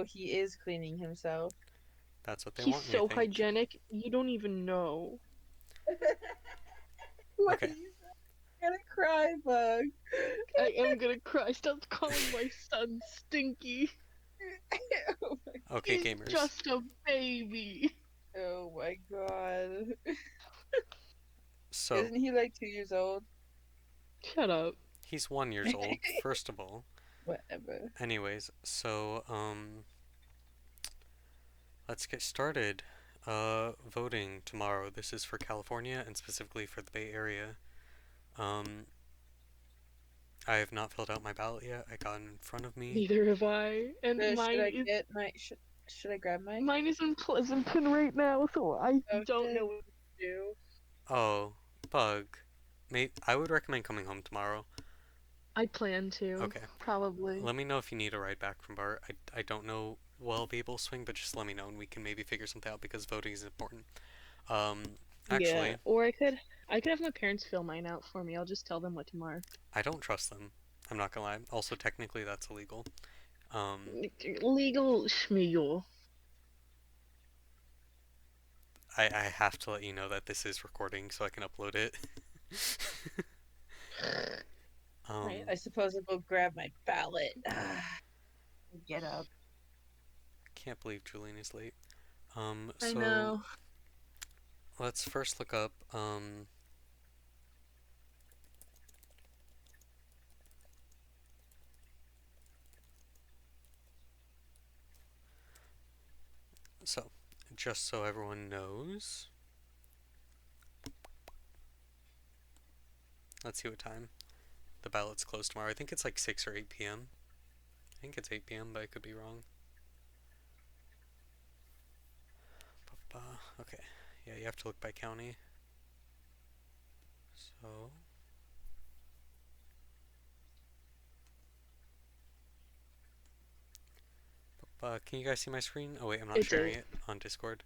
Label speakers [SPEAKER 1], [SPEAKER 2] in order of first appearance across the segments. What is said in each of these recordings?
[SPEAKER 1] so he is cleaning himself.
[SPEAKER 2] That's what they
[SPEAKER 3] He's
[SPEAKER 2] want me to
[SPEAKER 3] so
[SPEAKER 2] think.
[SPEAKER 3] hygienic, you don't even know.
[SPEAKER 1] Why are
[SPEAKER 2] Okay.
[SPEAKER 1] you gonna cry, Bug?
[SPEAKER 3] I am gonna cry. Stop calling my son stinky.
[SPEAKER 1] Oh my,
[SPEAKER 2] Okay,
[SPEAKER 3] He's
[SPEAKER 2] gamers.
[SPEAKER 3] just a baby.
[SPEAKER 1] oh my god.
[SPEAKER 2] So,
[SPEAKER 1] Isn't he like 2 years old?
[SPEAKER 3] Shut up.
[SPEAKER 2] he's 1 years old, first of all.
[SPEAKER 1] Whatever.
[SPEAKER 2] Anyways, so, let's get started. Voting tomorrow. This is for California and specifically for the Bay Area. Um, I have not filled out my ballot yet. I got it in front of me.
[SPEAKER 3] Neither have I. And
[SPEAKER 1] Should I get my should I grab mine?
[SPEAKER 3] mine is in Pleasanton right now, so I
[SPEAKER 1] Oh
[SPEAKER 3] don't know
[SPEAKER 1] shit.
[SPEAKER 3] what to do.
[SPEAKER 2] Oh, bug. I would recommend coming home tomorrow.
[SPEAKER 3] I plan to,
[SPEAKER 2] Okay.
[SPEAKER 3] probably.
[SPEAKER 2] Let me know if you need a ride back from Bart. I don't know well I'll be able to swing, but just let me know and we can maybe figure something out because voting is important. Um,
[SPEAKER 3] Yeah,
[SPEAKER 2] actually,
[SPEAKER 3] or I could have my parents fill mine out for me. I'll just tell them what to mark.
[SPEAKER 2] I don't trust them. I'm not gonna lie. Also, technically, that's illegal. Um,
[SPEAKER 3] Legal schmeagle.
[SPEAKER 2] I have to let you know that this is recording so I can upload it.
[SPEAKER 1] Right,
[SPEAKER 2] um,
[SPEAKER 1] I suppose I'll go grab my ballot. Get up.
[SPEAKER 2] can't believe Julian is late.
[SPEAKER 3] I
[SPEAKER 2] So
[SPEAKER 3] know.
[SPEAKER 2] let's first look up, so, just so everyone knows, let's see what time the ballot's closed tomorrow. I think it's like 6 or 8 p.m. I think it's 8 p.m., but I could be wrong. Okay, yeah, you have to look by county. So, can you guys see my screen? Oh wait, I'm not
[SPEAKER 3] It's
[SPEAKER 2] sharing
[SPEAKER 3] 8.
[SPEAKER 2] it on Discord.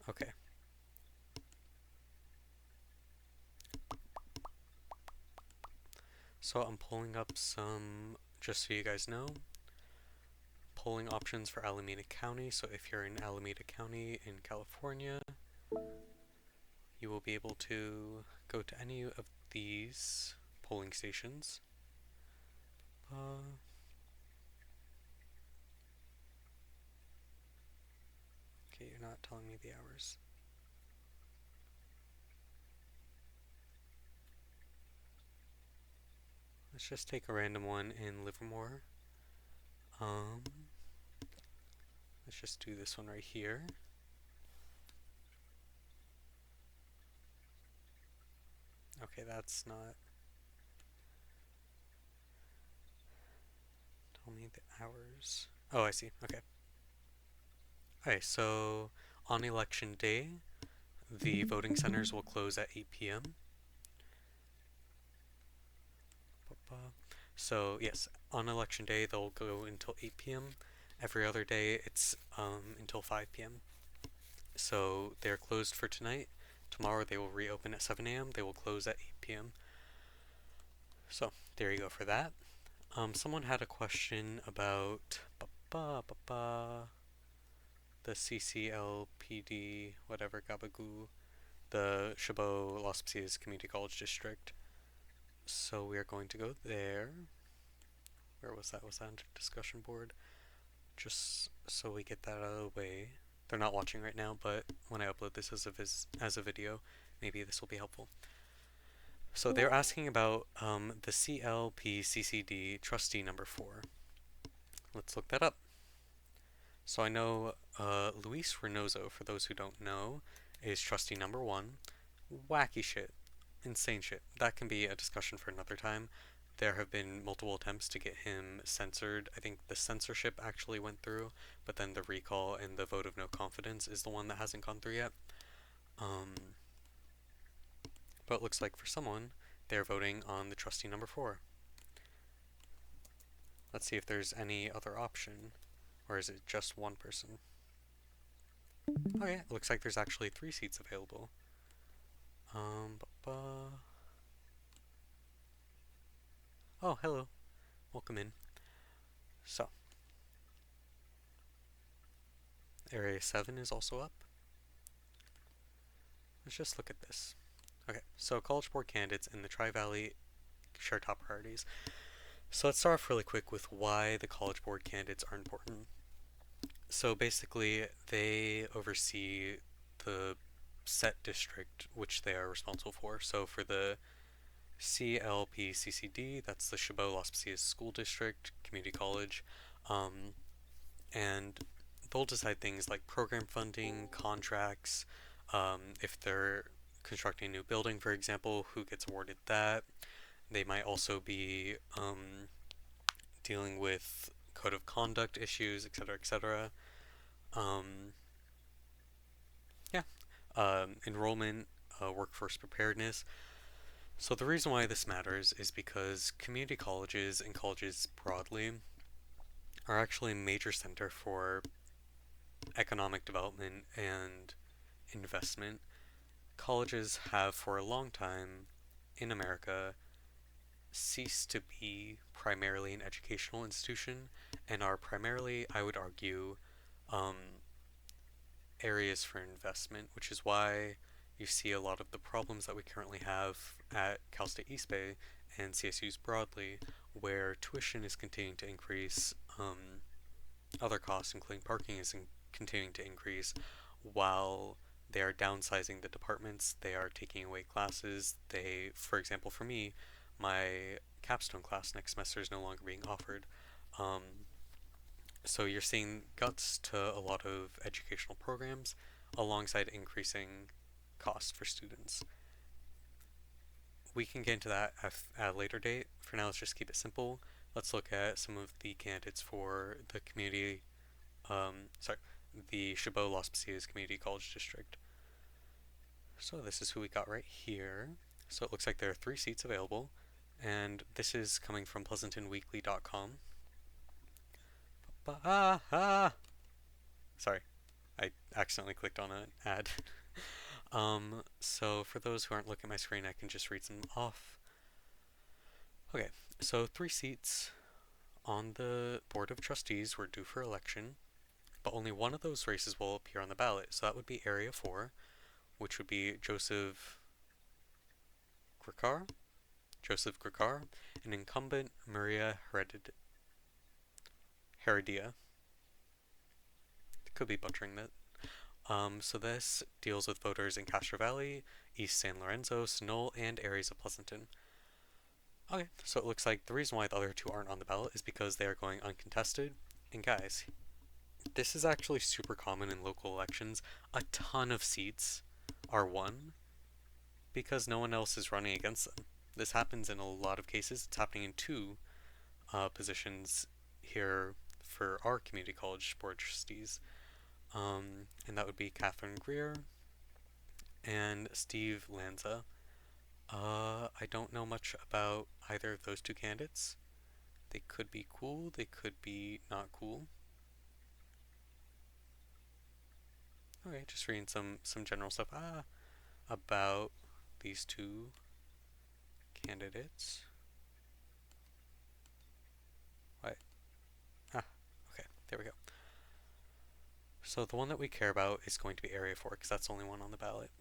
[SPEAKER 2] Okay, so I'm pulling up some, just so you guys know, polling options for Alameda County. So if you're in Alameda County in California, you will be able to go to any of these polling stations. Okay, you're not telling me the hours. Let's just take a random one in Livermore. Um, let's just do this one right here. Okay, that's not. Tell me the hours. Oh, I see. Okay. Okay, so on election day, the voting centers will close at 8 p.m. So, yes, on election day, they'll go until 8 p.m. Every other day, it's until 5 p.m. So, they're closed for tonight. Tomorrow, they will reopen at 7 a.m. They will close at 8 p.m. So, there you go for that. Someone had a question about the CCLPD, whatever, Gabagoo, the Chabot Las Pasillas Community College District. So we are going to go there. Where was that? Was that under discussion board? Just so we get that out of the way. They're not watching right now, but when I upload this as a video, maybe this will be helpful. So they're asking about the CLPCCD trustee number 4. Let's look that up. So I know Luis Reynoso, for those who don't know, is trustee number 1. Wacky shit. Insane shit. That can be a discussion for another time. There have been multiple attempts to get him censored. I think the censorship actually went through, but then the recall and the vote of no confidence is the one that hasn't gone through yet. Um, but it looks like for someone, they're voting on the trustee number 4. Let's see if there's any other option, or is it just one person? Okay, it looks like there's actually 3 seats available. Oh, hello. Welcome in. So, Area 7 is also up. Let's just look at this. Okay, so College Board candidates in the Tri-Valley share top priorities. So let's start off really quick with why the College Board candidates are important. So basically, they oversee the set district which they are responsible for. So for the CLPCCD, that's the Chabot Las Pasillas School District Community College, um, and they'll decide things like program funding, contracts, if they're constructing a new building, for example, who gets awarded that. They might also be dealing with code of conduct issues, etc., etc. Um, yeah, enrollment, workforce preparedness. So the reason why this matters is because community colleges and colleges broadly are actually a major center for economic development and investment. Colleges have for a long time in America ceased to be primarily an educational institution and are primarily, I would argue, um, areas for investment, which is why you see a lot of the problems that we currently have at Cal State East Bay and CSUs broadly, where tuition is continuing to increase, other costs, including parking, is continuing to increase, while they are downsizing the departments, they are taking away classes. They, for example, for me, my capstone class next semester is no longer being offered. Um, so you're seeing guts to a lot of educational programs alongside increasing costs for students. We can get into that at a later date. For now, let's just keep it simple. Let's look at some of the candidates for the the Chabot Las Pasillas Community College District. So this is who we got right here. So it looks like there are 3 seats available, and this is coming from PleasantonWeekly.com. Sorry, I accidentally clicked on an ad. So for those who aren't looking at my screen, I can just read some off. Okay, so 3 seats on the Board of Trustees were due for election, but only one of those races will appear on the ballot. So that would be Area 4, which would be Joseph Griccar, and incumbent Maria Heredia. Could be butchering that. So this deals with voters in Castro Valley, East San Lorenzo, Sunol, and areas of Pleasanton. Okay, so it looks like the reason why the other 2 aren't on the ballot is because they are going uncontested. And guys, this is actually super common in local elections. A ton of seats are won because no one else is running against them. This happens in a lot of cases. It's happening in 2 positions here for our community college board trustees. And that would be Catherine Greer and Steve Lanza. I don't know much about either of those 2 candidates. They could be cool, they could be not cool. Okay, just reading some general stuff about these 2 candidates. What? Okay, there we go. So the one that we care about is going to be Area 4, because that's the only one on the ballot.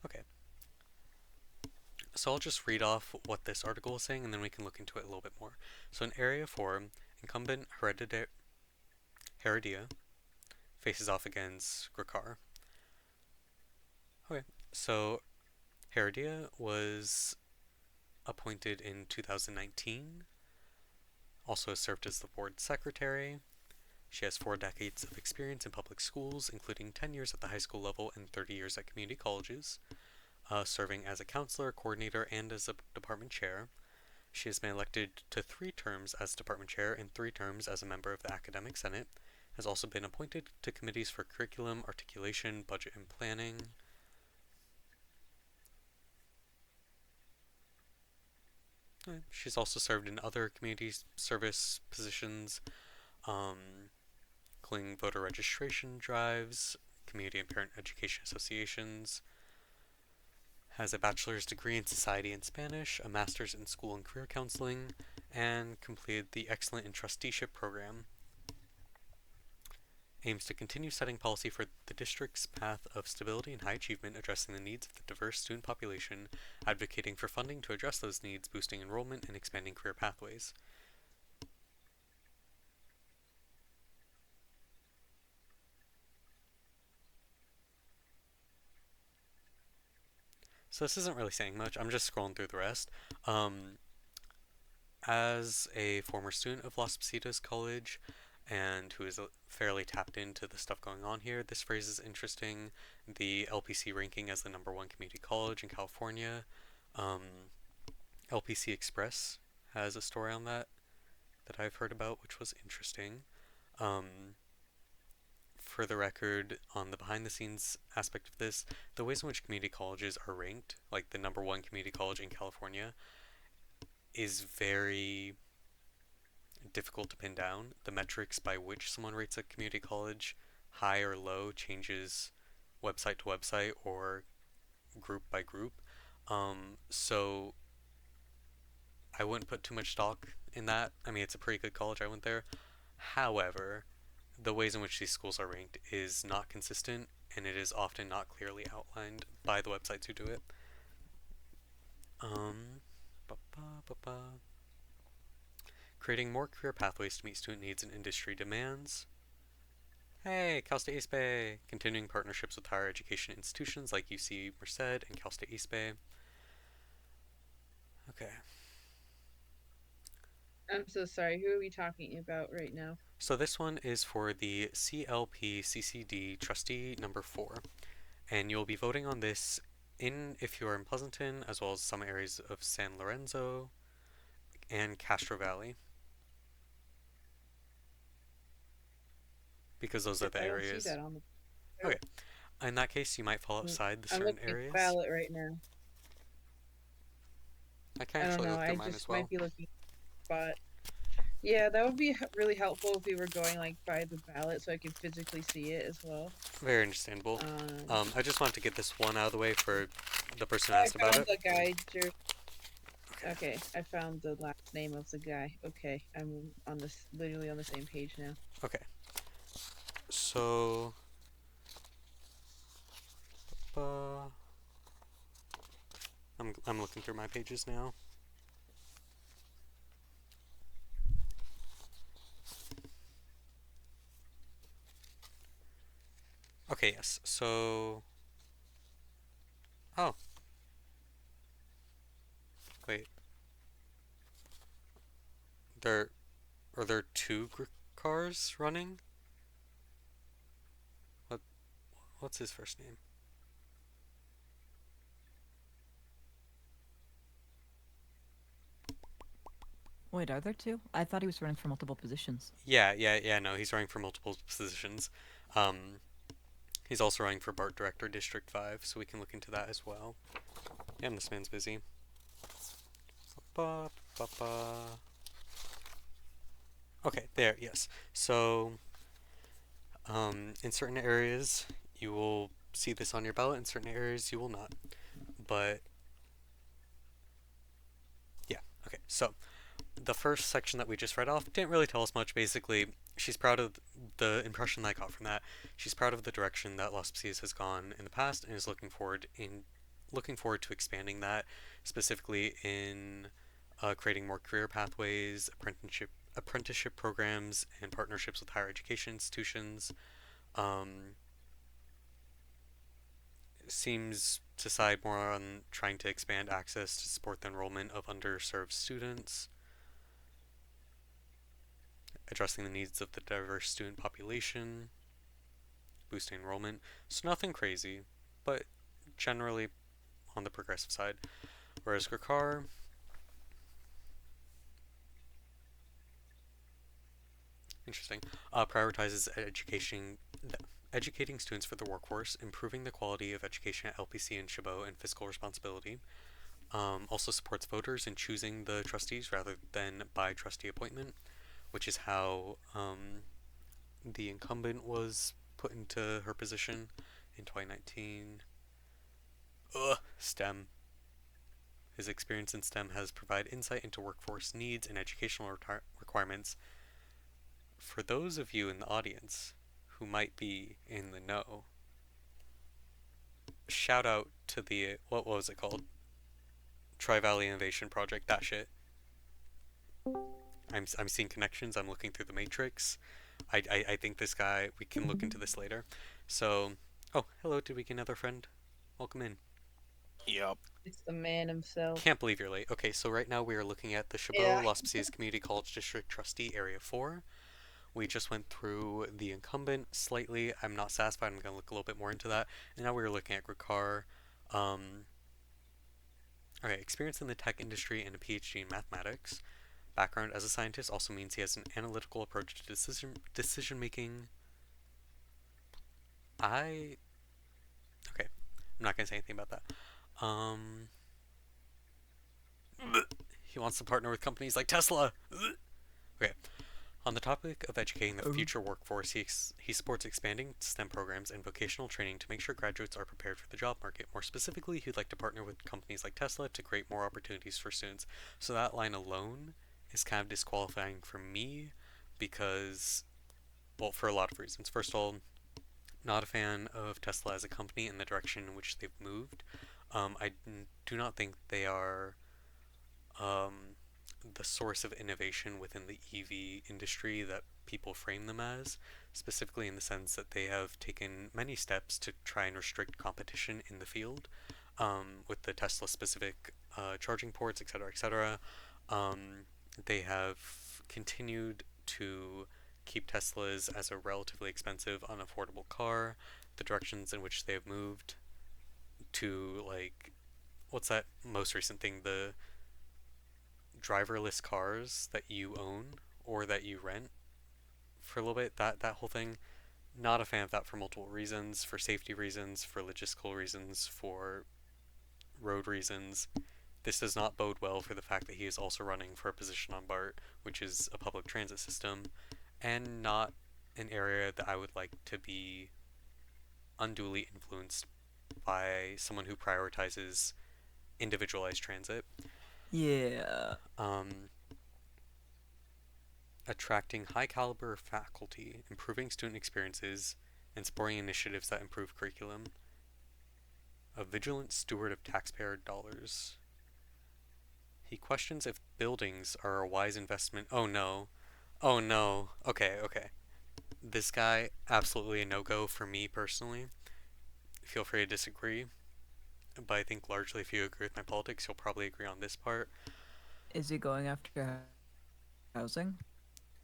[SPEAKER 2] Okay. So I'll just read off what this article is saying, and then we can look into it a little bit more. So in Area 4, incumbent Heredia faces off against Griccar. Okay, so Heredia was appointed in 2019, also has served as the board secretary. She has 4 decades of experience in public schools, including 10 years at the high school level and 30 years at community colleges, serving as a counselor, coordinator, and as a department chair. She has been elected to 3 terms as department chair and 3 terms as a member of the Academic Senate, has also been appointed to committees for curriculum, articulation, budget, and planning. She's also served in other community service positions, including voter registration drives, community and parent education associations, has a bachelor's degree in society and Spanish, a master's in school and career counseling, and completed the Excellent in Trusteeship program. Aims to continue setting policy for the district's path of stability and high achievement, addressing the needs of the diverse student population, advocating for funding to address those needs, boosting enrollment, and expanding career pathways. So this isn't really saying much. I'm just scrolling through the rest. Um, as a former student of Las Positas College and who is fairly tapped into the stuff going on here, this phrase is interesting. The LPC ranking as the #1 community college in California. Um, LPC Express has a story on that I've heard about, which was interesting. Um, for the record, on the behind the scenes aspect of this, the ways in which community colleges are ranked, like the #1 community college in California, is very difficult to pin down. The metrics by which someone rates a community college high or low changes website to website or group by group. So I wouldn't put too much stock in that. I mean, it's a pretty good college. I went there. However, the ways in which these schools are ranked is not consistent, and it is often not clearly outlined by the websites who do it. Um, ba-ba-ba-ba. Creating more career pathways to meet student needs and industry demands. Hey, Cal State East Bay! Continuing partnerships with higher education institutions like UC Merced and Cal State East Bay. Okay,
[SPEAKER 3] I'm so sorry. Who are we talking about right now?
[SPEAKER 2] so this one is for the CLP-CCD trustee #4, and you'll be voting on this if you are in Pleasanton, as well as some areas of San Lorenzo and Castro Valley, because those are the
[SPEAKER 3] I don't see
[SPEAKER 2] areas.
[SPEAKER 3] that on the.
[SPEAKER 2] Okay, in that case, you might fall outside the
[SPEAKER 3] I'm
[SPEAKER 2] certain
[SPEAKER 3] looking at the
[SPEAKER 2] areas.
[SPEAKER 3] ballot right now.
[SPEAKER 2] I can
[SPEAKER 3] I don't
[SPEAKER 2] actually
[SPEAKER 3] know.
[SPEAKER 2] look through
[SPEAKER 3] I
[SPEAKER 2] mine as
[SPEAKER 3] just might
[SPEAKER 2] well.
[SPEAKER 3] be looking, but yeah, that would be really helpful if we were going like by the ballot so I could physically see it as well.
[SPEAKER 2] Very understandable. I just wanted to get this one out of the way for the person who
[SPEAKER 3] I
[SPEAKER 2] asked about
[SPEAKER 3] found
[SPEAKER 2] it.
[SPEAKER 3] the guy.
[SPEAKER 2] Okay.
[SPEAKER 3] Okay, I found the last name of the guy. Okay, I'm on this literally on the same page now.
[SPEAKER 2] Okay. So, uh, I'm looking through my pages now. Okay, yes. So, oh, wait. There are there two cars running? What what's his first name?
[SPEAKER 4] Wait, are there two? I thought he was running for multiple positions.
[SPEAKER 2] Yeah. No, he's running for multiple positions. Um, he's also running for BART Director District 5, so we can look into that as well. Damn, this man's busy. Ba, ba, ba. Okay, there, yes. So, in certain areas, you will see this on your ballot. In certain areas, you will not. But, yeah, okay. So, the first section that we just read off didn't really tell us much. Basically, she's proud of the impression that I got from that. She's proud of the direction that Las Positas has gone in the past and is looking forward to expanding that, specifically in creating more career pathways, apprenticeship programs, and partnerships with higher education institutions. Um, seems to side more on trying to expand access to support the enrollment of underserved students, addressing the needs of the diverse student population, boosting enrollment. So nothing crazy, but generally on the progressive side. Whereas Gurkar, interesting, prioritizes educating students for the workforce, improving the quality of education at LPC and Chabot, and fiscal responsibility. Also supports voters in choosing the trustees rather than by trustee appointment, which is how the incumbent was put into her position in 2019. Ugh, STEM. His experience in STEM has provided insight into workforce needs and educational requirements. For those of you in the audience who might be in the know, shout out to the, what was it called? Tri Valley Innovation Project, that shit. I'm seeing connections. I'm looking through the matrix. I think this guy, we can look into this later. So, oh, hello, did we get another friend? Welcome in.
[SPEAKER 1] Yep.
[SPEAKER 3] It's the man himself.
[SPEAKER 2] Can't believe you're late. Okay, so right now we are looking at the Chabot
[SPEAKER 3] Yeah.
[SPEAKER 2] Las Pasillas Community College District Trustee Area 4. We just went through the incumbent slightly. I'm not satisfied. I'm going to look a little bit more into that. And now we're looking at Grikar. Okay, experience in the tech industry and a PhD in mathematics. Background as a scientist also means he has an analytical approach to decision making. Okay, I'm not gonna say anything about that. He wants to partner with companies like Tesla. Okay. On the topic of educating the future workforce, he supports expanding STEM programs and vocational training to make sure graduates are prepared for the job market. More specifically, he'd like to partner with companies like Tesla to create more opportunities for students. So that line alone is kind of disqualifying for me because, well, for a lot of reasons. First of all, not a fan of Tesla as a company and the direction in which they've moved. I do not think they are the source of innovation within the EV industry that people frame them as, specifically in the sense that they have taken many steps to try and restrict competition in the field with the Tesla specific charging ports, etc., etc. They have continued to keep Teslas as a relatively expensive, unaffordable car. The directions in which they have moved to, like, what's that most recent thing? The driverless cars that you own or that you rent for a little bit. That whole thing. Not a fan of that for multiple reasons, for safety reasons, for logistical reasons, for road reasons. This does not bode well for the fact that he is also running for a position on BART, which is a public transit system, and not an area that I would like to be unduly influenced by someone who prioritizes individualized transit.
[SPEAKER 4] Yeah.
[SPEAKER 2] Attracting high caliber faculty, improving student experiences, and supporting initiatives that improve curriculum. A vigilant steward of taxpayer dollars. He questions if buildings are a wise investment. Oh no. Oh no. Okay, okay. This guy, absolutely a no-go for me personally. Feel free to disagree, but I think largely if you agree with my politics, you'll probably agree on this part.
[SPEAKER 4] Is he going after housing?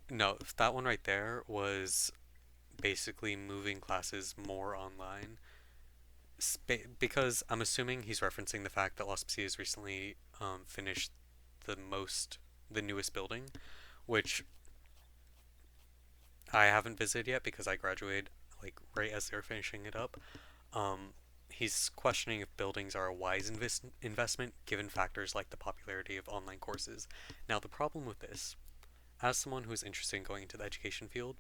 [SPEAKER 2] No, that one right there was basically moving classes more online. Because I'm assuming he's referencing the fact that Las Pasillas recently finished the newest building, which I haven't visited yet because I graduated like right as they're finishing it up. He's questioning if buildings are a wise investment given factors like the popularity of online courses. Now, the problem with this, as someone who is interested in going into the education field,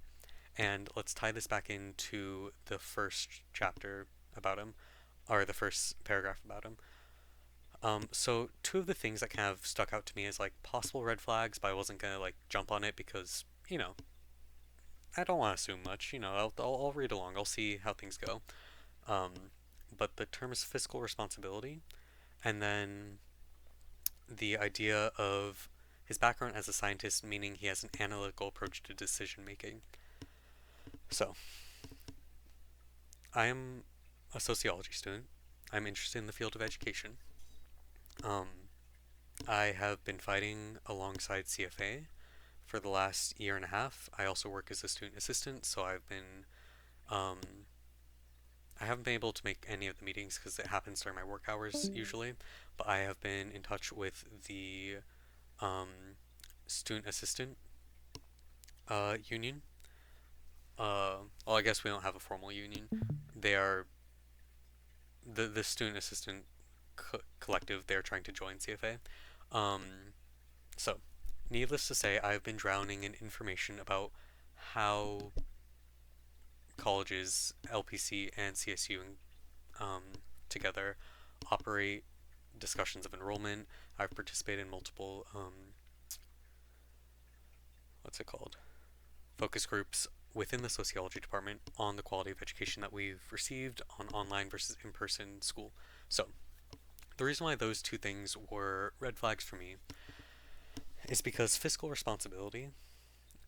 [SPEAKER 2] and let's tie this back into the first chapter about him, or the first paragraph about him. So two of the things that kind of stuck out to me as like possible red flags, but I wasn't gonna like jump on it because I don't want to assume much. I'll read along. I'll see how things go. Um, but the term is fiscal responsibility, and then the idea of his background as a scientist, meaning he has an analytical approach to decision making. So, I am a sociology student. I'm interested in the field of education. Um, I have been fighting alongside CFA for the last year and a half. I also work as a student assistant, so um, I haven't been able to make any of the meetings because it happens during my work hours usually, but I have been in touch with the um, student assistant union. Well, I guess we don't have a formal union. They are the student assistant collective. They're trying to join CFA. Um, so, needless to say, I've been drowning in information about how colleges, LPC and CSU um, together operate, discussions of enrollment, I've participated in multiple, what's it called? Focus groups within the sociology department on the quality of education that we've received on online versus in person school. So, the reason why those two things were red flags for me is because fiscal responsibility,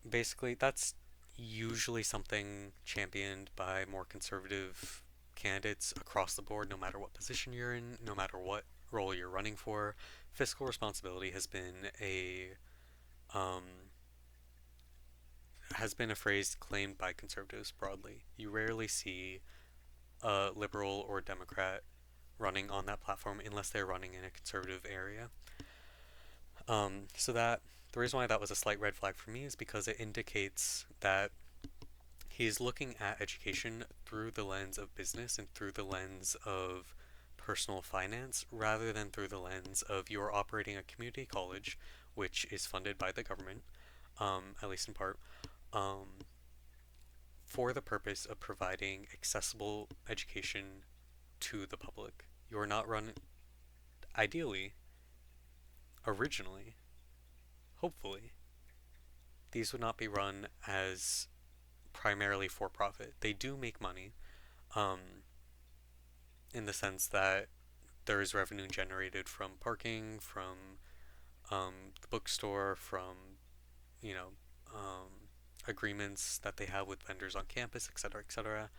[SPEAKER 2] basically, that's usually something championed by more conservative candidates across the board, no matter what position you're in, no matter what role you're running for. Fiscal responsibility um, has been a phrase claimed by conservatives broadly. You rarely see a liberal or Democrat running on that platform unless they're running in a conservative area. So that the reason why that was a slight red flag for me is because it indicates that he's looking at education through the lens of business and through the lens of personal finance rather than through the lens of you're operating a community college, which is funded by the government, at least in part, um, for the purpose of providing accessible education to the public. You're not run, ideally, originally, hopefully, these would not be run as primarily for profit. They do make money, um, in the sense that there is revenue generated from parking, from the bookstore, from you know agreements that they have with vendors on campus, etc., etc.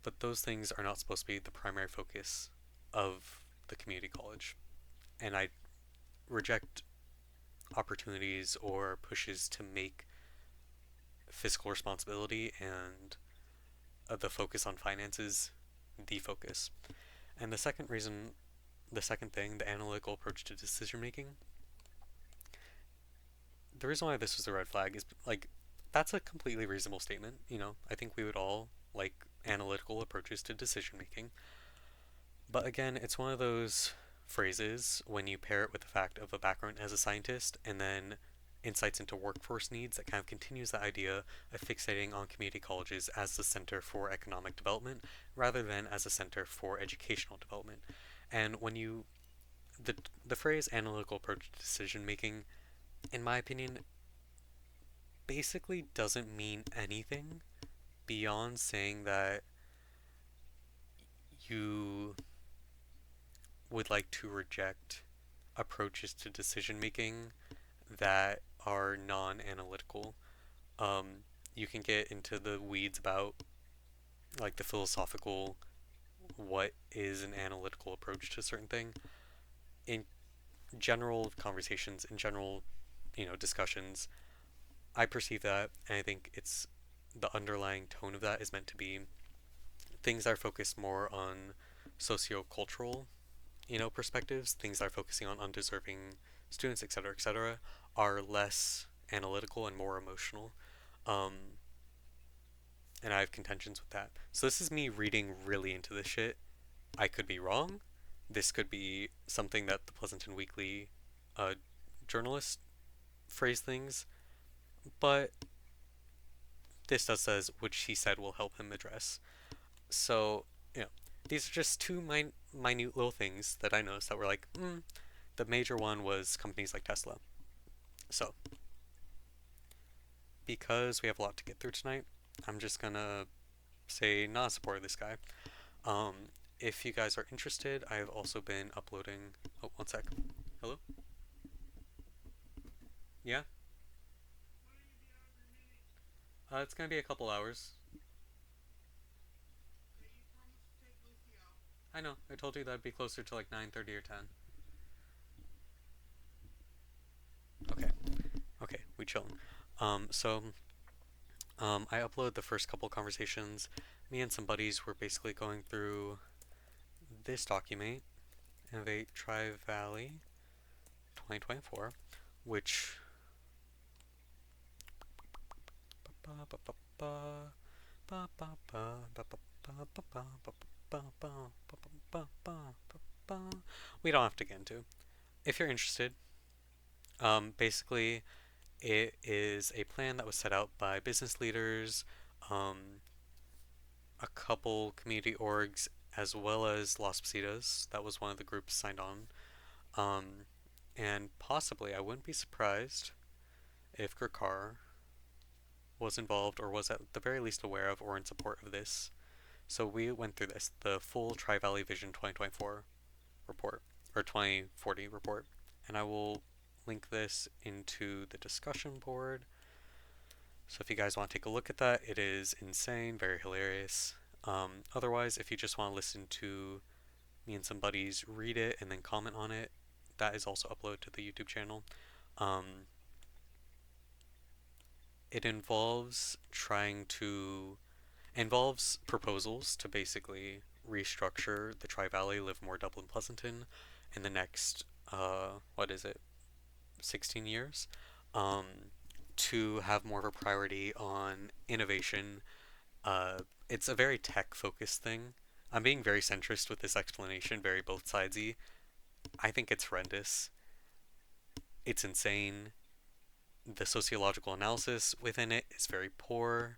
[SPEAKER 2] But those things are not supposed to be the primary focus of the community college, and I reject opportunities or pushes to make fiscal responsibility and the focus on finances the focus. And the second thing, the analytical approach to decision making, the reason why this was a red flag is like that's a completely reasonable statement. I think we would all like analytical approaches to decision making. But again, it's one of those phrases when you pair it with the fact of a background as a scientist and then insights into workforce needs that kind of continues the idea of fixating on community colleges as the center for economic development rather than as a center for educational development. And when you the phrase analytical approach to decision making, in my opinion, basically doesn't mean anything beyond saying that you would like to reject approaches to decision making that are non analytical. Um, you can get into the weeds about like the philosophical what is an analytical approach to a certain thing. In general conversations, in general, discussions, I perceive that, and I think it's the underlying tone of that is meant to be things that are focused more on socio-cultural, perspectives, things that are focusing on undeserving students, etc., etc., are less analytical and more emotional. Um, and I have contentions with that. So this is me reading really into this shit. I could be wrong. This could be something that the Pleasanton Weekly uh, journalist phrase things, but this does says which he said will help him address. So, these are just two minute little things that I noticed that were like, the major one was companies like Tesla. So, because we have a lot to get through tonight, I'm just gonna say not support this guy. Um, if you guys are interested, I've also been uploading. Oh, one sec. Hello? Yeah? It's gonna be a couple hours. I know. I told you that'd be closer to like 9:30 or 10. Okay. Okay. We chillin'. I uploaded the first couple conversations. Me and some buddies were basically going through this document, Innovate Tri Valley 2024, which we don't have to get into. If you're interested, basically, it is a plan that was set out by business leaders, um, a couple community orgs, as well as Los Positas. That was one of the groups signed on. Um, and possibly, I wouldn't be surprised if Gurkar was involved or was at the very least aware of or in support of this. So we went through this, the full Tri-Valley Vision 2024 report, or 2040 report, and I will link this into the discussion board. So if you guys want to take a look at that, it is insane, very hilarious. Otherwise, if you just want to listen to me and some buddies read it and then comment on it, that is also uploaded to the YouTube channel. Um, it involves proposals to basically restructure the Tri Valley, Livermore, Dublin, Pleasanton in the next what is it, 16 years, um, to have more of a priority on innovation. It's a very tech focused thing. I'm being very centrist with this explanation, very both sidesy. I think it's horrendous. It's insane. The sociological analysis within it is very poor.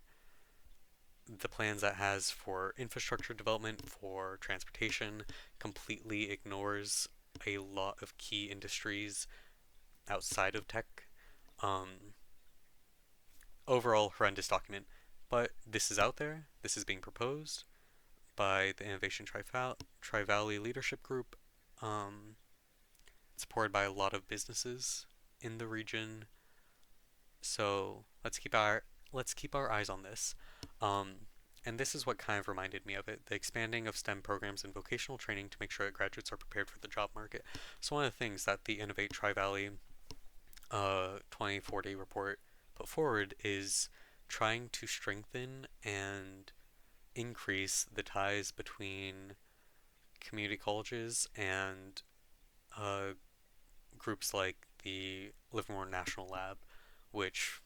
[SPEAKER 2] The plans that has for infrastructure development, for transportation, completely ignores a lot of key industries outside of tech. Um, Overall, horrendous document. But this is out there. This is being proposed by the Innovation Tri-Valley Leadership Group, um, supported by a lot of businesses in the region. So let's keep our eyes on this. And this is what kind of reminded me of it: the expanding of STEM programs and vocational training to make sure that graduates are prepared for the job market. So one of the things that the Innovate Tri-Valley 2040 report put forward is trying to strengthen and increase the ties between community colleges and uh, groups like the Livermore National Lab, which,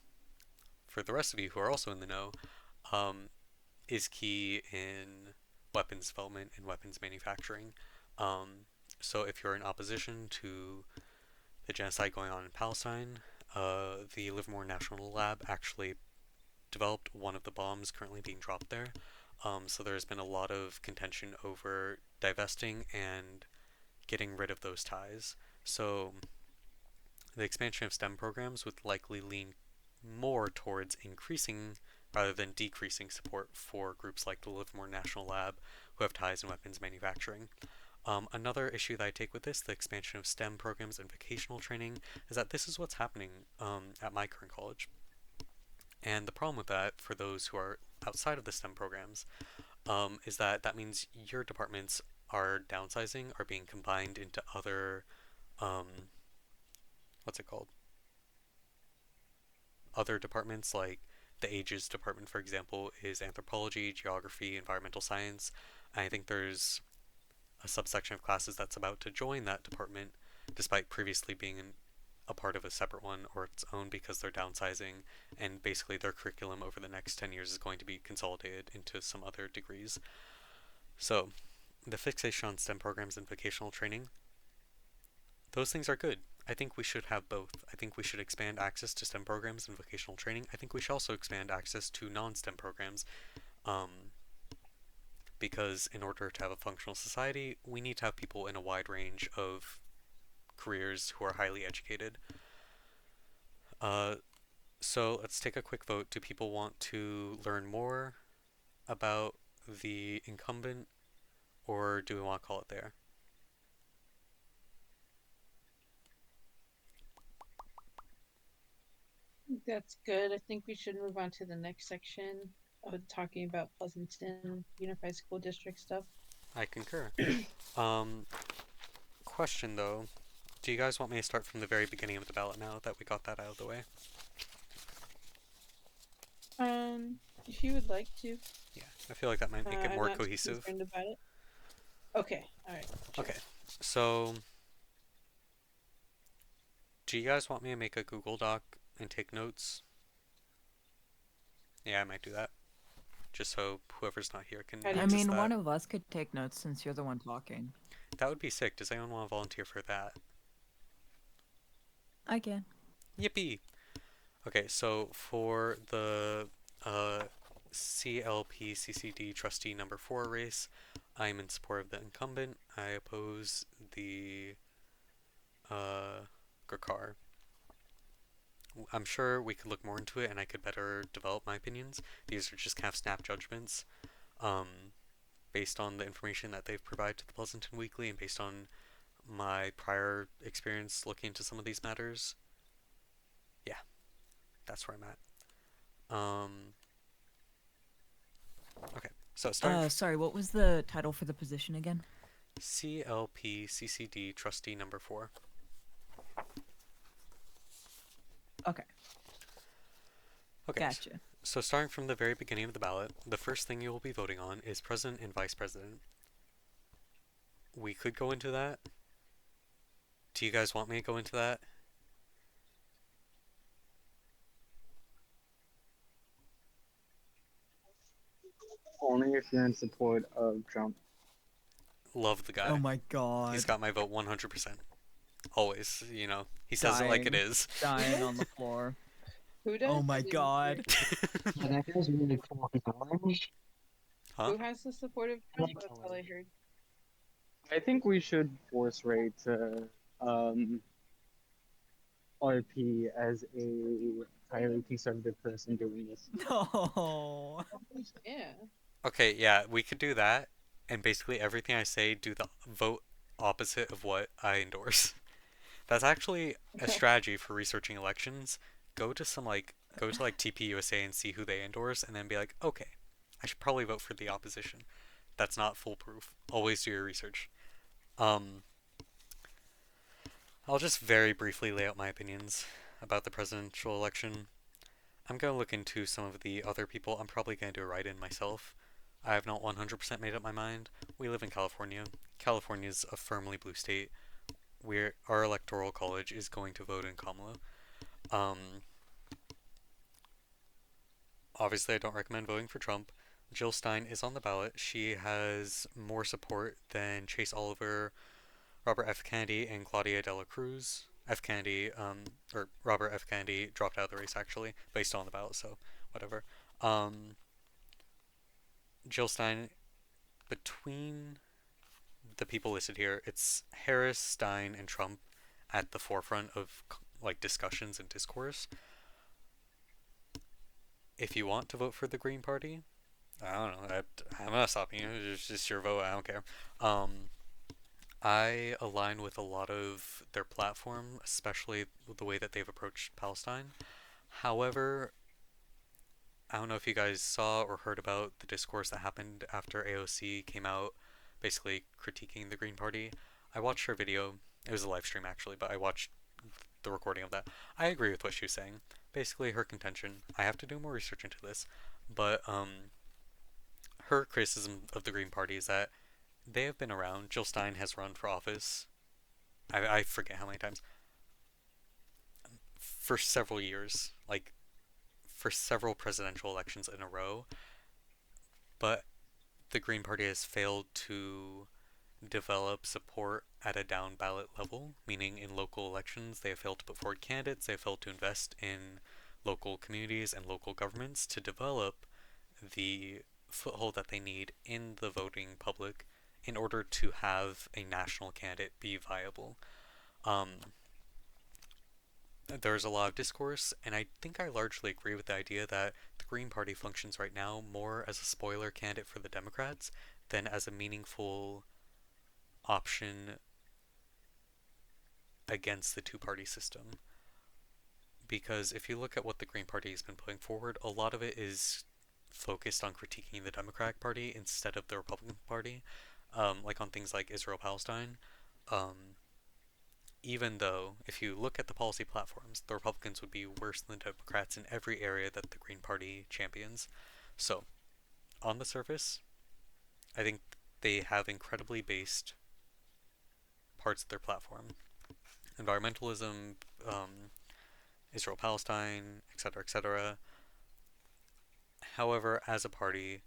[SPEAKER 2] for the rest of you who are also in the know, um, is key in weapons development and weapons manufacturing. Um, so if you're in opposition to the genocide going on in Palestine, the Livermore National Lab actually developed one of the bombs currently being dropped there. So there's been a lot of contention over divesting and getting rid of those ties. So the expansion of STEM programs would likely lean more towards increasing rather than decreasing support for groups like the Livermore National Lab who have ties in weapons manufacturing. Another issue that I take with this, the expansion of STEM programs and vocational training, is that this is what's happening at my current college. And the problem with that, for those who are outside of the STEM programs, is that that means your departments are downsizing, are being combined into other, um, what's it called? Other departments, like the ages department, for example, is anthropology, geography, environmental science. I think there's a subsection of classes that's about to join that department, despite previously being a part of a separate one or its own because they're downsizing, and basically their curriculum over the next 10 years is going to be consolidated into some other degrees. So, the fixation on STEM programs and vocational training, those things are good. I think we should have both. I think we should expand access to STEM programs and vocational training. I think we should also expand access to non-STEM programs, um, because in order to have a functional society, we need to have people in a wide range of careers who are highly educated. Uh, so let's take a quick vote. Do people want to learn more about the incumbent, or do we want to call it there?
[SPEAKER 3] That's good. I think we should move on to the next section of talking about Pleasanton Unified School District stuff.
[SPEAKER 2] I concur. Um, Question though, do you guys want me to start from the very beginning of the ballot now that we got that out of the way?
[SPEAKER 3] If you would like to.
[SPEAKER 2] Yeah, I feel like that might make it
[SPEAKER 3] I'm
[SPEAKER 2] more
[SPEAKER 3] not too
[SPEAKER 2] cohesive.
[SPEAKER 3] concerned about it. Okay, all right. Sure.
[SPEAKER 2] Okay, so do you guys want me to make a Google Doc and take notes? Yeah, I might do that. Just so whoever's not here can
[SPEAKER 3] How do you-
[SPEAKER 4] I
[SPEAKER 2] access
[SPEAKER 4] mean,
[SPEAKER 2] that.
[SPEAKER 4] one of us could take notes since you're the one talking.
[SPEAKER 2] That would be sick. Does anyone want to volunteer for that?
[SPEAKER 4] I can.
[SPEAKER 2] Yippee! Okay, so for the CLP CCD trustee number 4 race, I'm in support of the incumbent. I oppose the Gurkar. I'm sure we could look more into it and I could better develop my opinions. These are just kind of snap judgments um, based on the information that they've provided to the Pleasanton Weekly and based on my prior experience looking into some of these matters. Yeah, that's where I'm at. Okay, so starting
[SPEAKER 4] Sorry, what was the title for the position again?
[SPEAKER 2] CLPCCD Trustee Number 4.
[SPEAKER 4] Okay,
[SPEAKER 2] Okay,
[SPEAKER 4] gotcha.
[SPEAKER 2] so starting from the very beginning of the ballot, the first thing you will be voting on is President and Vice President. We could go into that. Do you guys want me to go into that?
[SPEAKER 5] Only if you're in support of Trump.
[SPEAKER 2] Love the guy.
[SPEAKER 4] Oh my god.
[SPEAKER 2] He's got my vote 100%. Always, you know. He says it like it
[SPEAKER 4] Dying.
[SPEAKER 2] is.
[SPEAKER 4] Dying on the floor.
[SPEAKER 3] Who does?
[SPEAKER 4] Oh my
[SPEAKER 3] I didn't
[SPEAKER 4] god.
[SPEAKER 5] Yeah, that guy's really cool. He's orange.
[SPEAKER 2] Huh?
[SPEAKER 3] hear. Who has the support of Trump?
[SPEAKER 5] like
[SPEAKER 3] That's all I heard.
[SPEAKER 5] I think we should force rate RP as a highly conservative person doing this.
[SPEAKER 4] No.
[SPEAKER 3] Yeah.
[SPEAKER 2] Okay, yeah, we could do that. And basically everything I say, do the vote opposite of what I endorse. That's actually a strategy for researching elections. Go to TPUSA and see who they endorse, and then be like, okay, I should probably vote for the opposition. That's not foolproof. Always do your research. I'll just very briefly lay out my opinions about the presidential election. I'm going to look into some of the other people. I'm probably going to do a write-in myself. I have not 100% made up my mind. We live in California. California is a firmly blue state. Our electoral college is going to vote in Kamala. Obviously, I don't recommend voting for Trump. Jill Stein is on the ballot. She has more support than Chase Oliver, Robert F. Kennedy, and Claudia de la Cruz. Robert F. Kennedy dropped out of the race actually, but he's still on the ballot, so whatever. Jill Stein, between the people listed here, it's Harris, Stein, and Trump at the forefront of discussions and discourse. If you want to vote for the Green Party, I don't know. I'm not stopping you. It's just your vote. I don't care. I align with a lot of their platform, especially the way that they've approached Palestine. However, I don't know if you guys saw or heard about the discourse that happened after AOC came out, basically critiquing the Green Party. I watched her video. It was a live stream actually, but I watched the recording of that. I agree with what she was saying. Basically, her contention. I have to do more research into this, but her criticism of the Green Party is that they have been around. Jill Stein has run for office. I forget how many times. For several years, for several presidential elections in a row, but the Green Party has failed to develop support at a down ballot level, meaning in local elections they have failed to put forward candidates, they have failed to invest in local communities and local governments to develop the foothold that they need in the voting public in order to have a national candidate be viable. There's a lot of discourse, and I think I largely agree with the idea that the Green Party functions right now more as a spoiler candidate for the Democrats than as a meaningful option against the two-party system. Because if you look at what the Green Party has been putting forward, a lot of it is focused on critiquing the Democratic Party instead of the Republican Party, on things like Israel-Palestine. Even though, if you look at the policy platforms, the Republicans would be worse than the Democrats in every area that the Green Party champions. So, on the surface, I think they have incredibly based parts of their platform. Environmentalism, Israel-Palestine, etc., etc. However, as a party,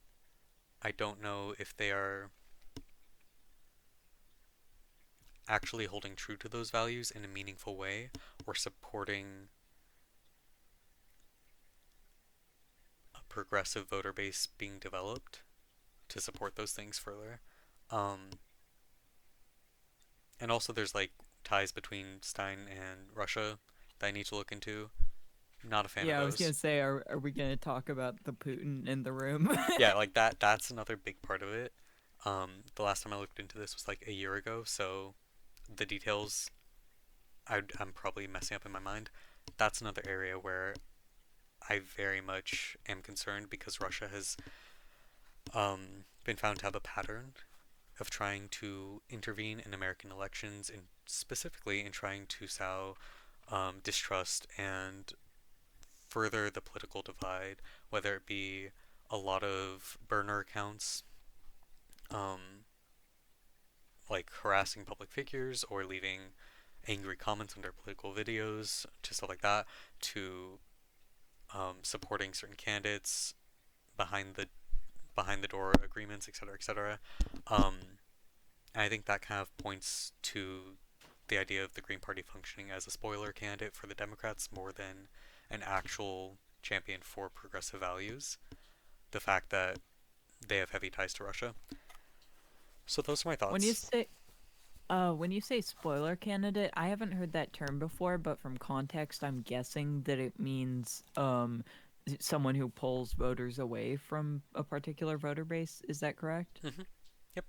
[SPEAKER 2] I don't know if they are actually holding true to those values in a meaningful way or supporting a progressive voter base being developed to support those things further. And also there's ties between Stein and Russia that I need to look into. Not a fan of
[SPEAKER 4] Yeah, I was
[SPEAKER 2] those.
[SPEAKER 4] gonna say, are we gonna talk about the Putin in the room?
[SPEAKER 2] Yeah, like that's another big part of it. The last time I looked into this was like a year ago, so the details I'm probably messing up in my mind. That's another area where I very much am concerned because Russia has been found to have a pattern of trying to intervene in American elections, and specifically in trying to sow distrust and further the political divide, whether it be a lot of burner accounts, um, like harassing public figures or leaving angry comments under political videos, to stuff like that, to supporting certain candidates behind the door agreements, etc., etc. Um, and I think that kind of points to the idea of the Green Party functioning as a spoiler candidate for the Democrats more than an actual champion for progressive values. The fact that they have heavy ties to Russia. So those are my
[SPEAKER 4] when you
[SPEAKER 2] thoughts.
[SPEAKER 4] say when you say spoiler candidate, I haven't heard that term before, but from context, I'm guessing that it means someone who pulls voters away from a particular voter base. Is that correct?
[SPEAKER 2] Yep.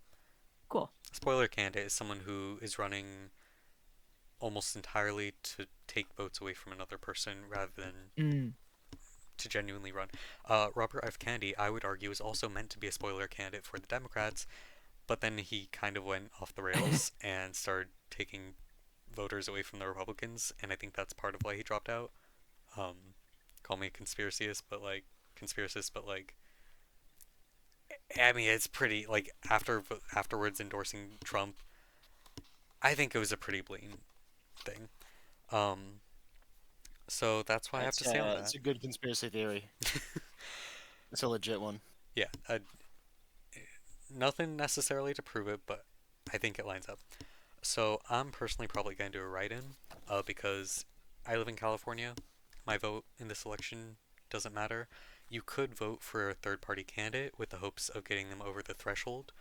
[SPEAKER 4] Cool.
[SPEAKER 2] Spoiler candidate is someone who is running almost entirely to take votes away from another person rather than
[SPEAKER 4] Mm.
[SPEAKER 2] to genuinely run. Robert F. Kennedy, I would argue, is also meant to be a spoiler candidate for the Democrats, but then he kind of went off the rails and started taking voters away from the Republicans, and I think that's part of why he dropped out. Um, Call me a conspiracist, but like, I mean, it's pretty like afterwards endorsing Trump. I think it was a pretty blatant thing. Um, so that's what I have to say on
[SPEAKER 6] It's
[SPEAKER 2] that.
[SPEAKER 6] a good conspiracy theory. It's a legit one.
[SPEAKER 2] Yeah, nothing necessarily to prove it, but I think it lines up. So I'm personally probably going to do a write-in, because I live in California. My vote in this election doesn't matter. You could vote for a third-party candidate with the hopes of getting them over the threshold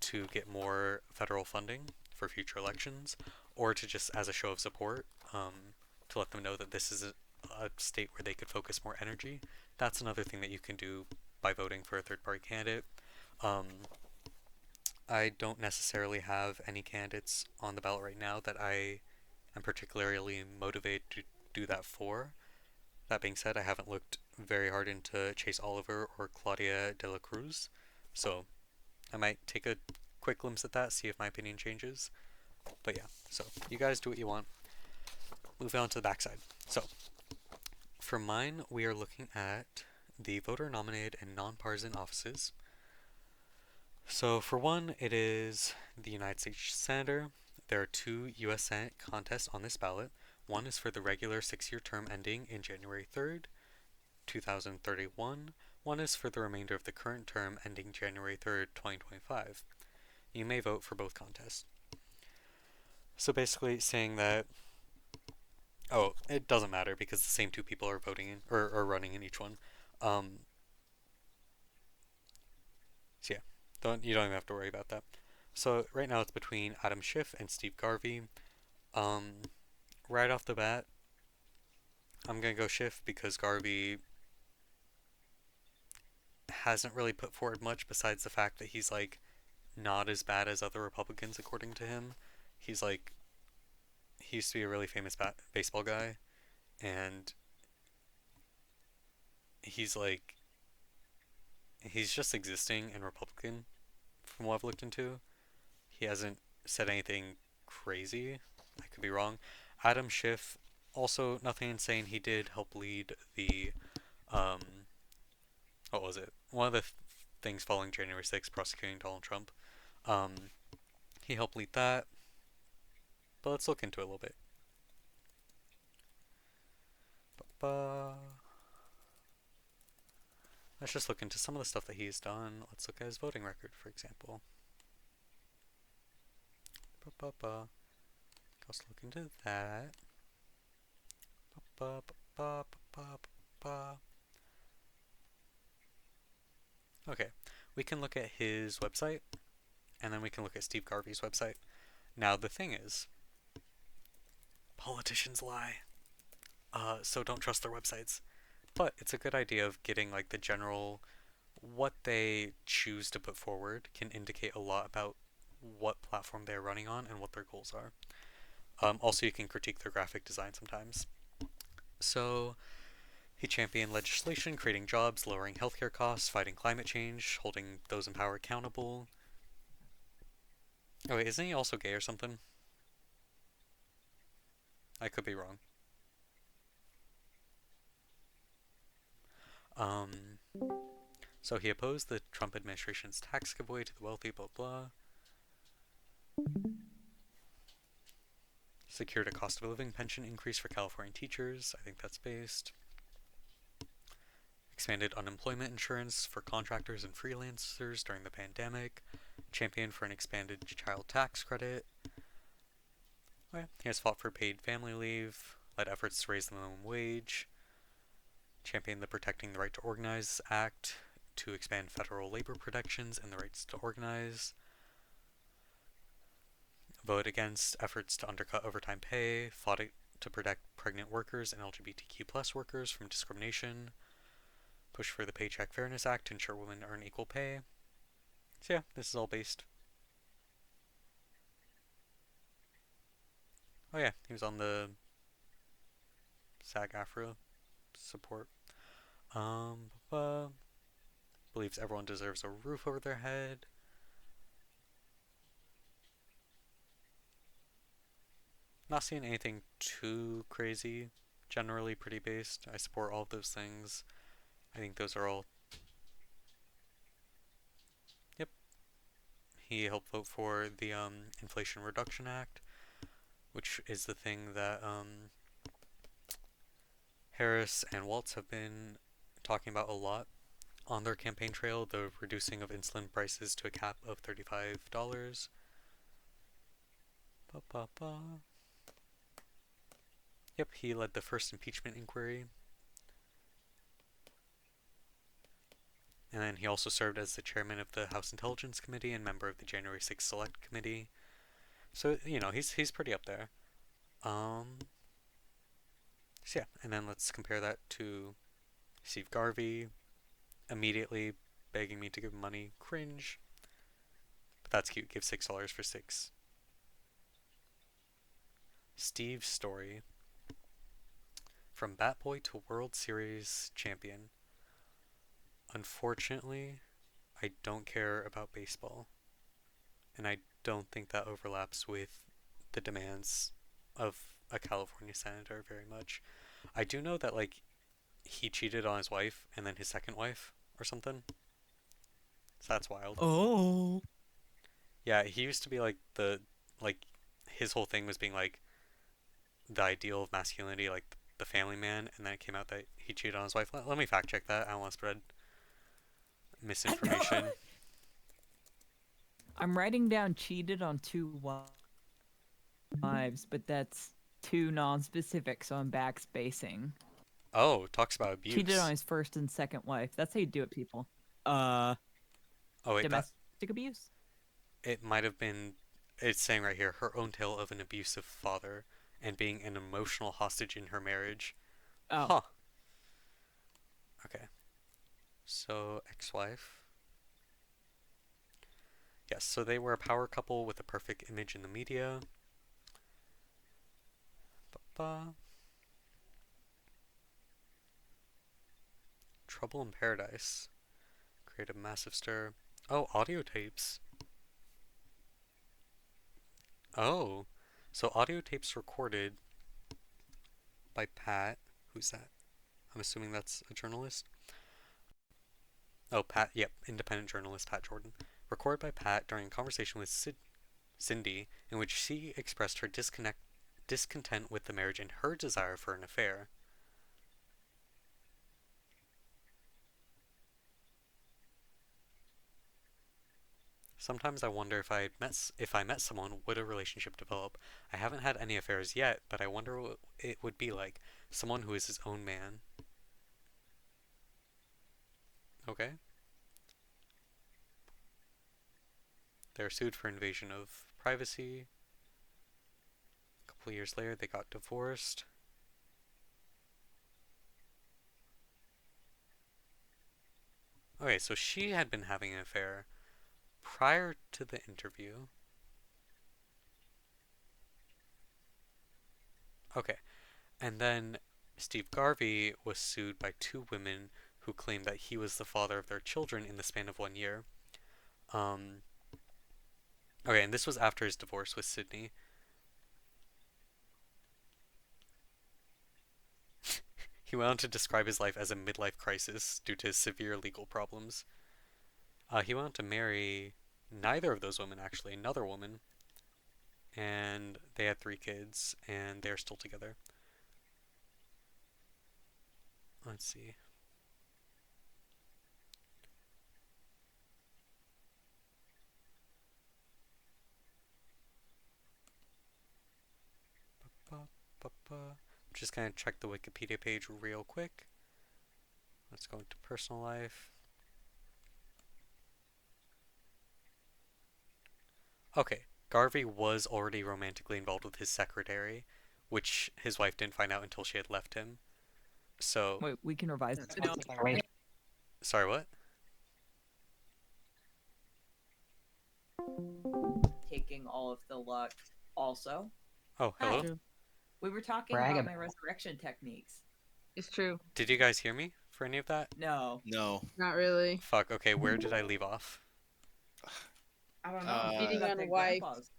[SPEAKER 2] to get more federal funding for future elections, or to just as a show of support, to let them know that this is a state where they could focus more energy. That's another thing that you can do by voting for a third-party candidate. Um, I don't necessarily have any candidates on the ballot right now that I am particularly motivated to do that for. That being said, I haven't looked very hard into Chase Oliver or Claudia de la Cruz, so I might take a quick glimpse at that, see if my opinion changes. But yeah, so you guys do what you want. Moving on to the backside. So, for mine, we are looking at the voter nominated and nonpartisan offices. So, for one, it is the United States Senator. There are two U.S. Senate contests on this ballot. One is for the regular 6-year term ending in January 3rd, 2031. One is for the remainder of the current term ending January 3rd, 2025. You may vote for both contests. So basically saying that, oh, it doesn't matter because the same two people are voting in, or are running in each one. So yeah, you don't even have to worry about that. So right now it's between Adam Schiff and Steve Garvey. Right off the bat, I'm gonna go Schiff because Garvey hasn't really put forward much besides the fact that he's like not as bad as other Republicans according to him. He's like he used to be a really famous baseball guy, and he's like he's just existing and Republican from what I've looked into. He hasn't said anything crazy. I could be wrong. Adam Schiff, also nothing insane. He did help lead the um, what was it? One of the things following January 6th, prosecuting Donald Trump. Um, he helped lead that, but let's look into it a little bit. Let's just look into some of the stuff that he's done. Let's look at his voting record, for example. Let's look into that. Okay, we can look at his website, and then we can look at Steve Garvey's website. Now, the thing is, Politicians lie. So don't trust their websites. But it's a good idea of getting like the general what they choose to put forward can indicate a lot about what platform they're running on and what their goals are. Also, you can critique their graphic design sometimes. So, he championed legislation, creating jobs, lowering healthcare costs, fighting climate change, holding those in power accountable. Oh wait, isn't he also gay or something? I could be wrong. Um, so he opposed the Trump administration's tax giveaway to the wealthy, blah blah. Secured a cost of living pension increase for California teachers. I think that's based. Expanded unemployment insurance for contractors and freelancers during the pandemic. Championed for an expanded child tax credit. Oh yeah. He has fought for paid family leave. Led efforts to raise the minimum wage. Championed the Protecting the Right to Organize Act to expand federal labor protections and the rights to organize. Voted against efforts to undercut overtime pay. Fought to protect pregnant workers and LGBTQ plus workers from discrimination. Push for the Paycheck Fairness Act to ensure women earn equal pay. So yeah, this is all based. Oh yeah, he was on the SAG-AFTRA support. Believes everyone deserves a roof over their head. Not seeing anything too crazy. Generally pretty based. I support all of those things. I think those are all. Yep. He helped vote for the Inflation Reduction Act, which is the thing that Harris and Waltz have been talking about a lot on their campaign trail, the reducing of insulin prices to a cap of $35. Ba, ba, ba. Yep, he led the first impeachment inquiry. And then he also served as the chairman of the House Intelligence Committee and member of the January 6th Select Committee. So, you know, he's pretty up there. So yeah, and then let's compare that to Steve Garvey, immediately begging me to give him money. Cringe. But that's cute. Give $6 for 6. Steve's story. From Bat Boy to World Series champion. Unfortunately, I don't care about baseball. And I don't think that overlaps with the demands of a California senator very much. I do know that, like, he cheated on his wife and then his second wife or something. So that's wild.
[SPEAKER 4] Oh.
[SPEAKER 2] Yeah, he used to be like, his whole thing was being like the ideal of masculinity, like the family man, and then it came out that he cheated on his wife. Let me fact check that. I don't want to spread misinformation.
[SPEAKER 4] I'm writing down cheated on two wives, but that's too non-specific, so I'm backspacing.
[SPEAKER 2] Oh, talks about abuse.
[SPEAKER 4] Cheated on his first and second wife. That's how you do it, people.
[SPEAKER 2] Oh wait,
[SPEAKER 4] Domestic abuse?
[SPEAKER 2] it might have been. It's saying right here her own tale of an abusive father and being an emotional hostage in her marriage.
[SPEAKER 4] Oh.
[SPEAKER 2] Huh. Okay. So ex-wife. Yes, so they were a power couple with a perfect image in the media. Ba-ba. Trouble in Paradise. Create a massive stir. Oh, audio tapes. Oh. So audio tapes recorded by Pat. Who's that? I'm assuming that's a journalist. Oh, Pat. Yep, independent journalist Pat Jordan. Recorded by Pat during a conversation with Cindy, in which she expressed her discontent with the marriage and her desire for an affair. Sometimes I wonder if I met someone, would a relationship develop? I haven't had any affairs yet, but I wonder what it would be like. Someone who is his own man. Okay. They're sued for invasion of privacy. couple years later, they got divorced. Okay, so she had been having an affair prior to the interview. Okay, and then Steve Garvey was sued by two women who claimed that he was the father of their children in the span of 1 year. Um, okay, and this was after his divorce with Sydney. He went on to describe his life as a midlife crisis due to his severe legal problems. He went on to marry neither of those women, actually, another woman, and they had 3 kids, and they're still together. Let's see. Just gonna check the Wikipedia page real quick. Let's go into personal life. Okay, Garvey was already romantically involved with his secretary, which his wife didn't find out until she had left him. So,
[SPEAKER 4] Wait, we can revise it.
[SPEAKER 5] Wait,
[SPEAKER 2] sorry, what?
[SPEAKER 4] Taking all of the luck also.
[SPEAKER 2] Oh, hello?
[SPEAKER 7] True.
[SPEAKER 4] We were talking
[SPEAKER 5] Brag
[SPEAKER 4] about
[SPEAKER 5] about
[SPEAKER 4] my resurrection techniques.
[SPEAKER 7] It's true.
[SPEAKER 2] Did you guys hear me for any of that?
[SPEAKER 4] No.
[SPEAKER 6] No.
[SPEAKER 7] Not really.
[SPEAKER 2] Fuck, okay, where did I leave off?
[SPEAKER 4] I don't know.
[SPEAKER 3] Beating
[SPEAKER 4] About
[SPEAKER 3] on
[SPEAKER 4] their
[SPEAKER 3] wife.
[SPEAKER 4] grandpas.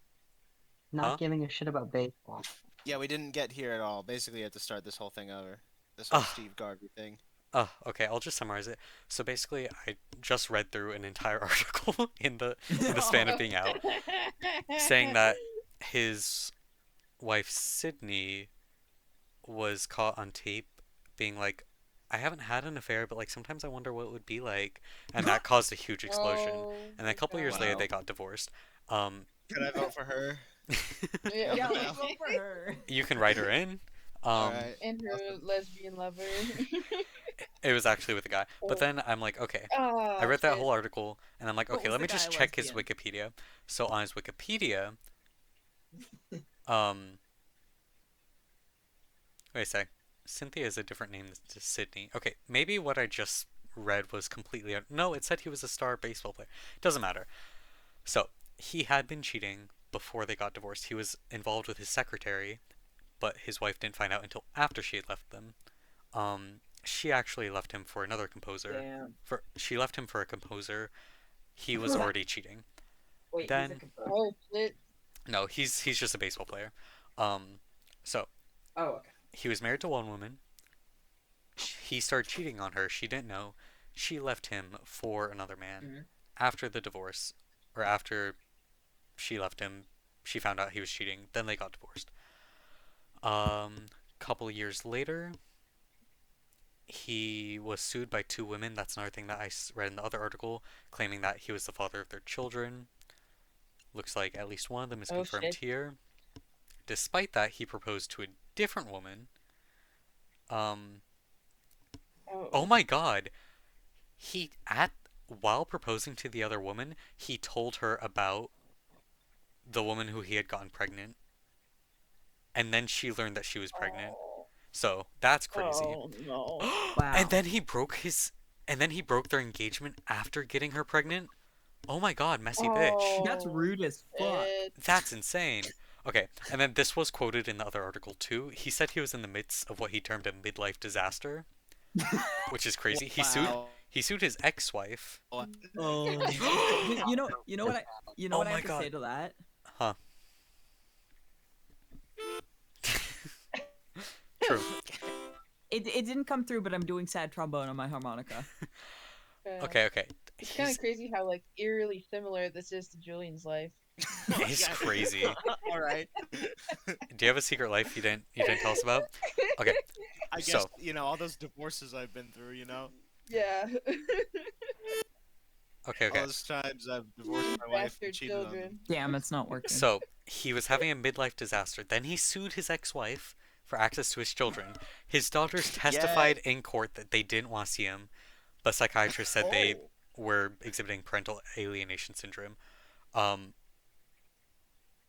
[SPEAKER 5] not
[SPEAKER 2] Huh?
[SPEAKER 5] giving a shit about baseball.
[SPEAKER 6] Yeah, we didn't get here at all. Basically, you have to start this whole thing over. This whole
[SPEAKER 2] Ugh.
[SPEAKER 6] Steve Garvey thing.
[SPEAKER 2] Oh, okay, I'll just summarize it. So basically, I just read through an entire article in the span of being out, saying that his wife Sydney was caught on tape being like, I haven't had an affair, but like sometimes I wonder what it would be like, and that caused a huge explosion.
[SPEAKER 3] Oh,
[SPEAKER 2] And then a couple years later,
[SPEAKER 6] Wow.
[SPEAKER 2] they got divorced. Um,
[SPEAKER 6] Can I vote for her?
[SPEAKER 3] Yeah.
[SPEAKER 4] Yeah,
[SPEAKER 6] Okay.
[SPEAKER 4] let's vote for her.
[SPEAKER 2] you can write her in.
[SPEAKER 6] Alright.
[SPEAKER 3] And her lesbian lover.
[SPEAKER 2] It was actually with a guy. But then I'm like, okay.
[SPEAKER 3] Oh,
[SPEAKER 2] I read that
[SPEAKER 3] shit.
[SPEAKER 2] whole article, and I'm like,
[SPEAKER 4] But
[SPEAKER 2] okay,
[SPEAKER 4] was
[SPEAKER 2] let
[SPEAKER 4] the
[SPEAKER 2] me just
[SPEAKER 4] guy
[SPEAKER 2] check his
[SPEAKER 4] lesbian?
[SPEAKER 2] Wikipedia. So on his Wikipedia, um, wait a sec. Cynthia is a different name to Sydney. Okay, maybe what I just read was completely no. It said he was a star baseball player. Doesn't matter. So he had been cheating before they got divorced. He was involved with his secretary, but his wife didn't find out until after she had left them. She actually left him for another composer.
[SPEAKER 4] Damn.
[SPEAKER 2] She left him for a composer. He was already cheating.
[SPEAKER 4] Wait,
[SPEAKER 2] Then-
[SPEAKER 4] he's a composer.
[SPEAKER 3] Oh shit.
[SPEAKER 2] No, he's just a baseball player. So
[SPEAKER 4] Oh, okay.
[SPEAKER 2] he was married to one woman. He started cheating on her. She didn't know. She left him for another man.
[SPEAKER 4] Mhm.
[SPEAKER 2] After the divorce, or after she left him, she found out he was cheating. Then they got divorced. Couple years later, he was sued by two women. That's another thing that I read in the other article, claiming that he was the father of their children. Looks like at least one of them is
[SPEAKER 3] Oh,
[SPEAKER 2] confirmed
[SPEAKER 3] shit.
[SPEAKER 2] here. Despite that, he proposed to a different woman. Oh my god. While proposing to the other woman, he told her about the woman who he had gotten pregnant. And then she learned that she was pregnant. So, that's crazy.
[SPEAKER 3] Oh no.
[SPEAKER 4] Wow.
[SPEAKER 2] And then he broke their engagement after getting her pregnant. Oh my god, messy bitch.
[SPEAKER 4] That's rude as fuck.
[SPEAKER 3] Shit.
[SPEAKER 2] That's insane. Okay, and then this was quoted in the other article too. He said he was in the midst of what he termed a midlife disaster, which is crazy.
[SPEAKER 6] Wow.
[SPEAKER 2] He sued his ex-wife.
[SPEAKER 4] You know what
[SPEAKER 2] Oh
[SPEAKER 4] what I
[SPEAKER 2] my
[SPEAKER 4] have to
[SPEAKER 2] God.
[SPEAKER 4] say to that?
[SPEAKER 2] Huh. True.
[SPEAKER 4] It didn't come through, but I'm doing sad trombone on my harmonica.
[SPEAKER 2] Okay.
[SPEAKER 3] It's kind
[SPEAKER 2] He's-
[SPEAKER 3] of crazy how like eerily similar this is to Julian's life.
[SPEAKER 2] It's crazy.
[SPEAKER 6] Alright.
[SPEAKER 2] Do you have a secret life you didn't tell us about? Okay.
[SPEAKER 6] I guess,
[SPEAKER 2] So-
[SPEAKER 6] all those divorces I've been through,
[SPEAKER 3] Yeah.
[SPEAKER 2] Okay.
[SPEAKER 6] All those times I've divorced my wife and
[SPEAKER 3] Bastard
[SPEAKER 6] cheated on them.
[SPEAKER 3] children.
[SPEAKER 4] Damn, it's not working.
[SPEAKER 2] So, he was having a midlife disaster. Then he sued his ex-wife for access to his children. His daughters testified in court that they didn't want to see him, but psychiatrists said they were exhibiting parental alienation syndrome.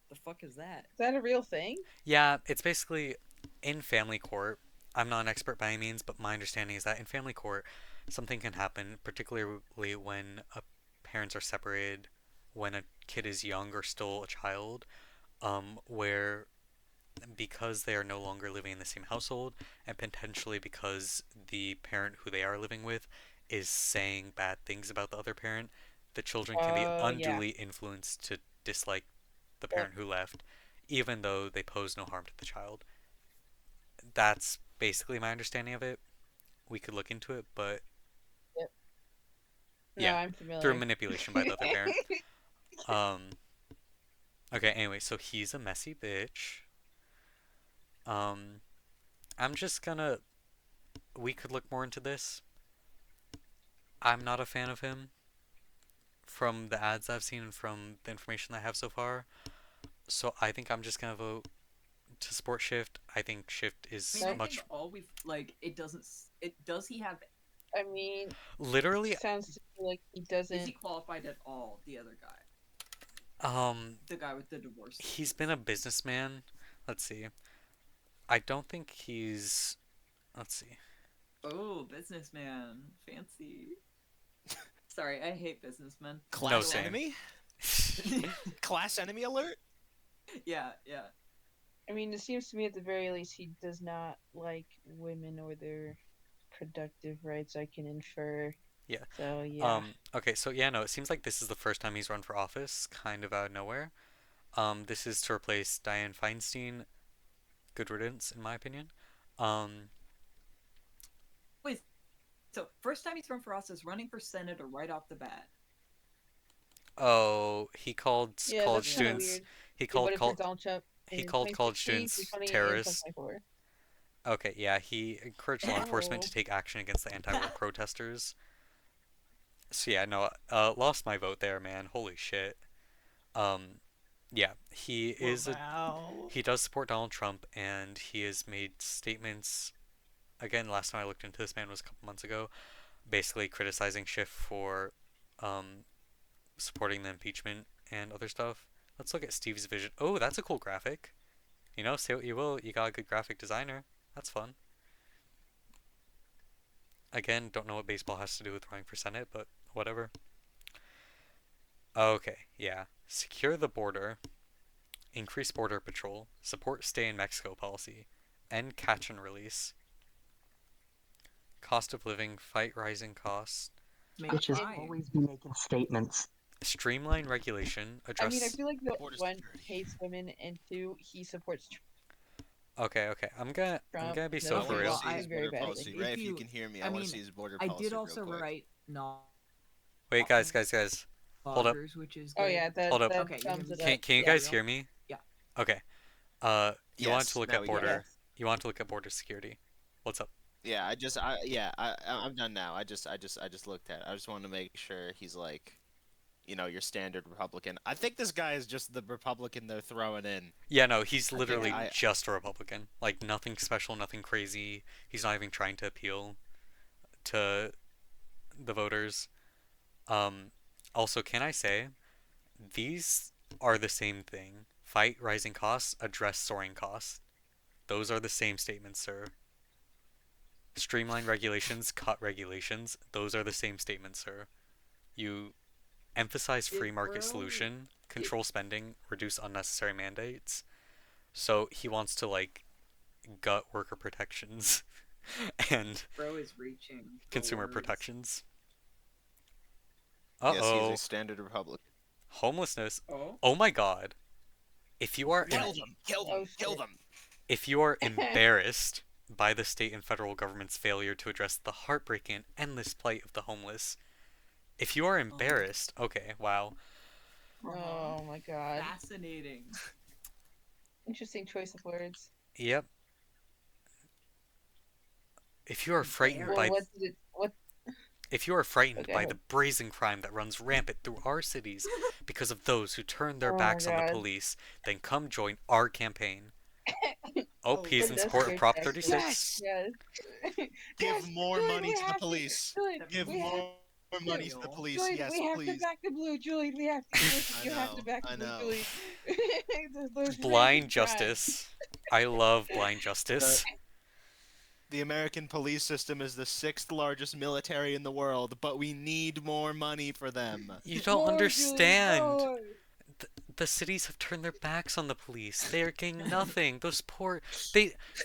[SPEAKER 4] The fuck is that?
[SPEAKER 3] Is that a real thing?
[SPEAKER 2] Yeah, it's basically in family court. I'm not an expert by any means, but my understanding is that in family court, something can happen, particularly when parents are separated, when a kid is young or still a child, where because they are no longer living in the same household, and potentially because the parent who they are living with is saying bad things about the other parent, the children can be
[SPEAKER 3] Oh, yeah.
[SPEAKER 2] unduly influenced to dislike the
[SPEAKER 3] Yep.
[SPEAKER 2] parent who left, even though they pose no harm to the child. That's basically my understanding of it. We could look into it, but
[SPEAKER 3] Yep. No,
[SPEAKER 2] yeah,
[SPEAKER 3] I'm
[SPEAKER 2] through
[SPEAKER 3] familiar.
[SPEAKER 2] manipulation by the other parent. Um, okay, anyway, so he's a messy bitch. Um, I'm just gonna. We could look more into this. I'm not a fan of him from the ads I've seen and from the information I have so far. So I think I'm just gonna vote to support Shift. I think Shift
[SPEAKER 4] I
[SPEAKER 2] is
[SPEAKER 4] mean, I
[SPEAKER 2] much
[SPEAKER 4] think all we've like it doesn't. It does he have?
[SPEAKER 3] I mean,
[SPEAKER 2] literally
[SPEAKER 3] sounds to me like he
[SPEAKER 4] Is
[SPEAKER 3] doesn't.
[SPEAKER 4] he qualified at all? The other guy, the guy with the divorce.
[SPEAKER 2] he's been a businessman. Let's see. I don't think he's let's see.
[SPEAKER 4] Oh, businessman, fancy. Sorry, I hate businessmen.
[SPEAKER 2] No,
[SPEAKER 6] Class
[SPEAKER 2] same.
[SPEAKER 6] enemy? Class enemy alert?
[SPEAKER 4] Yeah, yeah.
[SPEAKER 3] I mean, it seems to me at the very least he does not like women or their productive rights. I can infer.
[SPEAKER 2] Yeah.
[SPEAKER 3] So yeah.
[SPEAKER 2] Okay, so yeah, no, it seems like this is the first time he's run for office, kind of out of nowhere. This is to replace Dianne Feinstein. Good riddance, in my opinion. Um,
[SPEAKER 4] Wait, so first time he's run for office, running for senator right off the bat.
[SPEAKER 2] oh, he called
[SPEAKER 3] Yeah,
[SPEAKER 2] college
[SPEAKER 3] that's kind of
[SPEAKER 2] students.
[SPEAKER 3] weird.
[SPEAKER 2] He
[SPEAKER 3] He
[SPEAKER 2] called
[SPEAKER 3] voted for
[SPEAKER 2] call.
[SPEAKER 3] Donald Trump
[SPEAKER 2] He
[SPEAKER 3] in
[SPEAKER 2] called college
[SPEAKER 3] 2016,
[SPEAKER 2] students
[SPEAKER 3] 2020, and
[SPEAKER 2] terrorists.
[SPEAKER 3] 2024.
[SPEAKER 2] Okay, yeah, he encouraged law enforcement to
[SPEAKER 3] Oh.
[SPEAKER 2] take action against the anti-war protesters. So yeah, no, lost my vote there, man. Holy shit. Um, yeah,
[SPEAKER 6] Wow.
[SPEAKER 2] he does support Donald Trump, and he has made statements. Again, last time I looked into this man was a couple months ago, basically criticizing Schiff for um, supporting the impeachment and other stuff. Let's look at Steve's vision. Oh, that's a cool graphic. You know, say what you will, you got a good graphic designer. That's fun. Again, don't know what baseball has to do with running for Senate, but whatever. Okay, yeah. Secure the border, increase border patrol, support stay in Mexico policy, end catch and release, cost of living, fight rising costs,
[SPEAKER 4] Make
[SPEAKER 5] Bitches
[SPEAKER 4] crime.
[SPEAKER 5] always be making statements.
[SPEAKER 2] streamline regulation,
[SPEAKER 3] I mean, I
[SPEAKER 2] address.
[SPEAKER 3] feel like the
[SPEAKER 6] Border
[SPEAKER 3] one
[SPEAKER 6] security.
[SPEAKER 3] hates women, and two, he supports
[SPEAKER 2] Okay, okay. I'm gonna be
[SPEAKER 3] No,
[SPEAKER 2] so
[SPEAKER 6] I
[SPEAKER 2] for
[SPEAKER 6] want to
[SPEAKER 2] real.
[SPEAKER 3] well,
[SPEAKER 6] see his
[SPEAKER 3] I'm very
[SPEAKER 6] border
[SPEAKER 3] badly.
[SPEAKER 6] policy.
[SPEAKER 4] If
[SPEAKER 6] Ray, if you
[SPEAKER 4] you-
[SPEAKER 6] can hear me,
[SPEAKER 4] I
[SPEAKER 6] I want to
[SPEAKER 4] mean,
[SPEAKER 6] see his border
[SPEAKER 4] I
[SPEAKER 6] policy
[SPEAKER 4] did
[SPEAKER 6] real
[SPEAKER 4] also
[SPEAKER 6] quick.
[SPEAKER 4] write no.
[SPEAKER 2] Wait, guys. Hold up.
[SPEAKER 4] Loggers, which is
[SPEAKER 3] Oh
[SPEAKER 4] good.
[SPEAKER 3] yeah, that
[SPEAKER 2] Hold up.
[SPEAKER 3] that
[SPEAKER 4] Okay, you
[SPEAKER 3] sums
[SPEAKER 4] hear
[SPEAKER 3] it
[SPEAKER 4] me?
[SPEAKER 3] up.
[SPEAKER 2] Can you
[SPEAKER 3] Yeah.
[SPEAKER 2] guys hear me?
[SPEAKER 4] Yeah.
[SPEAKER 2] Okay. You want to
[SPEAKER 6] Yes,
[SPEAKER 2] look
[SPEAKER 6] now
[SPEAKER 2] at
[SPEAKER 6] we can.
[SPEAKER 2] border.
[SPEAKER 3] Yes.
[SPEAKER 2] You want to look at border security. What's up?
[SPEAKER 6] Yeah, I'm done now. I just looked at it. I just wanted to make sure he's like, your standard Republican. I think this guy is just the Republican they're throwing in.
[SPEAKER 2] Yeah, no, he's
[SPEAKER 6] think
[SPEAKER 2] literally
[SPEAKER 6] I-
[SPEAKER 2] just a Republican. Like nothing special, nothing crazy. He's not even trying to appeal to the voters. Um, Also, can I say these are the same thing? Fight rising costs, address soaring costs. Those are the same statements, sir. Streamline regulations, cut regulations. Those are the same statements, sir. You emphasize free market solution, control spending, reduce unnecessary mandates. So he wants to like gut worker protections and
[SPEAKER 4] Bro is reaching. for
[SPEAKER 2] consumer
[SPEAKER 4] words.
[SPEAKER 2] protections.
[SPEAKER 6] Yes, he's
[SPEAKER 2] Uh-oh.
[SPEAKER 6] a standard Republican.
[SPEAKER 2] Homelessness.
[SPEAKER 4] Oh.
[SPEAKER 2] Oh my god. If you are
[SPEAKER 6] Kill them! Kill them!
[SPEAKER 3] Oh,
[SPEAKER 6] Kill
[SPEAKER 3] shit.
[SPEAKER 6] them!
[SPEAKER 2] if you are embarrassed by the state and federal government's failure to address the heartbreaking and endless plight of the homeless, if you are embarrassed, okay, wow.
[SPEAKER 3] Oh my god.
[SPEAKER 4] Fascinating.
[SPEAKER 3] Interesting choice of words.
[SPEAKER 2] Yep. If you are frightened
[SPEAKER 3] Well,
[SPEAKER 2] by
[SPEAKER 3] what did it? What?
[SPEAKER 2] if you are frightened
[SPEAKER 3] Okay,
[SPEAKER 2] by
[SPEAKER 3] hold-
[SPEAKER 2] the brazen crime that runs rampant through our cities because of those who turn their
[SPEAKER 3] Oh my
[SPEAKER 2] backs on the
[SPEAKER 3] God.
[SPEAKER 2] police, then come join our campaign.
[SPEAKER 4] Oh,
[SPEAKER 2] He's in
[SPEAKER 3] That's
[SPEAKER 2] support of
[SPEAKER 3] good,
[SPEAKER 2] Prop
[SPEAKER 3] actually.
[SPEAKER 2] 36.
[SPEAKER 3] Yes.
[SPEAKER 6] Give
[SPEAKER 3] Guys,
[SPEAKER 6] more
[SPEAKER 3] do it,
[SPEAKER 6] money
[SPEAKER 3] we
[SPEAKER 6] to the
[SPEAKER 3] have
[SPEAKER 6] police.
[SPEAKER 3] Do it.
[SPEAKER 6] Give
[SPEAKER 3] We have
[SPEAKER 6] more More money to the police.
[SPEAKER 3] Julian,
[SPEAKER 6] Yes,
[SPEAKER 3] we have to
[SPEAKER 6] please.
[SPEAKER 3] back the blue. Julian, we have to. Listen,
[SPEAKER 6] I
[SPEAKER 3] you have to
[SPEAKER 6] know.
[SPEAKER 3] back
[SPEAKER 6] I
[SPEAKER 3] the blue,
[SPEAKER 6] know.
[SPEAKER 3] Julian. There's
[SPEAKER 2] Blind
[SPEAKER 3] rampant crime.
[SPEAKER 2] justice. I love blind justice.
[SPEAKER 6] The American police system is the 6th largest military in the world, but we need more money for them.
[SPEAKER 2] You don't
[SPEAKER 3] More, Julian,
[SPEAKER 2] understand.
[SPEAKER 3] more.
[SPEAKER 2] The cities have turned their backs on the police. They are getting nothing. Those poor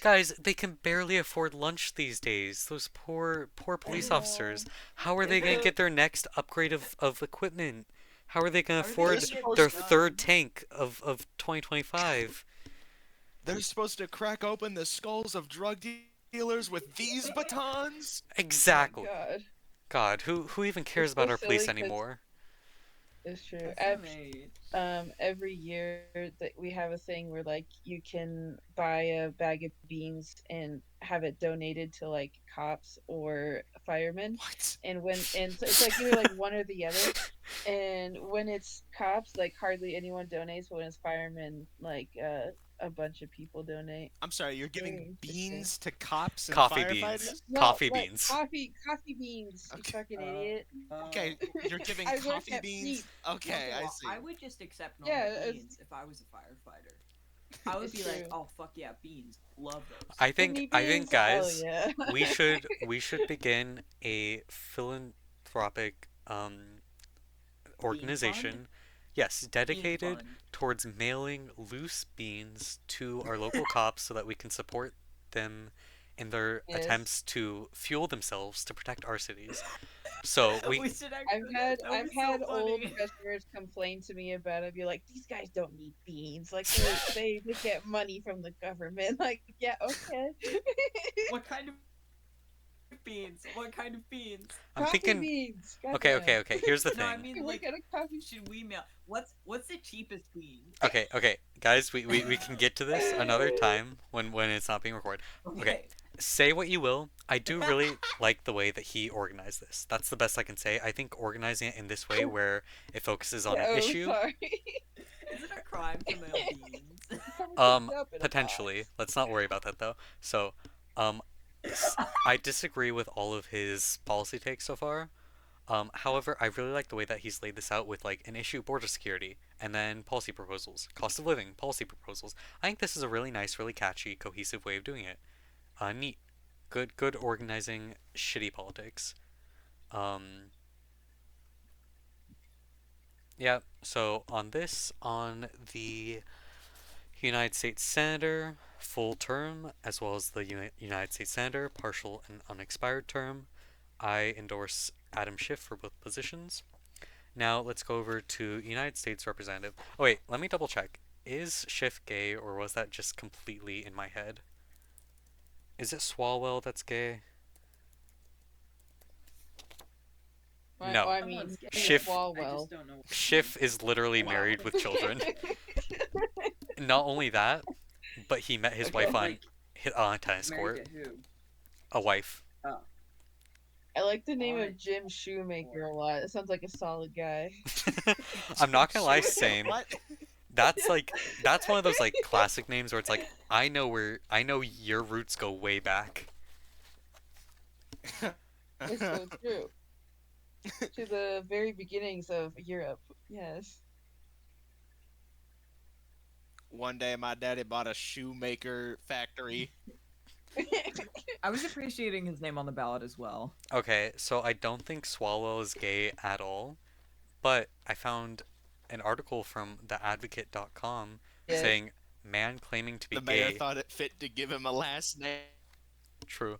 [SPEAKER 2] guys, they can barely afford lunch these days. Those poor police officers. How are they gonna get their next upgrade of equipment? How are they gonna
[SPEAKER 4] How are they
[SPEAKER 2] afford
[SPEAKER 4] gonna get
[SPEAKER 2] their
[SPEAKER 4] this
[SPEAKER 2] third
[SPEAKER 4] done?
[SPEAKER 2] tank of 2025?
[SPEAKER 6] They're supposed to crack open the skulls of drug dealers with these batons?
[SPEAKER 2] Exactly.
[SPEAKER 3] Oh my God,
[SPEAKER 2] God, who even cares
[SPEAKER 3] it's so
[SPEAKER 2] about our police
[SPEAKER 3] silly 'cause
[SPEAKER 2] anymore?
[SPEAKER 3] it's true.
[SPEAKER 4] FMA.
[SPEAKER 3] Every year that we have a thing where like you can buy a bag of beans and have it donated to like cops or firemen,
[SPEAKER 6] What?
[SPEAKER 3] and so it's like either like one or the other. And when it's cops, like hardly anyone donates, but when it's firemen, like a bunch of people donate.
[SPEAKER 6] I'm sorry, you're
[SPEAKER 3] Very
[SPEAKER 6] giving
[SPEAKER 3] interesting.
[SPEAKER 6] beans to cops and
[SPEAKER 2] Coffee
[SPEAKER 6] firefighters?
[SPEAKER 2] beans.
[SPEAKER 3] No,
[SPEAKER 2] Coffee
[SPEAKER 3] like
[SPEAKER 2] beans.
[SPEAKER 3] coffee beans, you
[SPEAKER 6] Okay.
[SPEAKER 3] fucking idiot.
[SPEAKER 6] Okay, you're giving
[SPEAKER 3] I work
[SPEAKER 6] coffee
[SPEAKER 3] at
[SPEAKER 6] beans?
[SPEAKER 3] Pete's.
[SPEAKER 6] Okay, I see.
[SPEAKER 4] I would just accept normal
[SPEAKER 3] Yeah, it's-
[SPEAKER 4] beans if I was a firefighter. I would
[SPEAKER 3] It's
[SPEAKER 4] be like,
[SPEAKER 3] true.
[SPEAKER 4] oh fuck yeah, beans, love those.
[SPEAKER 2] I
[SPEAKER 3] Kidney
[SPEAKER 2] think
[SPEAKER 3] beans? Hell
[SPEAKER 2] guys,
[SPEAKER 3] yeah.
[SPEAKER 2] we should begin a philanthropic organization. Yes, dedicated
[SPEAKER 4] fund.
[SPEAKER 2] towards mailing loose beans to our local cops so that we can support them in their
[SPEAKER 3] Yes.
[SPEAKER 2] attempts to fuel themselves to protect our cities. So we
[SPEAKER 4] should
[SPEAKER 3] I've
[SPEAKER 4] actually.
[SPEAKER 3] had
[SPEAKER 4] that would
[SPEAKER 3] I've
[SPEAKER 4] be so
[SPEAKER 3] had old
[SPEAKER 4] funny.
[SPEAKER 3] customers complain to me about it. Be like, these guys don't need beans. Like they get money from the government. Like, yeah, okay.
[SPEAKER 4] What kind of beans? What kind of beans?
[SPEAKER 2] I'm
[SPEAKER 3] Coffee
[SPEAKER 2] thinking
[SPEAKER 3] beans.
[SPEAKER 2] okay,
[SPEAKER 3] Goddamn.
[SPEAKER 2] here's the
[SPEAKER 4] No, I
[SPEAKER 2] thing.
[SPEAKER 4] mean
[SPEAKER 3] Look
[SPEAKER 4] like,
[SPEAKER 3] at a coffee.
[SPEAKER 4] should we mail? What's the cheapest bean?
[SPEAKER 2] Okay, guys, we can get to this another time when it's not being recorded. Okay. Say what you will, I do really like the way that he organized this. That's the best I can say. I think organizing it in this way where it focuses on an
[SPEAKER 3] Oh,
[SPEAKER 2] issue,
[SPEAKER 3] sorry.
[SPEAKER 4] Is it a crime to mail beans?
[SPEAKER 3] Covered things up in a
[SPEAKER 2] potentially.
[SPEAKER 3] box.
[SPEAKER 2] Let's not worry about that though. So, I disagree with all of his policy takes so far. However, I really like the way that he's laid this out with like an issue, border security, and then policy proposals, cost of living, policy proposals. I think this is a really nice, really catchy, cohesive way of doing it. Neat. Good organizing, shitty politics. Yeah, so on the United States Senator, full term, as well as the United States Senator, partial and unexpired term, I endorse Adam Schiff for both positions. Now let's go over to United States Representative. Oh wait, let me double check. Is Schiff gay, or was that just completely in my head? Is it Swalwell that's gay? No.
[SPEAKER 3] I mean,
[SPEAKER 2] Schiff-
[SPEAKER 3] Swalwell.
[SPEAKER 4] don't know.
[SPEAKER 2] Schiff is literally married with children. Not only that, but he met his wife on a tennis court.
[SPEAKER 4] Who?
[SPEAKER 2] A wife.
[SPEAKER 3] I like the name
[SPEAKER 4] Alright.
[SPEAKER 3] of Jim Shoemaker a lot. It sounds like a solid guy.
[SPEAKER 2] I'm not gonna lie, same.
[SPEAKER 6] What?
[SPEAKER 2] That's one of those like classic names where it's like I know your roots go way back.
[SPEAKER 3] It's so true. To the very beginnings of Europe. Yes.
[SPEAKER 6] One day my daddy bought a shoemaker factory.
[SPEAKER 4] I was appreciating his name on the ballot as well.
[SPEAKER 2] Okay, so I don't think Swalwell is gay at all, but I found an article from theadvocate.com
[SPEAKER 3] Yes.
[SPEAKER 2] saying man claiming to be
[SPEAKER 6] The mayor
[SPEAKER 2] gay.
[SPEAKER 6] thought it fit to give him a last name.
[SPEAKER 2] True.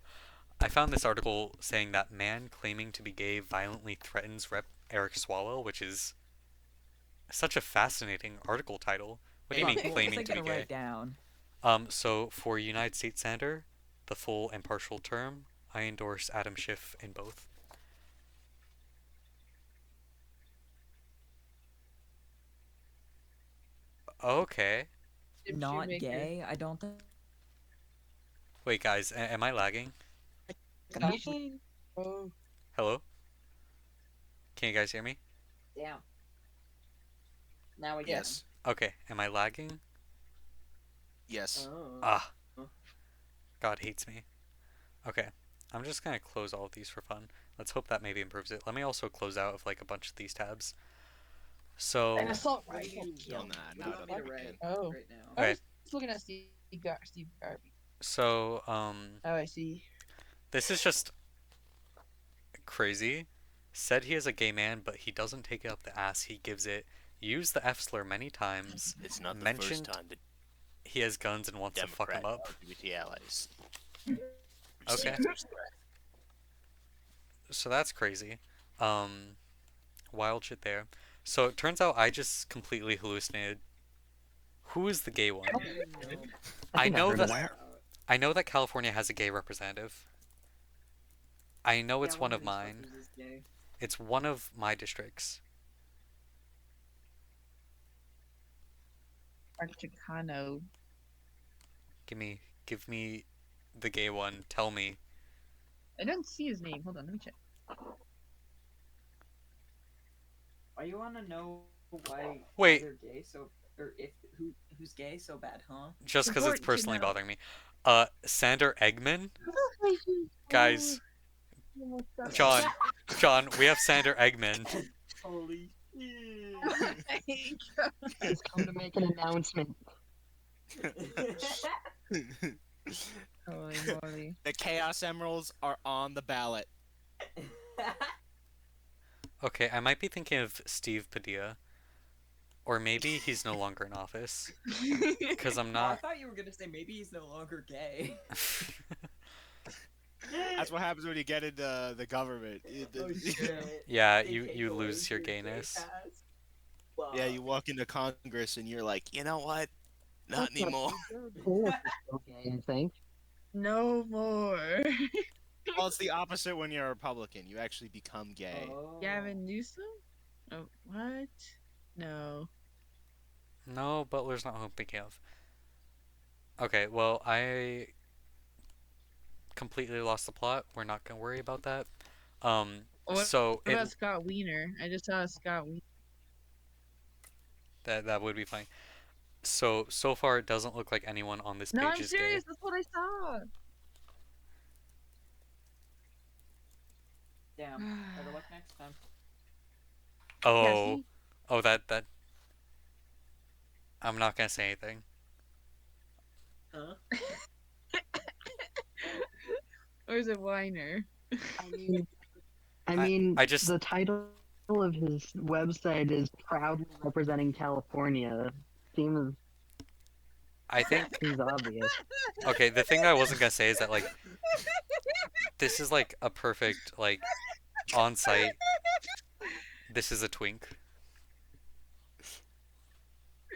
[SPEAKER 2] I found this article saying that man claiming to be gay violently threatens Rep. Eric Swalwell, which is such a fascinating article title. What do you
[SPEAKER 6] Amy,
[SPEAKER 2] mean
[SPEAKER 4] What was
[SPEAKER 2] claiming
[SPEAKER 4] I
[SPEAKER 2] to be
[SPEAKER 4] gonna
[SPEAKER 2] gay?
[SPEAKER 4] write down?
[SPEAKER 2] So for United States Senator, the full and partial term, I endorse Adam Schiff in both. Okay.
[SPEAKER 3] Jim
[SPEAKER 4] Not
[SPEAKER 3] Shoemaker.
[SPEAKER 4] gay. I don't think.
[SPEAKER 2] Wait, guys, am I lagging?
[SPEAKER 3] Station? Oh.
[SPEAKER 2] Hello? Can you guys hear me?
[SPEAKER 1] Damn. Now we
[SPEAKER 6] Yes.
[SPEAKER 2] Okay, am I lagging?
[SPEAKER 6] Yes.
[SPEAKER 1] Oh.
[SPEAKER 2] Ah. God hates me. Okay. I'm just gonna close all of these for fun. Let's hope that maybe improves it. Let me also close out of like a bunch of these tabs. So,
[SPEAKER 1] An assault
[SPEAKER 7] What do
[SPEAKER 1] rifle.
[SPEAKER 7] you,
[SPEAKER 6] Well,
[SPEAKER 7] what
[SPEAKER 6] nah,
[SPEAKER 7] do
[SPEAKER 6] now
[SPEAKER 7] you
[SPEAKER 6] it
[SPEAKER 7] want me to
[SPEAKER 6] doesn't work
[SPEAKER 7] write
[SPEAKER 6] again.
[SPEAKER 3] Oh,
[SPEAKER 7] right now?
[SPEAKER 3] I
[SPEAKER 2] okay,
[SPEAKER 3] was looking at Steve Garvey.
[SPEAKER 2] so
[SPEAKER 3] Oh, I see.
[SPEAKER 2] this is just crazy. Said he is a gay man, but he doesn't take it up the ass. He gives it. Used the F slur many times.
[SPEAKER 6] It's not the first
[SPEAKER 2] Mentioned
[SPEAKER 6] time the
[SPEAKER 2] he has guns and wants to fuck
[SPEAKER 6] Democrat
[SPEAKER 2] him up.
[SPEAKER 6] LGBT allies.
[SPEAKER 2] Okay, so that's crazy. Um, wild shit there. So it turns out I just completely hallucinated. Who is the gay one?
[SPEAKER 7] I didn't know.
[SPEAKER 5] I
[SPEAKER 2] I
[SPEAKER 5] think I
[SPEAKER 2] know
[SPEAKER 5] heard
[SPEAKER 2] that
[SPEAKER 5] of that.
[SPEAKER 2] I know that California has a gay representative. I know it's
[SPEAKER 7] Yeah,
[SPEAKER 2] one
[SPEAKER 7] one
[SPEAKER 2] of
[SPEAKER 7] of these
[SPEAKER 2] mine.
[SPEAKER 7] fuckers is gay.
[SPEAKER 2] It's one of my districts.
[SPEAKER 3] Chicano.
[SPEAKER 2] Give me the gay one. Tell me.
[SPEAKER 3] I don't see his name. Hold on, let me check.
[SPEAKER 7] Why you wanna know why
[SPEAKER 2] Wait.
[SPEAKER 7] they're gay so or if who's gay so bad, huh?
[SPEAKER 2] Just because it's
[SPEAKER 3] Important to
[SPEAKER 2] personally
[SPEAKER 3] know.
[SPEAKER 2] bothering me. Sander Eggman? Guys, John, we have Sander Eggman.
[SPEAKER 7] Holy
[SPEAKER 5] He's come to make an announcement.
[SPEAKER 3] Holy moly.
[SPEAKER 6] The Chaos Emeralds are on the ballot.
[SPEAKER 2] Okay, I might be thinking of Steve Padilla. Or maybe he's no longer in office. Because I'm
[SPEAKER 7] Oh, I
[SPEAKER 2] not.
[SPEAKER 7] thought you were gonna say maybe he's no longer gay.
[SPEAKER 6] That's what happens when you get into the government.
[SPEAKER 7] Oh shit.
[SPEAKER 2] Yeah,
[SPEAKER 7] They
[SPEAKER 2] you
[SPEAKER 7] take away
[SPEAKER 2] lose your
[SPEAKER 7] gay
[SPEAKER 2] gayness.
[SPEAKER 7] pass.
[SPEAKER 6] Yeah,
[SPEAKER 7] Fuck.
[SPEAKER 6] you walk into Congress and you're like, you know what? Not
[SPEAKER 5] That's not
[SPEAKER 6] anymore.
[SPEAKER 5] true. Jared Polis is still gay, I think.
[SPEAKER 3] No more.
[SPEAKER 6] Well, it's the opposite when you're a Republican. You actually become gay.
[SPEAKER 7] Oh.
[SPEAKER 3] Gavin Newsom? Oh, what? No.
[SPEAKER 2] No, Butler's not who I'm thinking of. Okay, well, I completely lost the plot. We're not gonna worry about that.
[SPEAKER 3] What
[SPEAKER 2] So
[SPEAKER 3] What about Scott Wiener? I just saw Scott Wiener.
[SPEAKER 2] that would be fine. So far it doesn't look like anyone on this
[SPEAKER 3] No,
[SPEAKER 2] page
[SPEAKER 3] I'm
[SPEAKER 2] is gay.
[SPEAKER 3] serious. That's what I saw.
[SPEAKER 7] Damn. Better luck next time.
[SPEAKER 2] Oh,
[SPEAKER 3] see?
[SPEAKER 2] oh that. I'm not gonna say anything.
[SPEAKER 7] Huh?
[SPEAKER 3] Or is it Weiner?
[SPEAKER 5] I mean,
[SPEAKER 2] I just
[SPEAKER 5] the title of his website is "Proudly Representing California." Seems
[SPEAKER 2] I think
[SPEAKER 5] obvious.
[SPEAKER 2] okay. The thing I wasn't gonna say is that like this is like a perfect like on-site. This is a twink.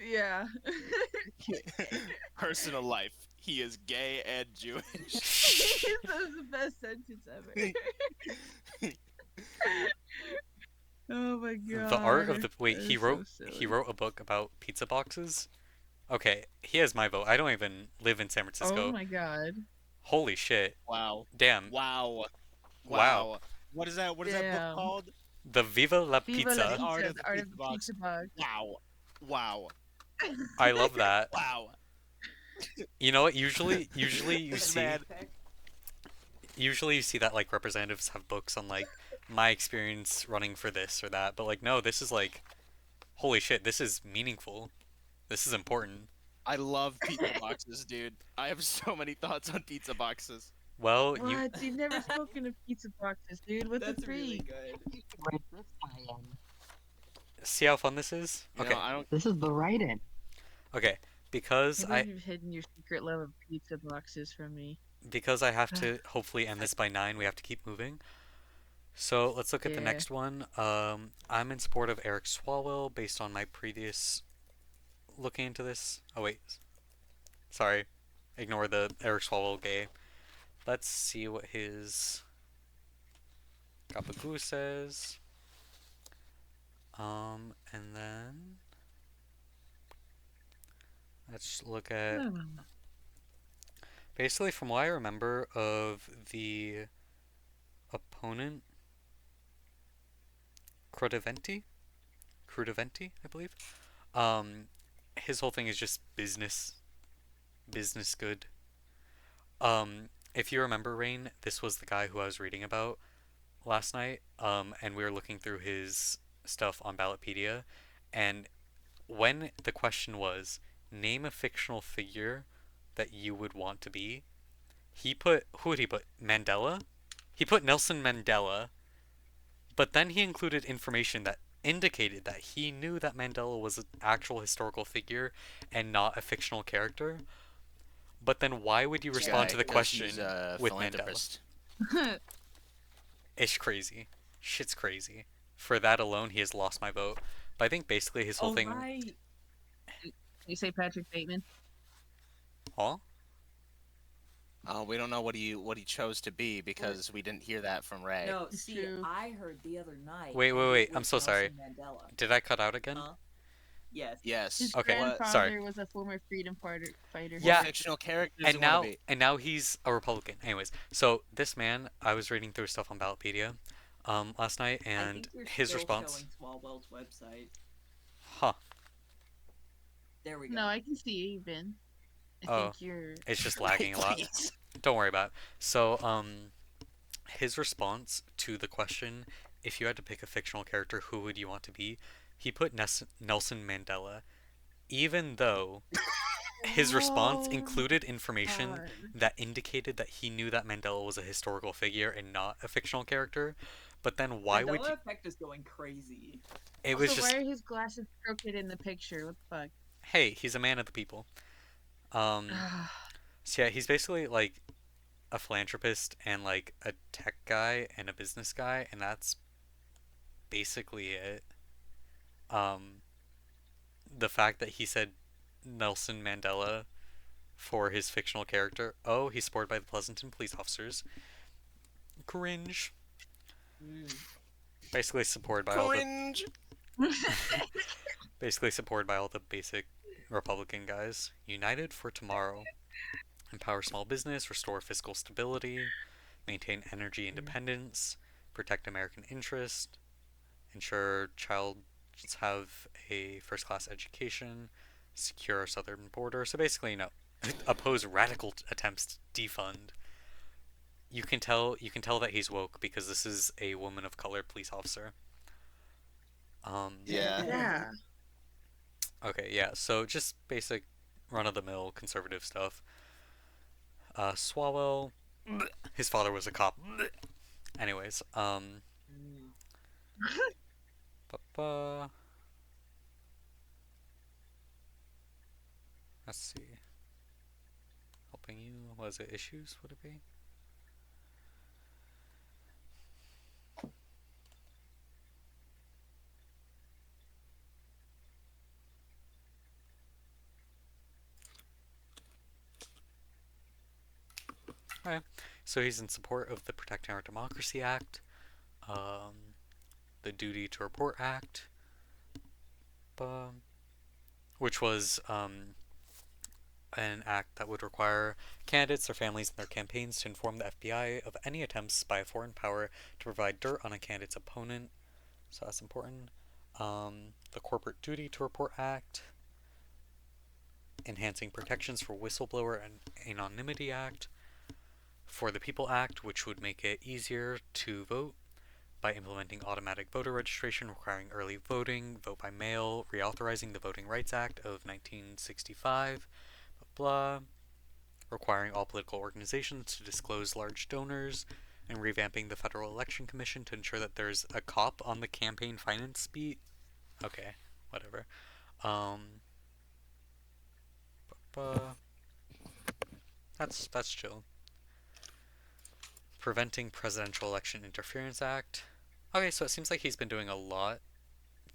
[SPEAKER 3] Yeah.
[SPEAKER 6] Personal life. He is gay and Jewish.
[SPEAKER 3] That was the best sentence ever. Oh my god.
[SPEAKER 2] The art of the wait.
[SPEAKER 3] That
[SPEAKER 2] He
[SPEAKER 3] is
[SPEAKER 2] wrote
[SPEAKER 3] so
[SPEAKER 2] he
[SPEAKER 3] silly.
[SPEAKER 2] wrote a book about pizza boxes. Okay, he has my vote. I don't even live in San Francisco.
[SPEAKER 3] Oh my god.
[SPEAKER 2] Holy shit!
[SPEAKER 6] Wow.
[SPEAKER 2] Damn.
[SPEAKER 6] Wow.
[SPEAKER 2] Wow.
[SPEAKER 6] What is that? What is that book
[SPEAKER 3] Damn.
[SPEAKER 6] called?
[SPEAKER 2] The Viva la
[SPEAKER 3] Viva
[SPEAKER 2] Pizza.
[SPEAKER 3] la
[SPEAKER 6] The Art
[SPEAKER 3] pizza,
[SPEAKER 6] of the
[SPEAKER 3] the art of
[SPEAKER 6] Pizza
[SPEAKER 3] the
[SPEAKER 6] Box.
[SPEAKER 3] pizza box.
[SPEAKER 6] Wow. Wow.
[SPEAKER 2] I love that.
[SPEAKER 6] Wow.
[SPEAKER 2] You know what? Usually you
[SPEAKER 6] This
[SPEAKER 2] see
[SPEAKER 6] man-
[SPEAKER 2] usually you see that like representatives have books on like my experience running for this or that, but like no, this is like holy shit, this is meaningful. This is important.
[SPEAKER 6] I love pizza boxes, dude. I have so many thoughts on pizza boxes.
[SPEAKER 2] Well,
[SPEAKER 3] What? You've never spoken of pizza boxes, dude. What
[SPEAKER 7] That's
[SPEAKER 3] the
[SPEAKER 7] really
[SPEAKER 3] freak?
[SPEAKER 7] good.
[SPEAKER 5] Write this guy in.
[SPEAKER 2] see how fun this is?
[SPEAKER 6] You
[SPEAKER 2] Okay.
[SPEAKER 6] know, I don't.
[SPEAKER 5] This is the write-in.
[SPEAKER 2] Okay. Because
[SPEAKER 3] I believe you've hidden your secret love of pizza boxes from me.
[SPEAKER 2] I have to hopefully end this by 9, we have to keep moving. So let's look at the
[SPEAKER 3] Yeah.
[SPEAKER 2] next one. I'm in support of Eric Swalwell based on my previous looking into this. Oh wait, sorry, ignore the Eric Swalwell gay. Let's see what his Gabagoo says. And then let's look at basically from what I remember of the opponent, Crudiventi, I believe. His whole thing is just business good. if you remember, Rain, this was the guy who I was reading about last night, and we were looking through his stuff on Ballotpedia, and when the question was, name a fictional figure that you would want to be, he put, who would he put? Mandela? He put Nelson Mandela, but then he included information that indicated that he knew that Mandela was an actual historical figure and not a fictional character. But then why would you respond
[SPEAKER 6] Guy,
[SPEAKER 2] to the
[SPEAKER 6] 'cause he's
[SPEAKER 2] question
[SPEAKER 6] a
[SPEAKER 2] with Mandela?
[SPEAKER 6] philanthropist.
[SPEAKER 2] It's crazy. Shit's crazy. For that alone, he has lost my vote. But I think basically his whole
[SPEAKER 7] Oh,
[SPEAKER 2] thing.
[SPEAKER 7] right.
[SPEAKER 3] You say Patrick Bateman?
[SPEAKER 2] Huh?
[SPEAKER 6] We don't know what he chose to be because we didn't hear that from Ray.
[SPEAKER 7] No, see,
[SPEAKER 3] True.
[SPEAKER 7] I heard the other night.
[SPEAKER 2] Wait,
[SPEAKER 7] and
[SPEAKER 2] wait,
[SPEAKER 7] it
[SPEAKER 2] wait. I'm
[SPEAKER 7] was
[SPEAKER 2] so sorry.
[SPEAKER 7] Nelson Mandela.
[SPEAKER 2] Did I cut out again?
[SPEAKER 7] Huh? Yes.
[SPEAKER 6] Yes.
[SPEAKER 3] His
[SPEAKER 2] Okay,
[SPEAKER 3] grandfather
[SPEAKER 2] sorry.
[SPEAKER 3] was a former freedom fighter.
[SPEAKER 2] Yeah.
[SPEAKER 6] What fictional characters
[SPEAKER 2] And
[SPEAKER 6] you wanna
[SPEAKER 2] now,
[SPEAKER 6] be?
[SPEAKER 2] and now he's a Republican. Anyways, so this man, I was reading through stuff on Ballotpedia, last night,
[SPEAKER 7] I
[SPEAKER 2] and
[SPEAKER 7] think you're
[SPEAKER 2] his
[SPEAKER 7] still
[SPEAKER 2] response.
[SPEAKER 7] showing Swalwell's website.
[SPEAKER 2] Huh?
[SPEAKER 7] There we go.
[SPEAKER 3] No, I can see you, Ben. I
[SPEAKER 2] Oh.
[SPEAKER 3] think you're.
[SPEAKER 2] It's just lagging a lot.
[SPEAKER 6] Please.
[SPEAKER 2] Don't worry about it. So, his response to the question, if you had to pick a fictional character, who would you want to be? He put Nelson Mandela, even though his response
[SPEAKER 3] Oh,
[SPEAKER 2] included information
[SPEAKER 3] God.
[SPEAKER 2] that indicated that he knew that Mandela was a historical figure and not a fictional character. But then why
[SPEAKER 7] Mandela
[SPEAKER 2] would you?
[SPEAKER 7] effect is going crazy.
[SPEAKER 2] It was
[SPEAKER 3] Also,
[SPEAKER 2] just,
[SPEAKER 3] why are his glasses crooked in the picture? What the fuck?
[SPEAKER 2] hey, he's a man of the people. So yeah, he's basically like a philanthropist and like a tech guy and a business guy, and that's basically it. Um, the fact that he said Nelson Mandela for his fictional character. Oh, he's supported by the Pleasanton police officers. Cringe. Basically supported by all the
[SPEAKER 6] Cringe.
[SPEAKER 2] basically supported by all the basic Republican guys. United for tomorrow. Empower small business, restore fiscal stability, maintain energy independence, protect American interest, ensure childs have a first-class education, secure our southern border. So basically, oppose radical attempts to defund. You can tell that he's woke because this is a woman of color police officer.
[SPEAKER 6] Yeah.
[SPEAKER 3] Yeah.
[SPEAKER 2] Okay, yeah. So just basic run-of-the-mill conservative stuff. Swalwell, his father was a cop. Anyways, let's see. Helping you, was it issues? Would it be? Okay, so he's in support of the Protecting Our Democracy Act, the Duty to Report Act, which was an act that would require candidates, their families, and their campaigns to inform the FBI of any attempts by a foreign power to provide dirt on a candidate's opponent. So that's important. The Corporate Duty to Report Act, enhancing protections for whistleblower and anonymity act, for the People Act, which would make it easier to vote by implementing automatic voter registration, requiring early voting, vote by mail, reauthorizing the Voting Rights Act of 1965, blah, requiring all political organizations to disclose large donors, and revamping the Federal Election Commission to ensure that there's a cop on the campaign finance beat. Okay, whatever. That's chill. Preventing Presidential Election Interference Act. Okay, so it seems like he's been doing a lot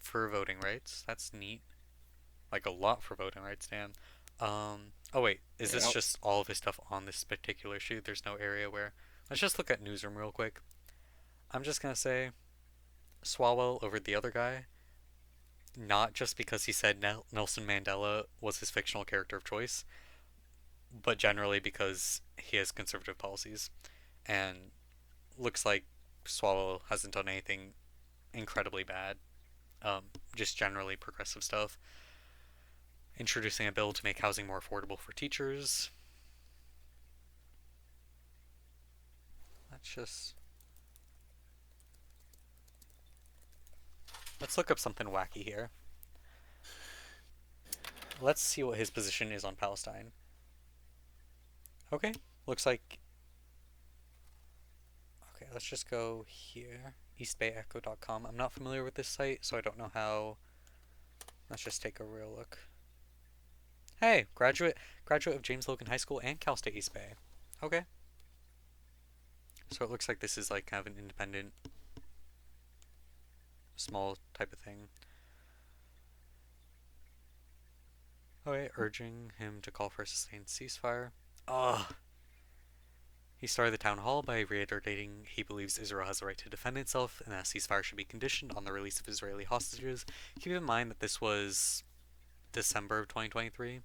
[SPEAKER 2] for voting rights. That's neat. Like a lot for voting rights, damn. Oh wait, is this just all of his stuff on this particular issue? There's no area where... Let's just look at Newsroom real quick. I'm just gonna say Swalwell over the other guy. Not just because he said Nelson Mandela was his fictional character of choice, but generally because he has conservative policies. And looks like Swalwell hasn't done anything incredibly bad. Just generally progressive stuff. Introducing a bill to make housing more affordable for teachers. let's look up something wacky here. Let's see what his position is on Palestine. Okay, looks like. Okay, let's just go here. EastBayEcho.com. I'm not familiar with this site, so I don't know how. Let's just take a real look. Hey, graduate of James Logan High School and Cal State East Bay. Okay. So it looks like this is like kind of an independent, small type of thing. Okay, urging him to call for a sustained ceasefire. Ugh. He started the town hall by reiterating he believes Israel has the right to defend itself and that a ceasefire should be conditioned on the release of Israeli hostages. Keep in mind that this was December of 2023.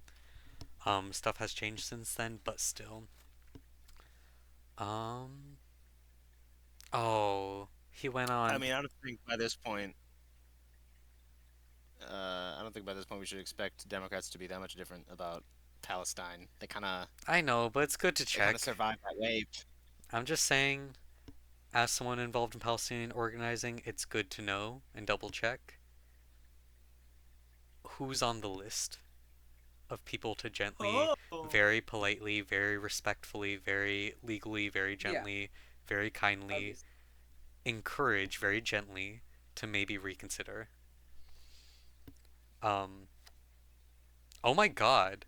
[SPEAKER 2] Stuff has changed since then, but still. Oh, he went on.
[SPEAKER 6] I mean, I don't think by this point. I don't think by this point we should expect Democrats to be that much different about Palestine.
[SPEAKER 2] I know, but it's good to
[SPEAKER 6] They kind
[SPEAKER 2] check.
[SPEAKER 6] of survived that wave.
[SPEAKER 2] I'm just saying, as someone involved in Palestinian organizing, it's good to know and double check who's on the list of people to gently, very politely, very respectfully, very legally, very gently, very kindly encourage very gently to maybe reconsider. Oh my god.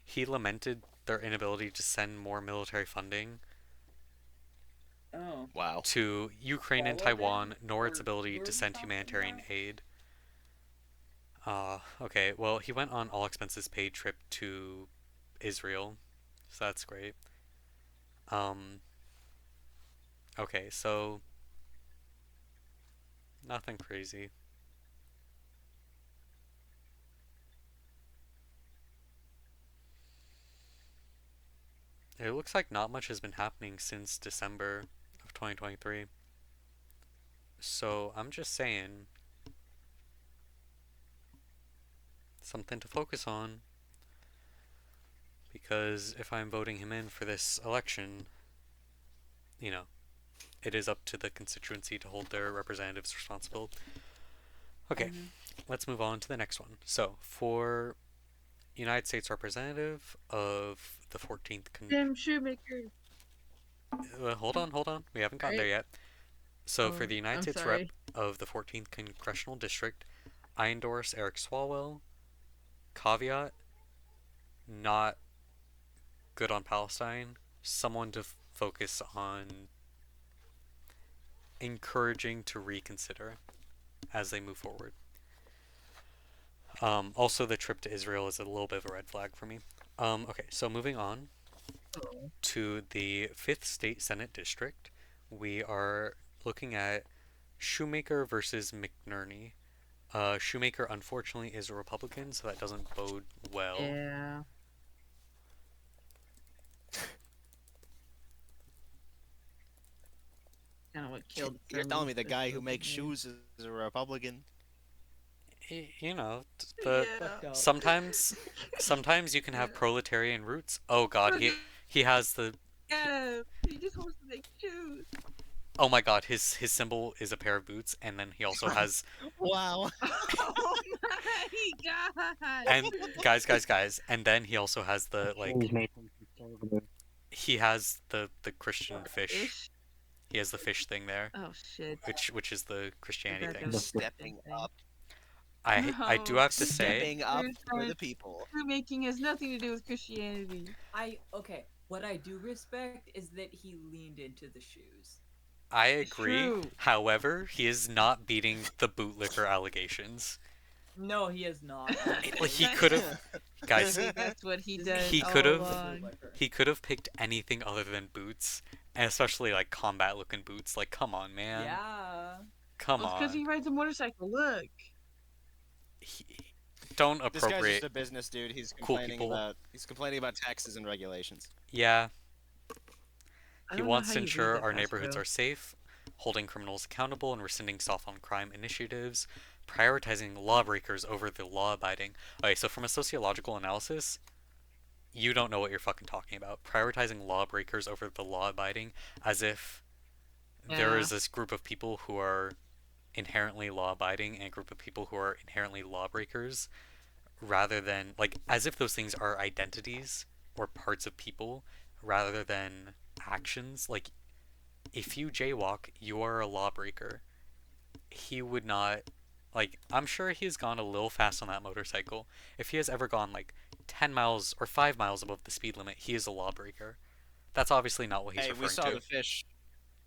[SPEAKER 2] He lamented their inability to send more military funding
[SPEAKER 7] Oh.
[SPEAKER 6] Wow.
[SPEAKER 2] to Ukraine and
[SPEAKER 7] All of
[SPEAKER 2] Taiwan,
[SPEAKER 7] it?
[SPEAKER 2] nor its
[SPEAKER 7] Or
[SPEAKER 2] ability
[SPEAKER 7] were
[SPEAKER 2] to
[SPEAKER 7] we
[SPEAKER 2] send
[SPEAKER 7] talking
[SPEAKER 2] humanitarian
[SPEAKER 7] about?
[SPEAKER 2] aid. Okay, well, he went on all expenses paid trip to Israel, so that's great. Okay, so nothing crazy. It looks like not much has been happening since December of 2023. So I'm just saying, something to focus on. Because if I'm voting him in for this election, you know, it is up to the constituency to hold their representatives responsible. Okay, let's move on to the next one. So, for United States Representative of the 14th
[SPEAKER 3] Jim Shoemaker.
[SPEAKER 2] hold on. We haven't gotten there yet. So, for the United
[SPEAKER 3] I'm
[SPEAKER 2] States
[SPEAKER 3] sorry.
[SPEAKER 2] Rep of the 14th Congressional District, I endorse Eric Swalwell. Caveat, not good on Palestine. Someone to focus on encouraging to reconsider as they move forward. Also, the trip to Israel is a little bit of a red flag for me. Okay, so moving on to the 5th State Senate District, we are looking at Shoemaker versus McNerney. Shoemaker, unfortunately, is a Republican, so that doesn't bode well.
[SPEAKER 3] Yeah. Kind of what killed.
[SPEAKER 6] You're telling me the
[SPEAKER 3] Furman's
[SPEAKER 6] guy who makes
[SPEAKER 3] Republican.
[SPEAKER 6] shoes is a Republican?
[SPEAKER 2] You know, the
[SPEAKER 3] Yeah.
[SPEAKER 2] sometimes you can have proletarian roots. Oh God, he has the.
[SPEAKER 3] Yeah, he just wants to make shoes.
[SPEAKER 2] Oh my God, his symbol is a pair of boots, and then he also has.
[SPEAKER 6] Wow.
[SPEAKER 3] Oh my god!
[SPEAKER 2] And guys, and then he also has the like.
[SPEAKER 5] Change makes him conservative.
[SPEAKER 2] He has the Christian fish.
[SPEAKER 3] Fish?
[SPEAKER 2] He has the fish thing there,
[SPEAKER 3] Oh shit!
[SPEAKER 2] which is the Christianity
[SPEAKER 3] Forgot
[SPEAKER 2] thing.
[SPEAKER 3] that was
[SPEAKER 6] Stepping
[SPEAKER 3] thing.
[SPEAKER 6] up.
[SPEAKER 2] I do have to say,
[SPEAKER 6] Stepping up for the people.
[SPEAKER 3] Shoemaking has nothing to do with Christianity.
[SPEAKER 7] Okay. What I do respect is that he leaned into the shoes.
[SPEAKER 2] I
[SPEAKER 3] It's
[SPEAKER 2] agree.
[SPEAKER 3] true.
[SPEAKER 2] However, he is not beating the bootlicker allegations.
[SPEAKER 7] No, he is not.
[SPEAKER 2] Like he could have, guys.
[SPEAKER 3] That's what he does.
[SPEAKER 2] He
[SPEAKER 3] all
[SPEAKER 2] could've-
[SPEAKER 3] along.
[SPEAKER 2] He could have picked anything other than boots, and especially like combat-looking boots. Like, come on, man.
[SPEAKER 7] Yeah.
[SPEAKER 2] Come
[SPEAKER 3] Well, it's because
[SPEAKER 2] on.
[SPEAKER 3] he rides a motorcycle. Look.
[SPEAKER 2] He, don't
[SPEAKER 6] This guy's
[SPEAKER 2] appropriate.
[SPEAKER 6] just a business dude. He's
[SPEAKER 2] cool
[SPEAKER 6] complaining
[SPEAKER 2] people.
[SPEAKER 6] about taxes and regulations.
[SPEAKER 2] Yeah,
[SPEAKER 3] I
[SPEAKER 2] he
[SPEAKER 3] don't know
[SPEAKER 2] wants
[SPEAKER 3] how
[SPEAKER 2] to
[SPEAKER 3] you read
[SPEAKER 2] ensure
[SPEAKER 3] that
[SPEAKER 2] our
[SPEAKER 3] fast,
[SPEAKER 2] neighborhoods
[SPEAKER 3] bro.
[SPEAKER 2] are safe, holding criminals accountable, and rescinding soft on crime initiatives, prioritizing lawbreakers over the law-abiding. Okay, so from a sociological analysis, you don't know what you're fucking talking about. Prioritizing lawbreakers over the law-abiding, as if there
[SPEAKER 3] Yeah.
[SPEAKER 2] is this group of people who are inherently law abiding and a group of people who are inherently lawbreakers, rather than like as if those things are identities or parts of people rather than actions. Like if you jaywalk, you are a lawbreaker. He would not, like, I'm sure he has gone a little fast on that motorcycle. If he has ever gone like 10 miles or 5 miles above the speed limit, he is a lawbreaker. That's obviously not what he's
[SPEAKER 6] Hey, we
[SPEAKER 2] referring
[SPEAKER 6] saw
[SPEAKER 2] to.
[SPEAKER 6] the fish.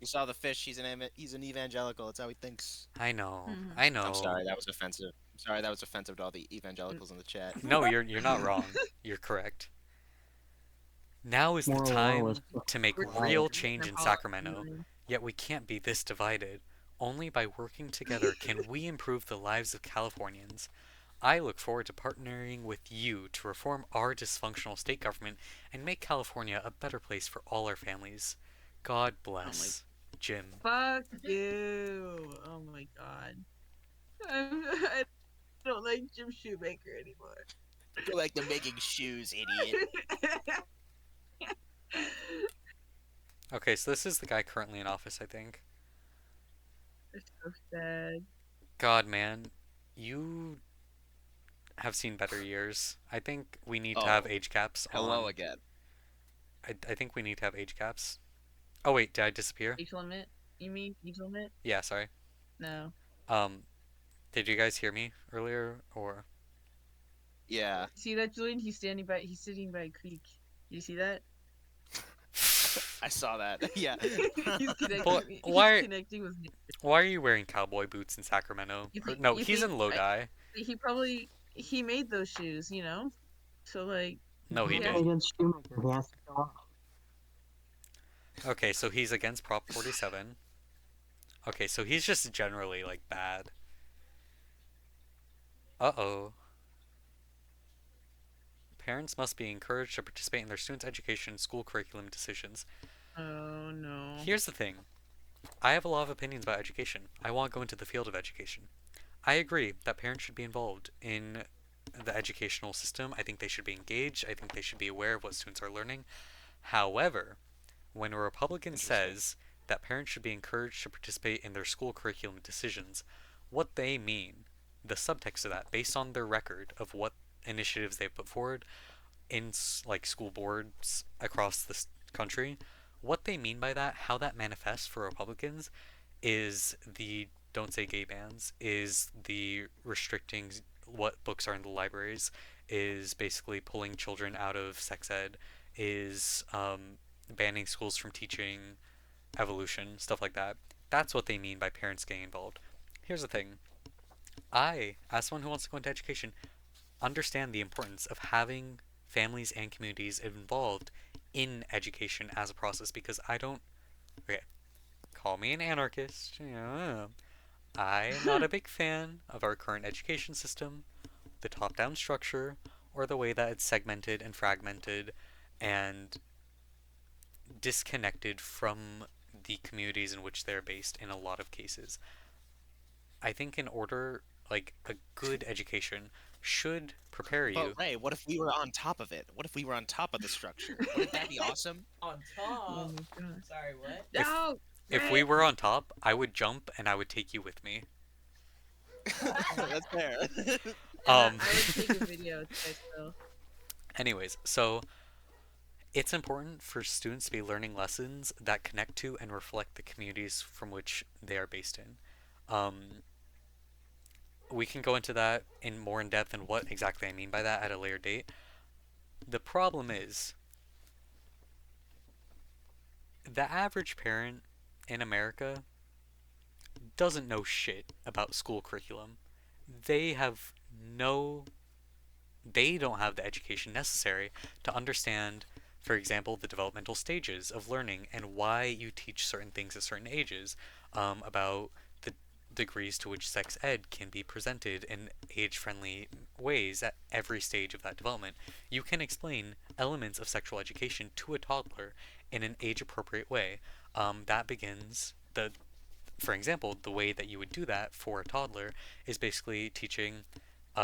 [SPEAKER 6] We saw the fish. He's an evangelical. That's how he thinks.
[SPEAKER 2] I know.
[SPEAKER 3] Mhm.
[SPEAKER 2] I
[SPEAKER 6] I'm
[SPEAKER 2] know.
[SPEAKER 6] sorry, that was offensive. I'm sorry, that was offensive to all the evangelicals in the chat.
[SPEAKER 2] No, you're not wrong. You're correct. Now is the
[SPEAKER 5] Moral
[SPEAKER 2] time
[SPEAKER 5] lawless.
[SPEAKER 2] to make
[SPEAKER 3] We're
[SPEAKER 2] real
[SPEAKER 3] changing
[SPEAKER 2] change
[SPEAKER 3] our
[SPEAKER 2] in
[SPEAKER 3] policy.
[SPEAKER 2] Sacramento, yet we can't be this divided. Only by working together can we improve the lives of Californians. I look forward to partnering with you to reform our dysfunctional state government and make California a better place for all our families. God
[SPEAKER 3] Oh my
[SPEAKER 2] bless. Jim.
[SPEAKER 3] fuck you. Oh my god. I don't like Jim Shoemaker anymore.
[SPEAKER 6] Go back to making shoes, idiot.
[SPEAKER 2] Okay, so this is the guy currently in office, I think.
[SPEAKER 3] It's so sad.
[SPEAKER 2] God, man, you have seen better years. I think we need to have
[SPEAKER 6] Oh,
[SPEAKER 2] age caps
[SPEAKER 6] hello
[SPEAKER 2] on.
[SPEAKER 6] again.
[SPEAKER 2] I think we need to have age caps. Oh wait, did I disappear?
[SPEAKER 3] Age limit? You mean age limit?
[SPEAKER 2] Yeah, sorry.
[SPEAKER 3] No.
[SPEAKER 2] Um, did you guys hear me earlier or?
[SPEAKER 6] Yeah,
[SPEAKER 3] See that, Julian? He's sitting by a creek. You see that?
[SPEAKER 6] I saw that. Yeah.
[SPEAKER 2] But
[SPEAKER 3] He's
[SPEAKER 2] why
[SPEAKER 3] connecting with nature.
[SPEAKER 2] why are you wearing cowboy boots in Sacramento?
[SPEAKER 3] You
[SPEAKER 2] Or
[SPEAKER 3] think
[SPEAKER 2] no,
[SPEAKER 3] you
[SPEAKER 2] he's
[SPEAKER 3] think
[SPEAKER 2] in Lodi.
[SPEAKER 3] he made those shoes, you know? So like
[SPEAKER 2] No, he
[SPEAKER 3] he
[SPEAKER 5] Nothing
[SPEAKER 3] has
[SPEAKER 2] didn't.
[SPEAKER 5] against Shoemaker. He has to go off.
[SPEAKER 2] Okay, so he's against Prop 47. Okay, so he's just generally like bad. Uh-oh. Parents must be encouraged to participate in their students' education and school curriculum decisions.
[SPEAKER 3] oh no.
[SPEAKER 2] Here's the thing. I have a lot of opinions about education. I want to go into the field of education. I agree that parents should be involved in the educational system. I think they should be engaged. I think they should be aware of what students are learning. However, when a Republican
[SPEAKER 6] Interesting.
[SPEAKER 2] says that parents should be encouraged to participate in their school curriculum decisions, what they mean, the subtext of that, based on their record of what initiatives they've put forward in like school boards across the country, what they mean by that, how that manifests for Republicans, is the don't say gay bans, is the restricting what books are in the libraries, is basically pulling children out of sex ed, is banning schools from teaching evolution, stuff like that. That's what they mean by parents getting involved. Here's the thing. I, as someone who wants to go into education, understand the importance of having families and communities involved in education as a process because I don't. Okay, call me an anarchist. Yeah. I am not a big fan of our current education system, the top down structure, or the way that it's segmented and fragmented and disconnected from the communities in which they're based in a lot of cases. I think in order, like, a good education should prepare
[SPEAKER 6] But
[SPEAKER 2] you.
[SPEAKER 6] Ray, what if we were on top of it? What if we were on top of the structure? Wouldn't that be awesome?
[SPEAKER 7] On
[SPEAKER 3] Oh
[SPEAKER 7] top.
[SPEAKER 3] my god.
[SPEAKER 7] Sorry, what?
[SPEAKER 2] If
[SPEAKER 3] No!
[SPEAKER 2] if we were on top, I would jump and I would take you with me.
[SPEAKER 6] That's fair.
[SPEAKER 3] And
[SPEAKER 2] Um,
[SPEAKER 3] I would take a video of this still.
[SPEAKER 2] anyways, so it's important for students to be learning lessons that connect to and reflect the communities from which they are based in. Um, we can go into that in more in depth and what exactly I mean by that at a later date. The problem is the average parent in America doesn't know shit about school curriculum. They have no they don't have the education necessary to understand, for example, the developmental stages of learning and why you teach certain things at certain ages, about the degrees to which sex ed can be presented in age friendly ways at every stage of that development. You can explain elements of sexual education to a toddler in an age appropriate way. That begins the for example, the way that you would do that for a toddler is basically teaching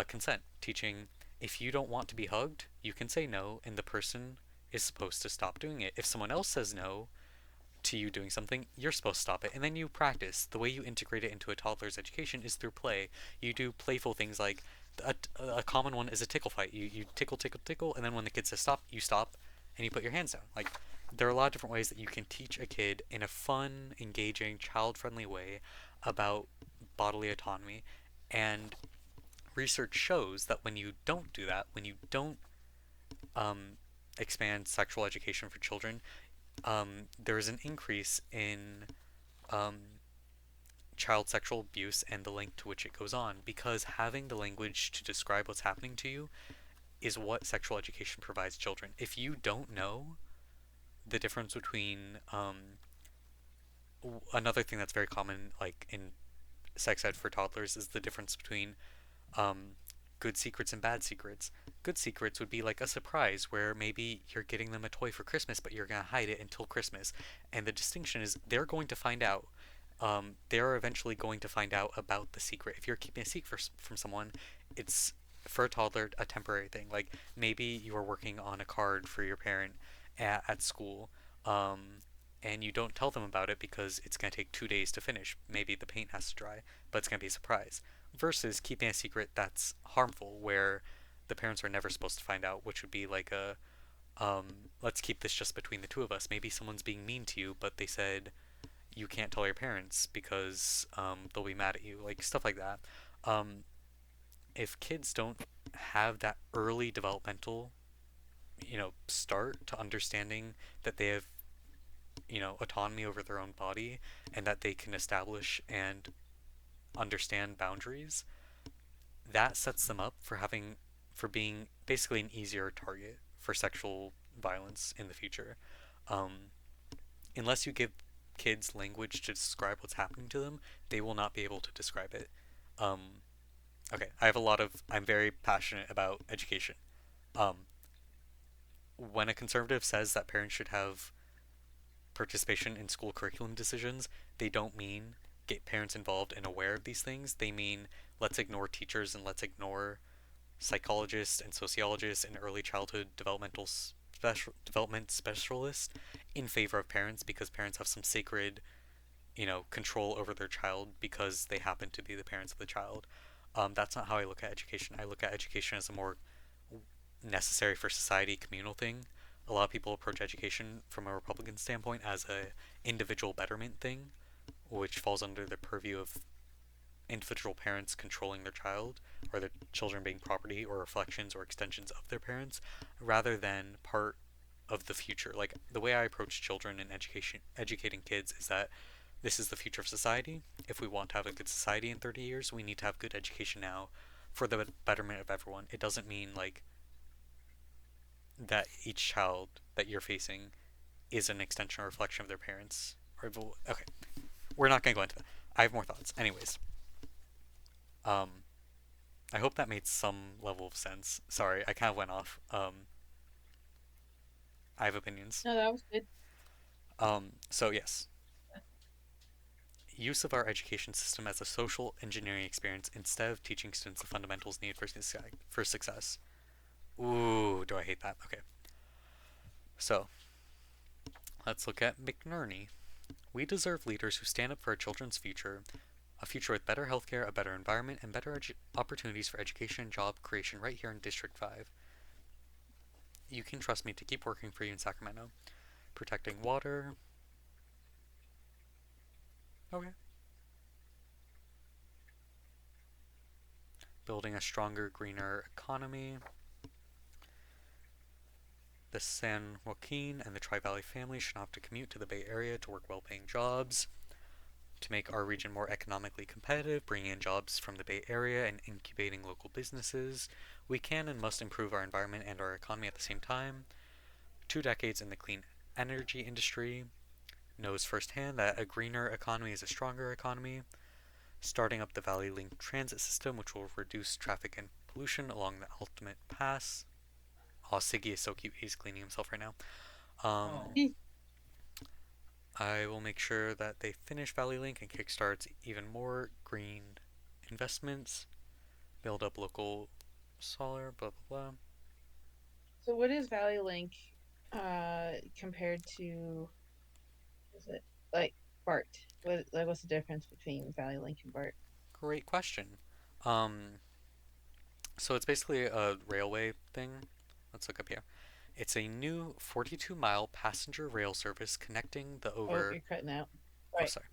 [SPEAKER 2] consent, teaching if you don't want to be hugged, you can say no, and the person is supposed to stop doing it. If someone else says no, to you doing something, you're supposed to stop it, and then you practice. The way you integrate it into a toddler's education is through play. You do playful things like a common one is a tickle fight. You tickle, tickle, tickle, and then when the kid says stop, you stop, and you put your hands down. Like there are a lot of different ways that you can teach a kid in a fun, engaging, child-friendly way about bodily autonomy, and research shows that when you don't do that, when you don't um, expand sexual education for children, there is an increase in um, child sexual abuse and the length to which it goes on, because having the language to describe what's happening to you is what sexual education provides children. If you don't know the difference between another thing that's very common, like in sex ed for toddlers, is the difference between um, good secrets and bad secrets. Good secrets would be like a surprise where maybe you're getting them a toy for Christmas, but you're going to hide it until Christmas. And the distinction is they're going to find out. They're eventually going to find out about the secret. If you're keeping a secret from someone, it's for a toddler a temporary thing. Like maybe you are working on a card for your parent at school, and you don't tell them about it because it's going to take 2 days to finish. Maybe the paint has to dry, but it's going to be a surprise versus keeping a secret that's harmful, where the parents are never supposed to find out, which would be like a let's keep this just between the two of us. Maybe someone's being mean to you, but they said you can't tell your parents because they'll be mad at you, like stuff like that. Um, if kids don't have that early developmental, start to understanding that they have, autonomy over their own body and that they can establish and understand boundaries, that sets them up for being basically an easier target for sexual violence in the future. Um, Unless you give kids language to describe what's happening to them, they will not be able to describe it. Um, okay, I'm very passionate about education. Um, when a conservative says that parents should have participation in school curriculum decisions, they don't mean get parents involved and aware of these things. They mean let's ignore teachers and let's ignore psychologists and sociologists and early childhood development specialists in favor of parents, because parents have some sacred, control over their child because they happen to be the parents of the child. That's not how I look at education. I look at education as a more necessary for society communal thing. A lot of people approach education from a Republican standpoint as a individual betterment thing, which falls under the purview of individual parents controlling their child, or their children being property or reflections or extensions of their parents, rather than part of the future. Like the way I approach children and educating kids is that this is the future of society. If we want to have a good society in 30 years, we need to have good education now for the betterment of everyone. It doesn't mean like that each child that you're facing is an extension or reflection of their parents. Okay, we're not going to go into that. I have more thoughts. Anyways, um, I hope that made some level of sense. Sorry, I kind of went off. I have opinions.
[SPEAKER 3] No, that was good.
[SPEAKER 2] So yes, use of our education system as a social engineering experience instead of teaching students the fundamentals needed for success. Ooh, do I hate that? Okay. So, let's look at McNerney. We deserve leaders who stand up for our children's future, a future with better healthcare, a better environment, and better opportunities for education and job creation right here in District 5. You can trust me to keep working for you in Sacramento. Protecting water. Okay. Building a stronger, greener economy. The San Joaquin and the Tri-Valley family should not have to commute to the Bay Area to work well-paying jobs. To make our region more economically competitive, bringing in jobs from the Bay Area and incubating local businesses, we can and must improve our environment and our economy at the same time. 2 decades in the clean energy industry knows firsthand that a greener economy is a stronger economy. Starting up the Valley Link transit system, which will reduce traffic and pollution along the Ultimate Pass. Oh, Siggy is so cute. He's cleaning himself right now.
[SPEAKER 7] Oh.
[SPEAKER 2] I will make sure that they finish Valley Link and kickstarts even more green investments. Build up local solar, blah blah blah.
[SPEAKER 3] So what is Valley Link compared to is it? Like BART. What's the difference between Valley Link and BART?
[SPEAKER 2] Great question. Um, so it's basically a railway thing. Let's look up here. It's a new 42-mile passenger rail service connecting the
[SPEAKER 3] Oh,
[SPEAKER 2] over.
[SPEAKER 3] you're cutting out.
[SPEAKER 2] Oh,
[SPEAKER 3] Right.
[SPEAKER 2] sorry.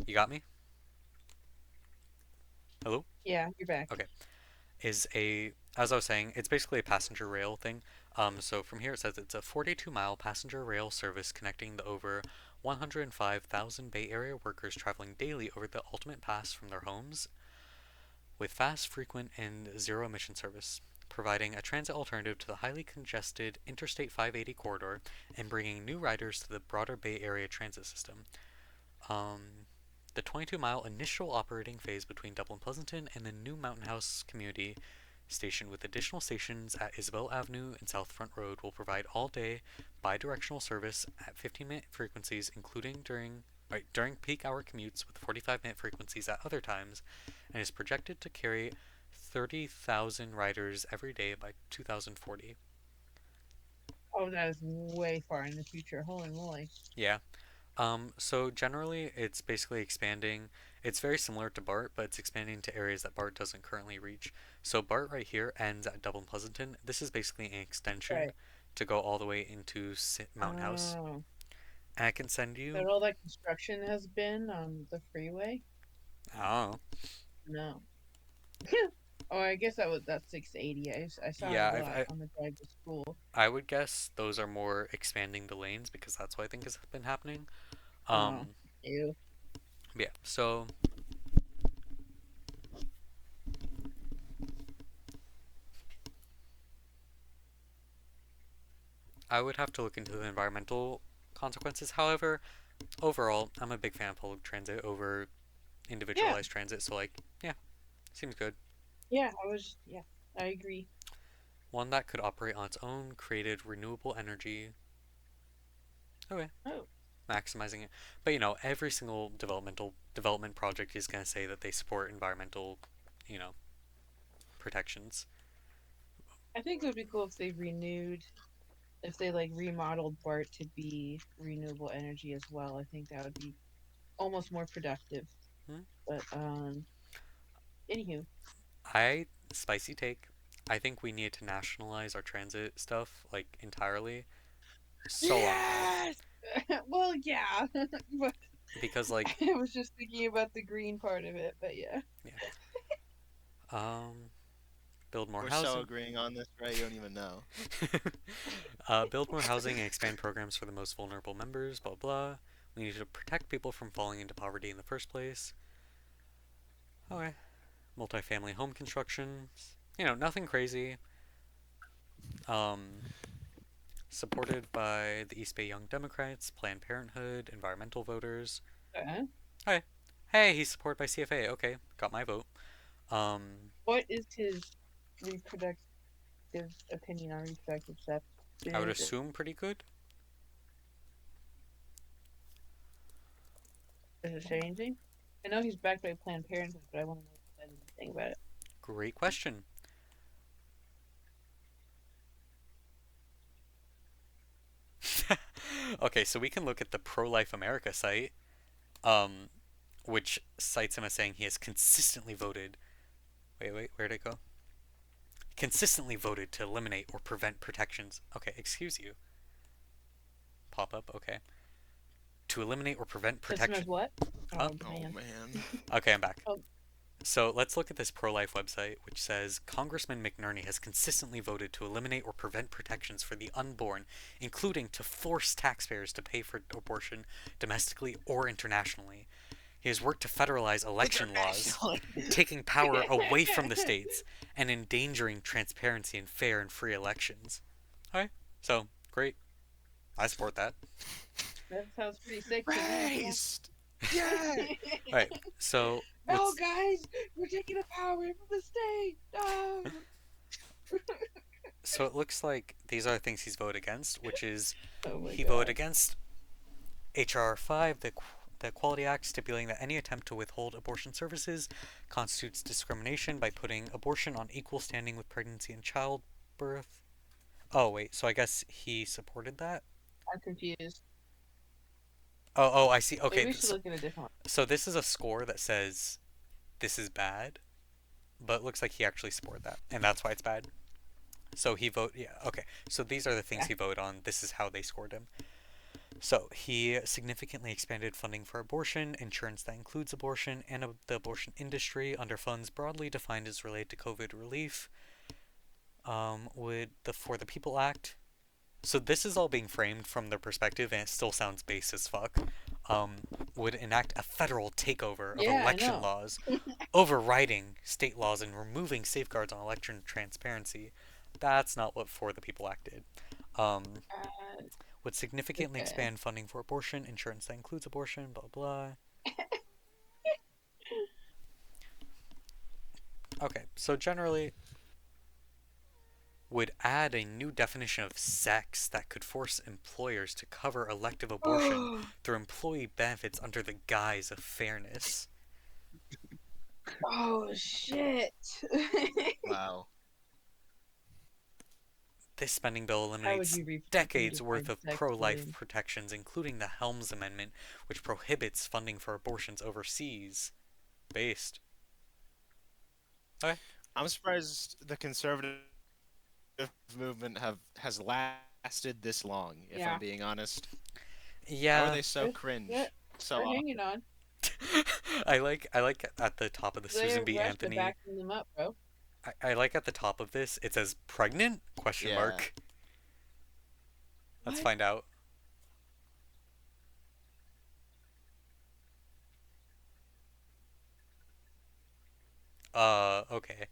[SPEAKER 2] You got me? Hello?
[SPEAKER 3] Yeah, you're back.
[SPEAKER 2] Okay. As I was saying, it's basically a passenger rail thing. So from here it says it's a 42-mile passenger rail service connecting the over 105,000 Bay Area workers traveling daily over the ultimate pass from their homes with fast, frequent, and zero emission service, providing a transit alternative to the highly congested Interstate 580 corridor and bringing new riders to the broader Bay Area transit system. Um, the 22-mile initial operating phase between Dublin Pleasanton and the new Mountain House community station with additional stations at Isabel Avenue and South Front Road will provide all-day bi-directional service at 15-minute frequencies, including during peak hour commutes with 45-minute frequencies at other times, and is projected to carry 30,000 riders every day by 2040.
[SPEAKER 3] Oh, that is way far in the future. Holy moly.
[SPEAKER 2] Yeah. So generally, it's basically expanding. It's very similar to BART, but it's expanding to areas that BART doesn't currently reach. So BART right here ends at Dublin Pleasanton. This is basically an extension
[SPEAKER 3] Right.
[SPEAKER 2] to go all the way into Mountain House.
[SPEAKER 3] Oh.
[SPEAKER 2] And I can send you.
[SPEAKER 3] That all that construction has been on the freeway?
[SPEAKER 2] Oh,
[SPEAKER 3] No. Oh, I guess that's 680. I saw it
[SPEAKER 2] yeah.
[SPEAKER 3] a lot on the drive to school.
[SPEAKER 2] I would guess those are more expanding the lanes because that's what I think has been happening.
[SPEAKER 3] Oh,
[SPEAKER 2] Um,
[SPEAKER 3] ew.
[SPEAKER 2] yeah. So I would have to look into the environmental consequences. However, overall, I'm a big fan of public transit over
[SPEAKER 3] Yeah,
[SPEAKER 2] individualized transit. So like, yeah, seems good.
[SPEAKER 3] yeah, I agree.
[SPEAKER 2] One that could operate on its own, created renewable energy. Okay,
[SPEAKER 3] Oh,
[SPEAKER 2] maximizing it. But every single development project is going to say that they support environmental, you know, protections.
[SPEAKER 3] I think it would be cool if if they like remodeled BART to be renewable energy as well. I think that would be almost more productive.
[SPEAKER 2] Hmm?
[SPEAKER 3] But anywho,
[SPEAKER 2] I spicy take. I think we need to nationalize our transit stuff like entirely so long ago
[SPEAKER 3] yes. Well, yeah, but
[SPEAKER 2] because like
[SPEAKER 3] I was just thinking about the green part of it. But yeah.
[SPEAKER 2] yeah, um, build more
[SPEAKER 6] We're so
[SPEAKER 2] housing.
[SPEAKER 6] agreeing on this, right? You don't even know.
[SPEAKER 2] Build more housing and expand programs for the most vulnerable members. Blah blah. We need to protect people from falling into poverty in the first place. Okay. Multifamily home construction. Nothing crazy. Um, supported by the East Bay Young Democrats, Planned Parenthood, environmental voters.
[SPEAKER 3] Uh,
[SPEAKER 2] Hey, hey, he's supported by CFA. Okay, got my vote. Um,
[SPEAKER 3] what is his reproductive opinion on reproductive stuff?
[SPEAKER 2] I would
[SPEAKER 3] Is it
[SPEAKER 2] assume pretty good.
[SPEAKER 3] does it say anything? I know he's backed by Planned Parenthood, but I want to know if it says anything about it.
[SPEAKER 2] Great question. Okay, so we can look at the Pro Life America site, um, which cites him as saying he has consistently voted. Wait, where'd it go? Consistently voted to eliminate or prevent protections. Okay, excuse you. Pop up. Okay. To eliminate or prevent
[SPEAKER 3] System as
[SPEAKER 2] protection.
[SPEAKER 3] what?
[SPEAKER 2] Huh?
[SPEAKER 3] Oh
[SPEAKER 6] Oh
[SPEAKER 3] man.
[SPEAKER 6] man.
[SPEAKER 2] Okay, I'm back.
[SPEAKER 3] Oh,
[SPEAKER 2] So let's look at this pro life website, which says Congressman McNerney has consistently voted to eliminate or prevent protections for the unborn, including to force taxpayers to pay for abortion domestically or internationally. He has worked to federalize election laws,
[SPEAKER 6] Internationally.
[SPEAKER 2] taking power away from the states and endangering transparency and fair and free elections. Okay, so great. I support that.
[SPEAKER 3] that sounds pretty sick to me. Yeah.
[SPEAKER 6] Based. Yeah.
[SPEAKER 2] All right, so
[SPEAKER 3] No,
[SPEAKER 2] let's.
[SPEAKER 3] guys, we're taking the power away from the state. No.
[SPEAKER 2] So it looks like these are the things he's voted against, which is
[SPEAKER 3] Oh my
[SPEAKER 2] he voted
[SPEAKER 3] god.
[SPEAKER 2] against H.R. 5, the Equality Act, stipulating that any attempt to withhold abortion services constitutes discrimination by putting abortion on equal standing with pregnancy and childbirth. Oh, wait, so I guess he supported that?
[SPEAKER 3] I'm confused.
[SPEAKER 2] Oh, I see.
[SPEAKER 3] Maybe
[SPEAKER 2] Okay,
[SPEAKER 3] we should look at a different
[SPEAKER 2] so this is a score that says this is bad, but it looks like he actually scored that, and that's why it's bad. So he vote. Yeah. Okay. So these are the things
[SPEAKER 3] Yeah.
[SPEAKER 2] he voted on. This is how they scored him. So he significantly expanded funding for abortion, insurance that includes abortion, and the abortion industry under funds broadly defined as related to COVID relief. Would the For the People Act. So this is all being framed from their perspective, and it still sounds base as fuck. Um, would enact a federal takeover of
[SPEAKER 3] Yeah, I
[SPEAKER 2] election
[SPEAKER 3] know.
[SPEAKER 2] laws, overriding state laws and removing safeguards on election transparency. That's not what For the People Act did. Um,
[SPEAKER 3] Uh,
[SPEAKER 2] would significantly
[SPEAKER 3] okay.
[SPEAKER 2] expand funding for abortion, insurance that includes abortion, blah blah. Okay, so generally, would add a new definition of sex that could force employers to cover elective abortion through employee benefits under the guise of fairness.
[SPEAKER 3] Oh shit.
[SPEAKER 6] Wow.
[SPEAKER 2] This spending bill
[SPEAKER 3] How would
[SPEAKER 2] eliminates
[SPEAKER 3] you
[SPEAKER 2] decades worth
[SPEAKER 3] redefine
[SPEAKER 2] of
[SPEAKER 3] sex,
[SPEAKER 2] pro life
[SPEAKER 3] William?
[SPEAKER 2] protections, including the Helms Amendment, which prohibits funding for abortions overseas. Based. Okay.
[SPEAKER 6] I'm surprised the conservative movement has lasted this long, if I'm
[SPEAKER 3] Yeah.
[SPEAKER 6] being honest. How are
[SPEAKER 2] Yeah.
[SPEAKER 6] they so
[SPEAKER 3] Yeah,
[SPEAKER 6] cringe so
[SPEAKER 3] they're
[SPEAKER 6] often?
[SPEAKER 3] hanging on.
[SPEAKER 2] I like at the top of the
[SPEAKER 3] They're
[SPEAKER 2] Susan B.
[SPEAKER 3] Russia
[SPEAKER 2] Anthony.
[SPEAKER 3] backing them up, bro.
[SPEAKER 2] I like at the top of this it says pregnant question
[SPEAKER 6] Yeah.
[SPEAKER 2] mark. Let's
[SPEAKER 3] What?
[SPEAKER 2] find out. Okay.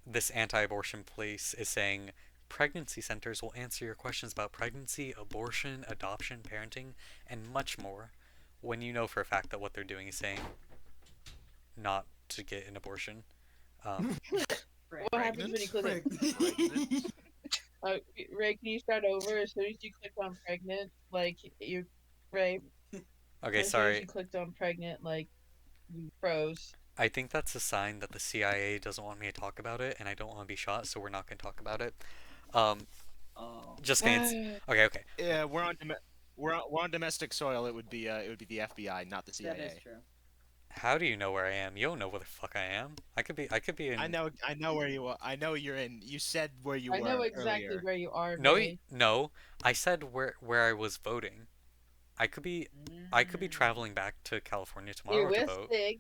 [SPEAKER 2] This anti-abortion place is saying pregnancy centers will answer your questions about pregnancy, abortion, adoption, parenting, and much more. When you know for a fact that what they're doing is saying not to get an abortion. Um,
[SPEAKER 3] What happens when you click it?
[SPEAKER 6] Pregnant?
[SPEAKER 3] Ray, can you start over? As soon as you clicked on pregnant, like you, Ray,
[SPEAKER 2] okay,
[SPEAKER 3] as soon as
[SPEAKER 2] sorry.
[SPEAKER 3] you clicked on pregnant, like you froze.
[SPEAKER 2] I think that's a sign that the CIA doesn't want me to talk about it, and I don't want to be shot, so we're not going to talk about it. Um,
[SPEAKER 7] Oh,
[SPEAKER 2] just gonna. Okay, okay.
[SPEAKER 6] Yeah, we're on domestic soil. It would be the FBI, not the
[SPEAKER 7] that is
[SPEAKER 6] CIA.
[SPEAKER 7] true.
[SPEAKER 2] How do you know where I am? You don't know where the fuck I am. I could be in.
[SPEAKER 6] I know where you are. I know you're in. You said where you
[SPEAKER 3] I know
[SPEAKER 6] were
[SPEAKER 3] exactly
[SPEAKER 6] earlier.
[SPEAKER 3] where you are,
[SPEAKER 2] No,
[SPEAKER 3] Ray.
[SPEAKER 2] no. I said where I was voting. I could be I could be
[SPEAKER 7] Mm.
[SPEAKER 2] traveling back to California
[SPEAKER 3] You're
[SPEAKER 2] tomorrow to
[SPEAKER 3] with
[SPEAKER 2] vote.
[SPEAKER 3] Sig.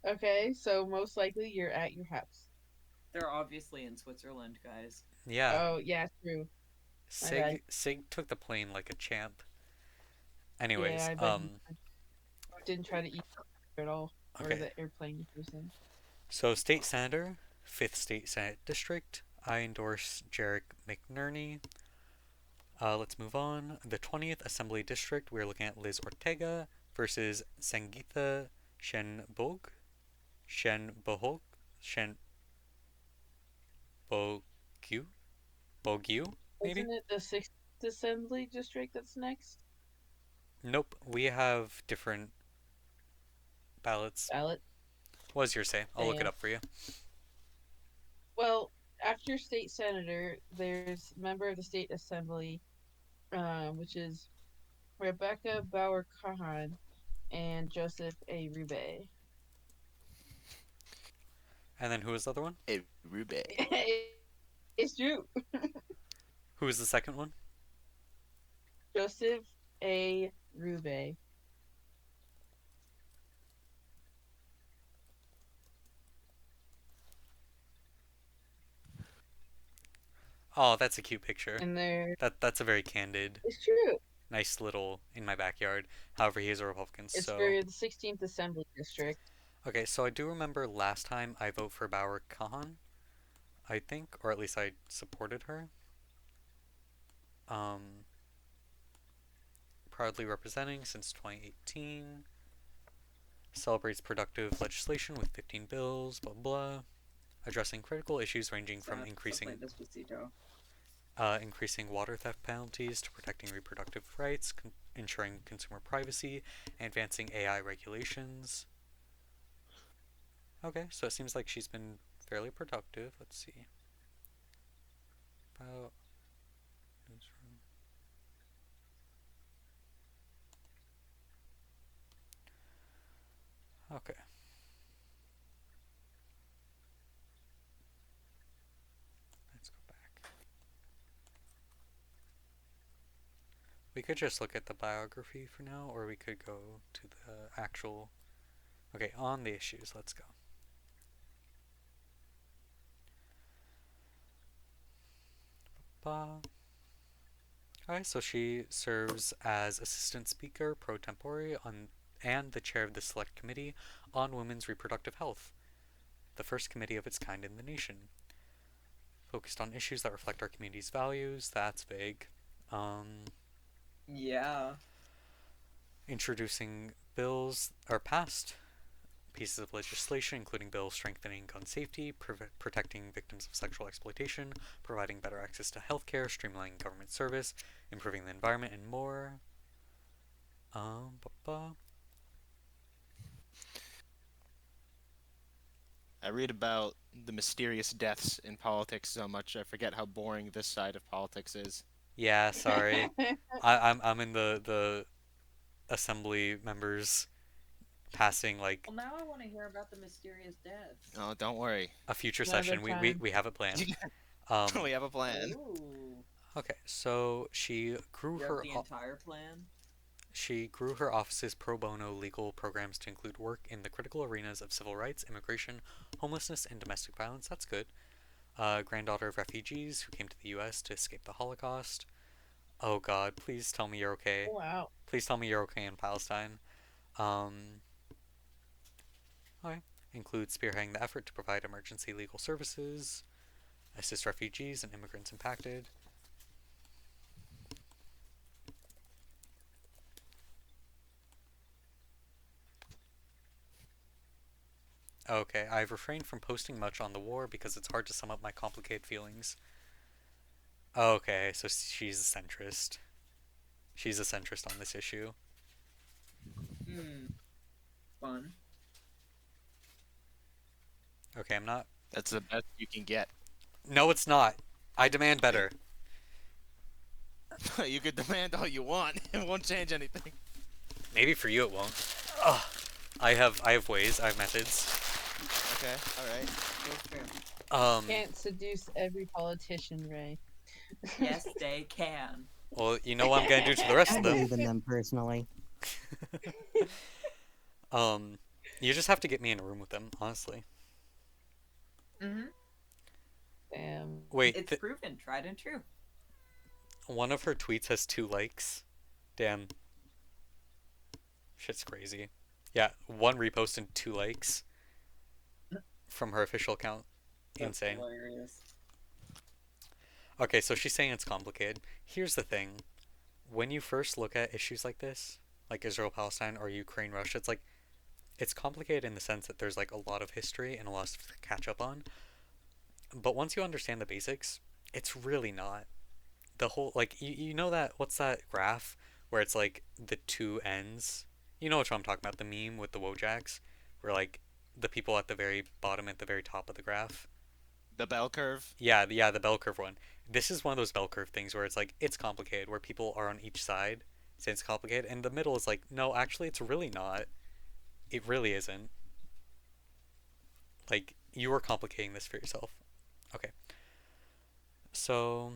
[SPEAKER 3] Okay, so most likely you're at your house.
[SPEAKER 7] They're obviously in Switzerland, guys.
[SPEAKER 2] Yeah,
[SPEAKER 3] Oh yeah, true. My bad.
[SPEAKER 2] Sig took the plane like a champ.
[SPEAKER 3] Yeah,
[SPEAKER 2] Anyways,
[SPEAKER 3] I bet he didn't try to eat at all, or
[SPEAKER 2] okay.
[SPEAKER 3] the airplane he was in.
[SPEAKER 2] So state senator, 5th state senate district. I endorse Jarek McNerney. Let's move on. The 20th assembly district. We're looking at Liz Ortega versus Sangeetha Shenbog. Shenbohog. Shenbogyu. Bogyu, maybe.
[SPEAKER 3] Isn't it the 6th Assembly District that's next?
[SPEAKER 2] Nope, we have different ballots.
[SPEAKER 3] Ballot?
[SPEAKER 2] What does yours say? I'll look it
[SPEAKER 3] Damn.
[SPEAKER 2] up for you.
[SPEAKER 3] Well, after state senator, there's member of the state assembly, which is Rebecca Bauer Kahan and Joseph A. Rube.
[SPEAKER 2] And then who was the other one?
[SPEAKER 6] Hey, Rube.
[SPEAKER 3] It's true.
[SPEAKER 2] Who was the second one?
[SPEAKER 3] Joseph A. Rube.
[SPEAKER 2] Oh, that's a cute picture.
[SPEAKER 3] And there,
[SPEAKER 2] That's a very candid,
[SPEAKER 3] it's true.
[SPEAKER 2] nice little in my backyard. However, he is a Republican,
[SPEAKER 3] It's
[SPEAKER 2] so
[SPEAKER 3] for the 16th Assembly District.
[SPEAKER 2] okay. So I do remember last time I vote for Bauer Kahan, I think, or at least I supported her. Um, proudly representing since 2018. Celebrates productive legislation with 15 bills, blah blah. Addressing critical issues ranging from increasing water theft penalties to protecting reproductive rights, ensuring consumer privacy, and advancing AI regulations. Okay, so it seems like she's been fairly productive. Let's see. About newsroom. Okay. Let's go back. We could just look at the biography for now, or we could go to the actual. Okay, on the issues, let's go. Alright, so she serves as assistant speaker pro tempore on and the chair of the select committee on women's reproductive health, the first committee of its kind in the nation. Focused on issues that reflect our community's values. That's vague.
[SPEAKER 7] Yeah.
[SPEAKER 2] Introducing bills or passed pieces of legislation, including bills strengthening gun safety, protecting victims of sexual exploitation, providing better access to healthcare, streamlining government service, improving the environment, and more.
[SPEAKER 6] I read about the mysterious deaths in politics so much I forget how boring this side of politics is.
[SPEAKER 2] Yeah, sorry. I'm in the assembly members passing like
[SPEAKER 7] Well, now I want to hear about the mysterious deaths.
[SPEAKER 6] Oh, don't worry.
[SPEAKER 2] a future
[SPEAKER 3] Another
[SPEAKER 2] session.
[SPEAKER 3] time.
[SPEAKER 2] We have it planned.
[SPEAKER 6] We have a plan.
[SPEAKER 7] Ooh.
[SPEAKER 2] Okay, so she grew
[SPEAKER 7] You
[SPEAKER 2] her
[SPEAKER 7] have the entire plan?
[SPEAKER 2] office's pro bono legal programs to include work in the critical arenas of civil rights, immigration, homelessness, and domestic violence. That's good. Granddaughter of refugees who came to the U.S. to escape the Holocaust. Oh God, please tell me you're okay.
[SPEAKER 3] Wow.
[SPEAKER 2] Please tell me you're okay in Palestine. Okay. Includes spearheading the effort to provide emergency legal services, assist refugees and immigrants impacted. Okay, I've refrained from posting much on the war because it's hard to sum up my complicated feelings. Okay, so she's a centrist. She's a centrist on this issue.
[SPEAKER 7] Fun.
[SPEAKER 2] Okay, I'm not.
[SPEAKER 6] That's the best you can get.
[SPEAKER 2] No, it's not. I demand better.
[SPEAKER 6] You could demand all you want. It won't change anything.
[SPEAKER 2] Maybe for you it won't. Ugh. I have ways. I have methods.
[SPEAKER 6] Okay, alright.
[SPEAKER 3] Can't seduce every politician, Ray.
[SPEAKER 7] Yes, they can.
[SPEAKER 2] Well, you know what I'm gonna do to the rest
[SPEAKER 5] I
[SPEAKER 2] of them.
[SPEAKER 5] believe in them personally.
[SPEAKER 2] You just have to get me in a room with them, honestly.
[SPEAKER 3] Damn.
[SPEAKER 2] Wait,
[SPEAKER 7] It's proven, tried and true.
[SPEAKER 2] one of her tweets has 2 likes. Damn. Shit's crazy. Yeah, 1 repost and 2 likes from her official account.
[SPEAKER 7] That's
[SPEAKER 2] Insane.
[SPEAKER 7] hilarious.
[SPEAKER 2] Okay, so she's saying it's complicated. Here's the thing. When you first look at issues like this, like Israel-Palestine or Ukraine-Russia, it's complicated in the sense that there's like a lot of history and a lot to catch up on. But once you understand the basics, it's really not. The whole, like, you know that, what's that graph where it's like the 2 ends? You know what I'm talking about, the meme with the Wojaks, where like the people at the very bottom at the very top of the graph.
[SPEAKER 6] The bell curve?
[SPEAKER 2] Yeah, the bell curve one. This is one of those bell curve things where it's like, it's complicated, where people are on each side saying it's complicated, and the middle is like, no, actually, it's really not. It really isn't. Like, you are complicating this for yourself. Okay. So,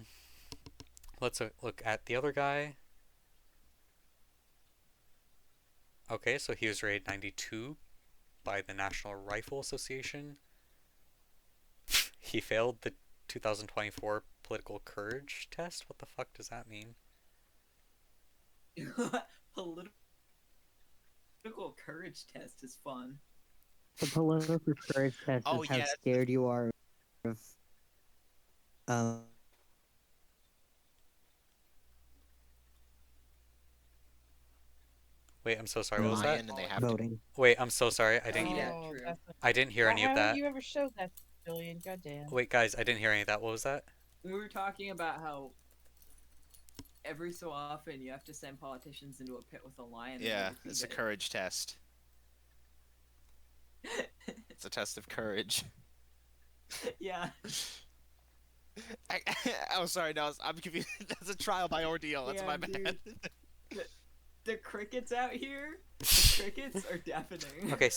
[SPEAKER 2] let's look at the other guy. Okay, so he was rated 92 by the National Rifle Association. He failed the 2024 political courage test? What the fuck does that mean?
[SPEAKER 7] Political courage test is fun.
[SPEAKER 5] The political courage test
[SPEAKER 6] Oh,
[SPEAKER 5] is how
[SPEAKER 6] yeah.
[SPEAKER 5] scared you are of um
[SPEAKER 2] Wait, I'm so sorry. What was that?
[SPEAKER 6] Lion and they have to
[SPEAKER 5] voting.
[SPEAKER 2] Wait, I'm so sorry. I
[SPEAKER 7] Oh,
[SPEAKER 2] didn't.
[SPEAKER 7] yeah,
[SPEAKER 3] Oh,
[SPEAKER 7] true.
[SPEAKER 3] that's
[SPEAKER 2] I didn't hear any of
[SPEAKER 3] Why
[SPEAKER 2] that.
[SPEAKER 3] haven't you ever showed that, Julian? Goddamn.
[SPEAKER 2] Wait, guys, I didn't hear any of that. What was that?
[SPEAKER 7] We were talking about how every so often you have to send politicians into a pit with a lion. and
[SPEAKER 6] Yeah,
[SPEAKER 7] they
[SPEAKER 6] it's a
[SPEAKER 7] defeat
[SPEAKER 6] courage test. It's a test of courage.
[SPEAKER 7] it. Yeah.
[SPEAKER 6] Oh, sorry, no, I'm confused. That's a trial by ordeal. That's
[SPEAKER 7] Yeah,
[SPEAKER 6] my bad.
[SPEAKER 7] dude. The crickets out here. The crickets are deafening.
[SPEAKER 2] Okay,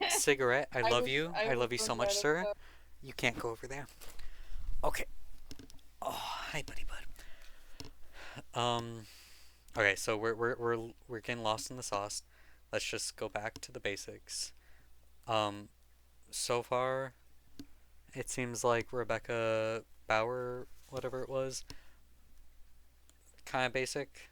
[SPEAKER 2] cigarette. I love
[SPEAKER 3] was-
[SPEAKER 2] you.
[SPEAKER 3] I
[SPEAKER 2] I
[SPEAKER 3] was
[SPEAKER 2] love you so much,
[SPEAKER 3] wondering
[SPEAKER 2] sir.
[SPEAKER 3] about-
[SPEAKER 2] You can't go over there. Okay. Oh, hi, buddy, bud. Okay, so we're getting lost in the sauce. Let's just go back to the basics. Um, so far, it seems like Rebecca Bauer, whatever it was, kind of basic.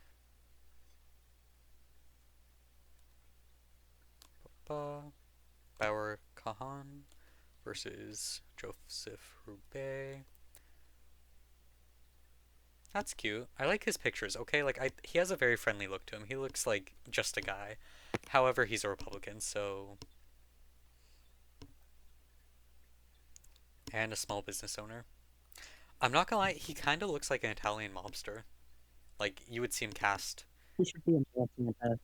[SPEAKER 2] Bauer Kahan versus Joseph Roubaix. That's cute. I like his pictures, okay? Like he has a very friendly look to him. He looks like just a guy. However, he's a Republican, so and a small business owner. I'm not gonna lie, he kind of looks like an Italian mobster. Like you would see him cast.
[SPEAKER 5] He should be in Santa.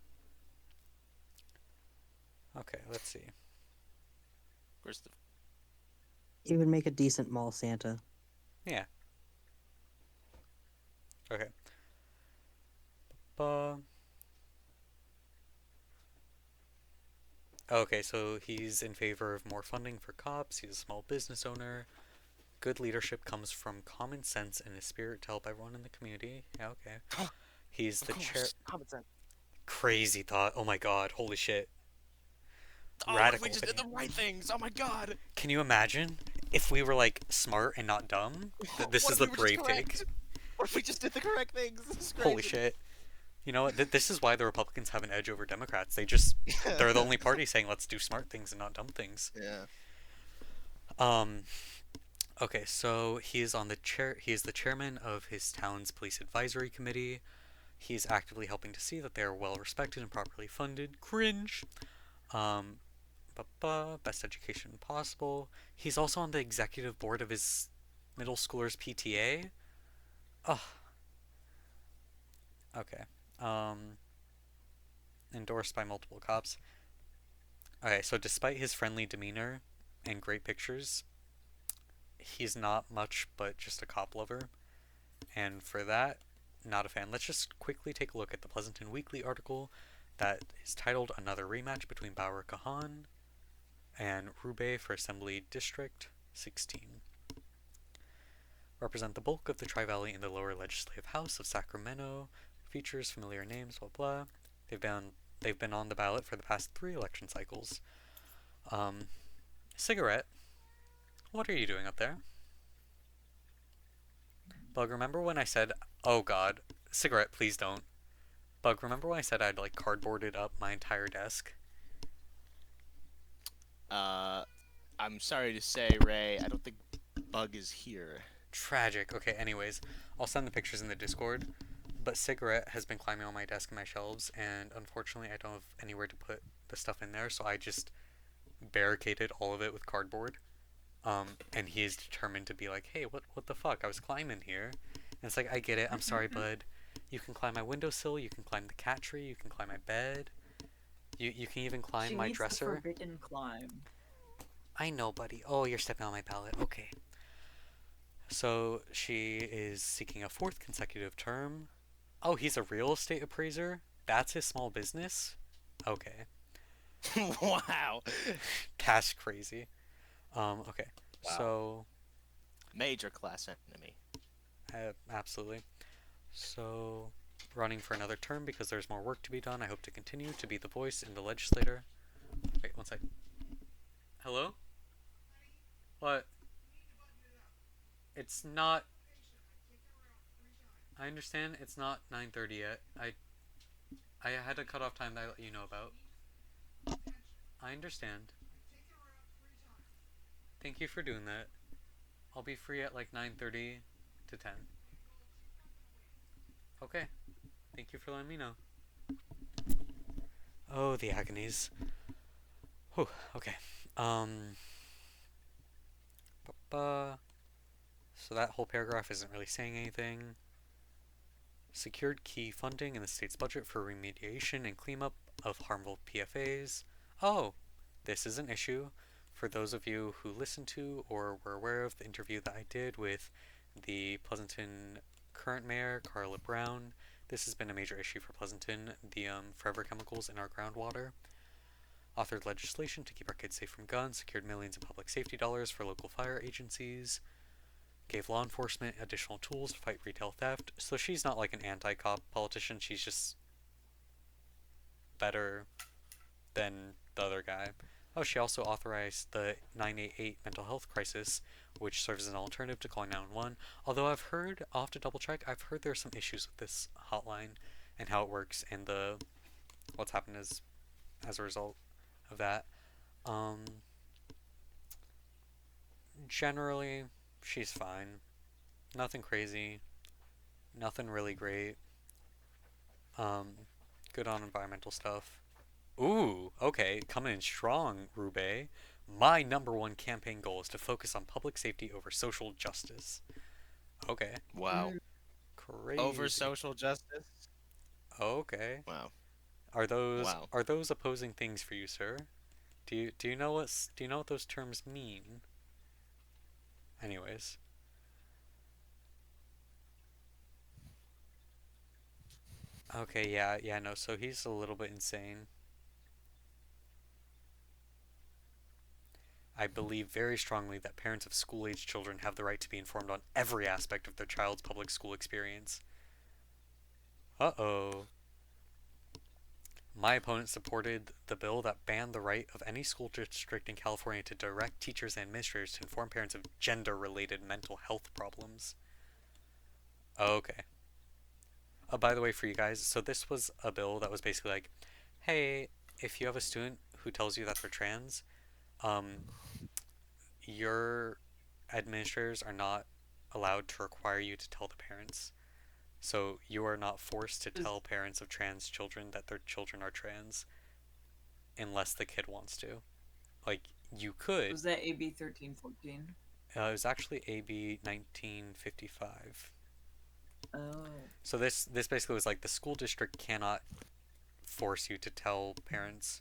[SPEAKER 2] Okay, let's see.
[SPEAKER 6] Where's the?
[SPEAKER 8] He would make a decent mall Santa.
[SPEAKER 2] Yeah. Okay. Uh, okay, so he's in favor of more funding for cops. He's a small business owner. Good leadership comes from common sense and a spirit to help everyone in the community. Yeah, okay. He's the chair.
[SPEAKER 6] Common sense.
[SPEAKER 2] Crazy thought. Oh my god. Holy shit.
[SPEAKER 6] Oh,
[SPEAKER 2] Radical
[SPEAKER 6] we just did the
[SPEAKER 2] opinion.
[SPEAKER 6] right things. Oh my god.
[SPEAKER 2] Can you imagine if we were like smart and not dumb? This
[SPEAKER 6] What
[SPEAKER 2] is
[SPEAKER 6] if
[SPEAKER 2] the
[SPEAKER 6] we were just
[SPEAKER 2] brave take.
[SPEAKER 6] correct? What if we just did the correct things? This is crazy.
[SPEAKER 2] Holy shit. You know what? This is why the Republicans have an edge over Democrats. They're the only party saying let's do smart things and not dumb things.
[SPEAKER 6] Yeah.
[SPEAKER 2] Okay, so he is on the chair. He is the chairman of his town's police advisory committee. He's actively helping to see that they are well respected and properly funded. Cringe. Um, best education possible. He's also on the executive board of his middle schoolers PTA. Ugh. Okay. Endorsed by multiple cops. Okay, so despite his friendly demeanor and great pictures, he's not much but just a cop lover. And for that, not a fan. Let's just quickly take a look at the Pleasanton Weekly article that is titled Another Rematch Between Bauer Kahan and Roubaix for Assembly District 16. Represent the bulk of the Tri-Valley in the lower legislative house of Sacramento. Features familiar names, blah blah. They've been on the ballot for the past 3 election cycles. Cigarette, what are you doing up there? Bug, remember when I said, oh god, cigarette, please don't. Bug, remember when I said I'd like cardboarded up my entire desk?
[SPEAKER 6] I'm sorry to say, Ray, I don't think Bug is here.
[SPEAKER 2] Tragic. Okay, anyways, I'll send the pictures in the Discord. But Cigarette has been climbing on my desk and my shelves, and unfortunately I don't have anywhere to put the stuff in there, so I just barricaded all of it with cardboard. And he is determined to be like, hey, what the fuck? I was climbing here. And it's like, I get it. I'm sorry, bud. You can climb my windowsill. You can climb the cat tree. You can climb my bed. You can even climb
[SPEAKER 7] She
[SPEAKER 2] my
[SPEAKER 7] needs
[SPEAKER 2] dresser.
[SPEAKER 7] The forbidden climb.
[SPEAKER 2] I know, buddy. Oh, you're stepping on my ballot. Okay. So she is seeking a 4th consecutive term. Oh, he's a real estate appraiser? That's his small business? Okay.
[SPEAKER 6] Wow.
[SPEAKER 2] That's crazy. Okay.
[SPEAKER 6] Wow.
[SPEAKER 2] So,
[SPEAKER 6] Major class enemy.
[SPEAKER 2] absolutely. So, running for another term because there's more work to be done. I hope to continue to be the voice in the legislature. Wait, one sec. Hello? What? It's not. I understand it's not 9:30 yet. I had a cutoff time that I let you know about. I understand. Thank you for doing that. I'll be free at like 9:30 to 10. Okay. Thank you for letting me know. Oh, the agonies. Whew, okay. So that whole paragraph isn't really saying anything. Secured key funding in the state's budget for remediation and cleanup of harmful PFAS. Oh, this is an issue. For those of you who listened to or were aware of the interview that I did with the Pleasanton current mayor, Carla Brown, This has been a major issue for Pleasanton, the forever chemicals in our groundwater. Authored legislation to keep our kids safe from guns, secured millions in public safety dollars for local fire agencies, gave law enforcement additional tools to fight retail theft. So she's not like an anti-cop politician, she's just better than the other guy. Oh, she also authorized the 988 mental health crisis, which serves as an alternative to calling 911. Although I'll have to double check, I've heard there are some issues with this hotline and how it works and what's happened as a result of that. Um, Generally, she's fine. Nothing crazy. Nothing really great. Um, Good on environmental stuff. Ooh, okay, coming in strong, Rube. My number one campaign goal is to focus on public safety over social justice. Okay,
[SPEAKER 6] Wow. Over
[SPEAKER 2] crazy.
[SPEAKER 6] social justice?
[SPEAKER 2] Okay,
[SPEAKER 6] Wow.
[SPEAKER 2] are those
[SPEAKER 6] Wow.
[SPEAKER 2] are those opposing things for you, sir? Do you know what those terms mean? Anyways, okay, yeah, no. So he's a little bit insane. I believe very strongly that parents of school-age children have the right to be informed on every aspect of their child's public school experience. Uh-oh. My opponent supported the bill that banned the right of any school district in California to direct teachers and administrators to inform parents of gender-related mental health problems. Okay. By the way, for you guys, so this was a bill that was basically like, hey, if you have a student who tells you that they're trans, um, your administrators are not allowed to require you to tell the parents. So you are not forced to tell parents of trans children that their children are trans unless the kid wants to. Like, you could.
[SPEAKER 7] Was that AB 1314?
[SPEAKER 2] It was actually AB 1955.
[SPEAKER 7] Oh.
[SPEAKER 2] So this basically was like the school district cannot force you to tell parents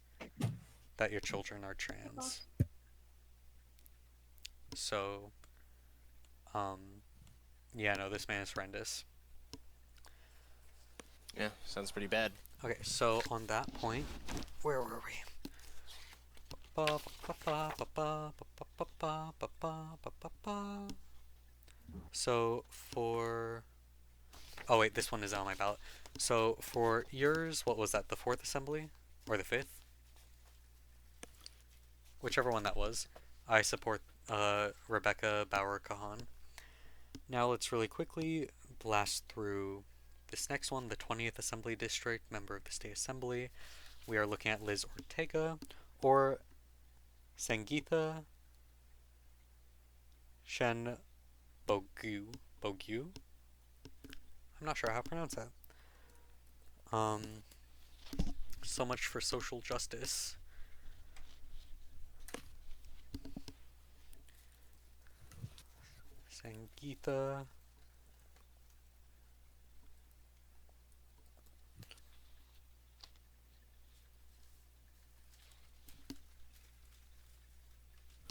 [SPEAKER 2] that your children are trans. So, yeah, no, this man is horrendous.
[SPEAKER 6] Yeah, sounds pretty bad.
[SPEAKER 2] Okay, so on that point, where were we? So for... Oh wait, this one is on my ballot. So for yours, what was that, the 4th assembly? Or the 5th? Whichever one that was. I support Rebecca Bauer-Kahan. Now let's really quickly blast through this next one, the 20th Assembly District, member of the State Assembly. We are looking at Liz Ortega, or Sangeetha Shen Bogu. Bogu? I'm not sure how to pronounce that. So much for social justice. Sangeetha.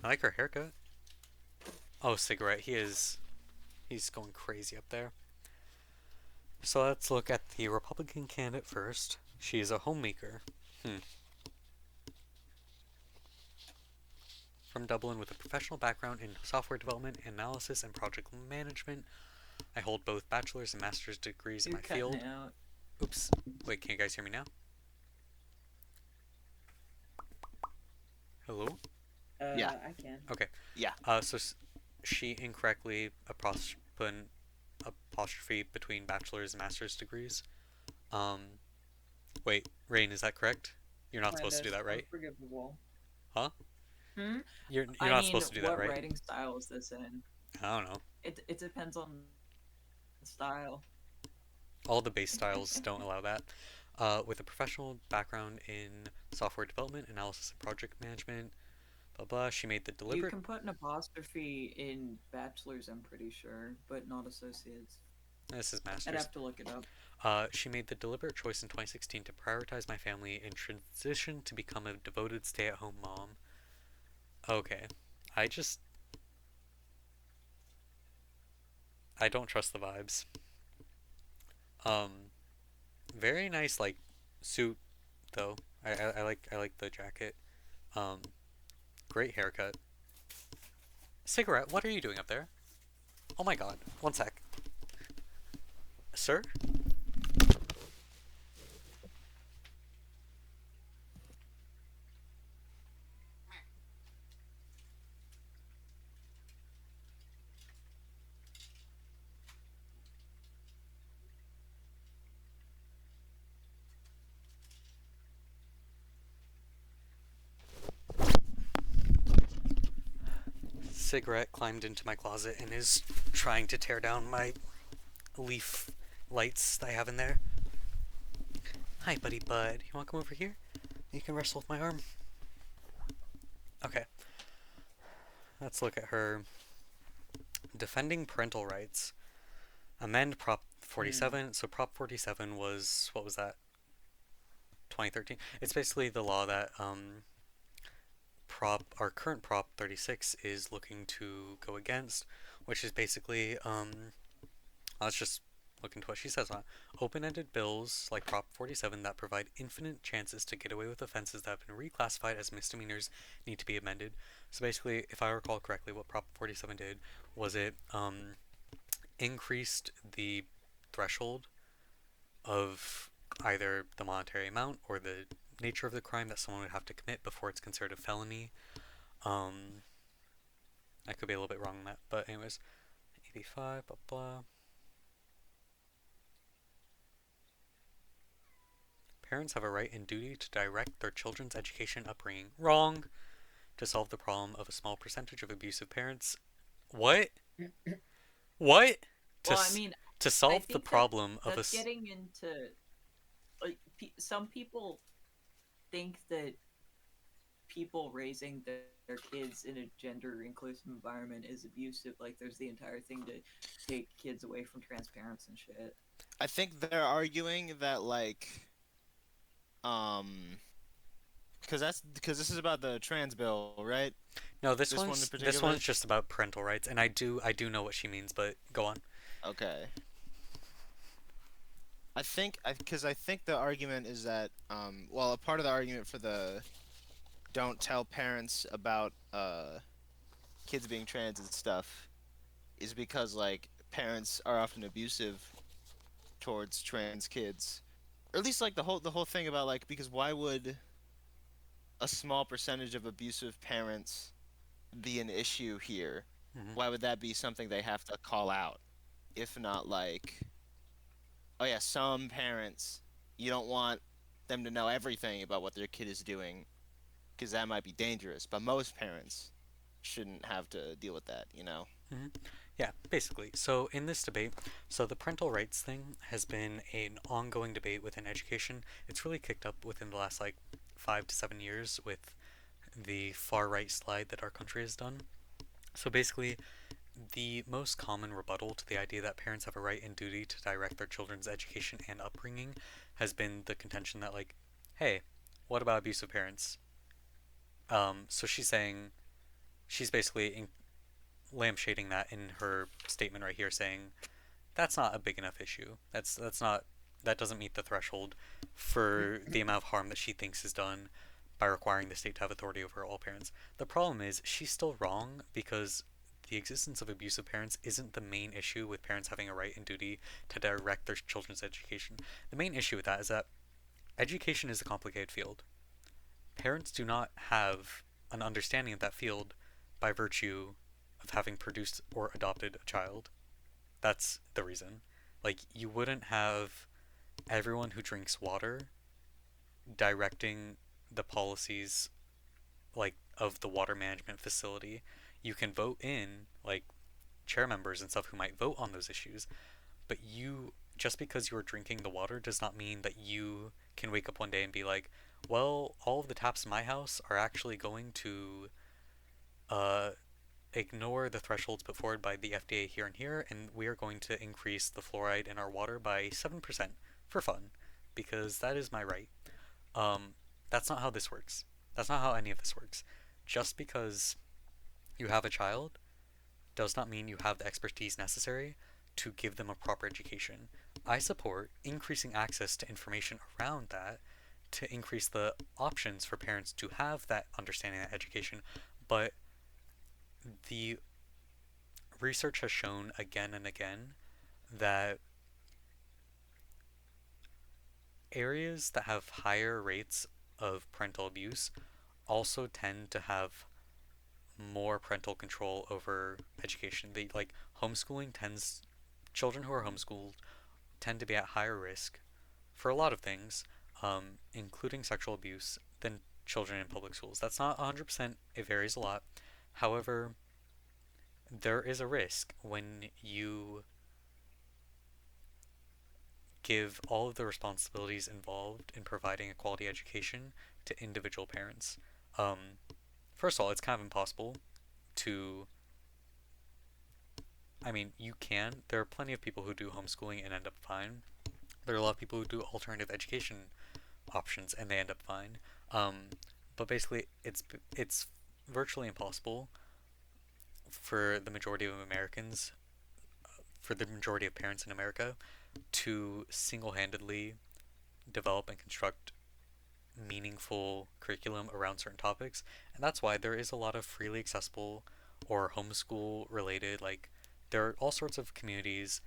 [SPEAKER 2] I like her haircut. Oh, cigarette. He's going crazy up there. So let's look at the Republican candidate first. She is a homemaker. From Dublin with a professional background in software development, analysis, and project management. I hold both bachelor's and master's degrees in
[SPEAKER 7] You're
[SPEAKER 2] my
[SPEAKER 7] cutting
[SPEAKER 2] field.
[SPEAKER 7] it out.
[SPEAKER 2] Oops. Wait, can you guys hear me now? Hello?
[SPEAKER 6] Yeah.
[SPEAKER 7] I can.
[SPEAKER 2] Okay.
[SPEAKER 6] Yeah.
[SPEAKER 2] So she incorrectly put an apostrophe between bachelor's and master's degrees. Wait, Rain, is that correct? You're not supposed to do that, right?
[SPEAKER 7] Unforgivable.
[SPEAKER 2] Huh?
[SPEAKER 7] Hmm?
[SPEAKER 2] You're
[SPEAKER 7] I
[SPEAKER 2] not
[SPEAKER 7] mean,
[SPEAKER 2] supposed to do that,
[SPEAKER 7] what
[SPEAKER 2] right?
[SPEAKER 7] writing style is this in?
[SPEAKER 2] I don't know.
[SPEAKER 7] It depends on the style.
[SPEAKER 2] All the base styles don't allow that. With a professional background in software development, analysis, and project management, blah blah, she made the
[SPEAKER 7] You
[SPEAKER 2] deliberate...
[SPEAKER 7] can put an apostrophe in bachelor's, I'm pretty sure, but not associates.
[SPEAKER 2] This is
[SPEAKER 7] I'd
[SPEAKER 2] master's.
[SPEAKER 7] have to look it up.
[SPEAKER 2] She made the deliberate choice in 2016 to prioritize my family and transition to become a devoted stay-at-home mom. Okay. I don't trust the vibes. Very nice, like, suit though. I like the jacket. Um, Great haircut. Cigarette, what are you doing up there? Oh my god. One sec. Sir? Cigarette climbed into my closet and is trying to tear down my leaf lights that I have in there. Hi, buddy bud. You want to come over here? You can wrestle with my arm. Okay. Let's look at her. Defending parental rights. Amend Prop 47. So Prop 47 was, what was that? 2013. It's basically the law that our current Prop 36 is looking to go against, which is basically let's just look into what she says on it. Open-ended bills like Prop 47 that provide infinite chances to get away with offenses that have been reclassified as misdemeanors need to be amended. So basically, if I recall correctly, what Prop 47 did was it increased the threshold of either the monetary amount or the nature of the crime that someone would have to commit before it's considered a felony. I could be a little bit wrong on that, but anyways, 85, blah blah. Parents have a right and duty to direct their children's education upbringing. Wrong. To solve the problem of a small percentage of abusive parents. What? What?
[SPEAKER 7] Well, I mean,
[SPEAKER 2] to
[SPEAKER 7] I
[SPEAKER 2] solve the
[SPEAKER 7] think
[SPEAKER 2] problem of
[SPEAKER 7] that's getting into like some people think that people raising their kids in a gender inclusive environment is abusive. Like, there's the entire thing to take kids away from trans parents and shit.
[SPEAKER 6] I think they're arguing that like, because this is about the trans bill, right?
[SPEAKER 2] No, this
[SPEAKER 6] This one in
[SPEAKER 2] one's
[SPEAKER 6] particular?
[SPEAKER 2] just about parental rights, and I do know what she means, but go on.
[SPEAKER 6] Okay. Because I think the argument is that, well, a part of the argument for the don't tell parents about kids being trans and stuff is because like parents are often abusive towards trans kids, or at least like the whole thing about like, because why would a small percentage of abusive parents be an issue here?
[SPEAKER 2] Mhm.
[SPEAKER 6] Why would that be something they have to call out, if not like, oh yeah, some parents, you don't want them to know everything about what their kid is doing because that might be dangerous, but most parents shouldn't have to deal with that, you know?
[SPEAKER 2] Mhm. Yeah, basically. So in this debate, so the parental rights thing has been an ongoing debate within education. It's really kicked up within the last like 5 to 7 years with the far right slide that our country has done. So basically, the most common rebuttal to the idea that parents have a right and duty to direct their children's education and upbringing has been the contention that like, hey, what about abusive parents? So she's basically lampshading that in her statement right here, saying that's not a big enough issue. That doesn't meet the threshold for the amount of harm that she thinks is done by requiring the state to have authority over all parents. The problem is she's still wrong because the existence of abusive parents isn't the main issue with parents having a right and duty to direct their children's education. The main issue with that is that education is a complicated field. Parents do not have an understanding of that field by virtue of having produced or adopted a child. That's the reason. Like, you wouldn't have everyone who drinks water directing the policies, like, of the water management facility. You can vote in, like, chair members and stuff who might vote on those issues, but just because you're drinking the water does not mean that you can wake up one day and be like, well, all of the taps in my house are actually going to uh, ignore the thresholds put forward by the FDA here and here, and we are going to increase the fluoride in our water by 7% for fun, because that is my right. That's not how this works. That's not how any of this works. Just because you have a child does not mean you have the expertise necessary to give them a proper education. I support increasing access to information around that to increase the options for parents to have that understanding, that education, but the research has shown again and again that areas that have higher rates of parental abuse also tend to have more parental control over education. They like homeschooling tends children who are homeschooled tend to be at higher risk for a lot of things, including sexual abuse, than children in public schools. That's not 100%, it varies a lot. However, there is a risk when you give all of the responsibilities involved in providing a quality education to individual parents. Um, First of all, it's kind of impossible to. I mean, you can. There are plenty of people who do homeschooling and end up fine. There are a lot of people who do alternative education options and they end up fine. Um, but basically, it's virtually impossible for the majority of Americans, for the majority of parents in America, to single-handedly develop and construct meaningful curriculum around certain topics. And that's why there is a lot of freely accessible or homeschool related, like, there are all sorts of communities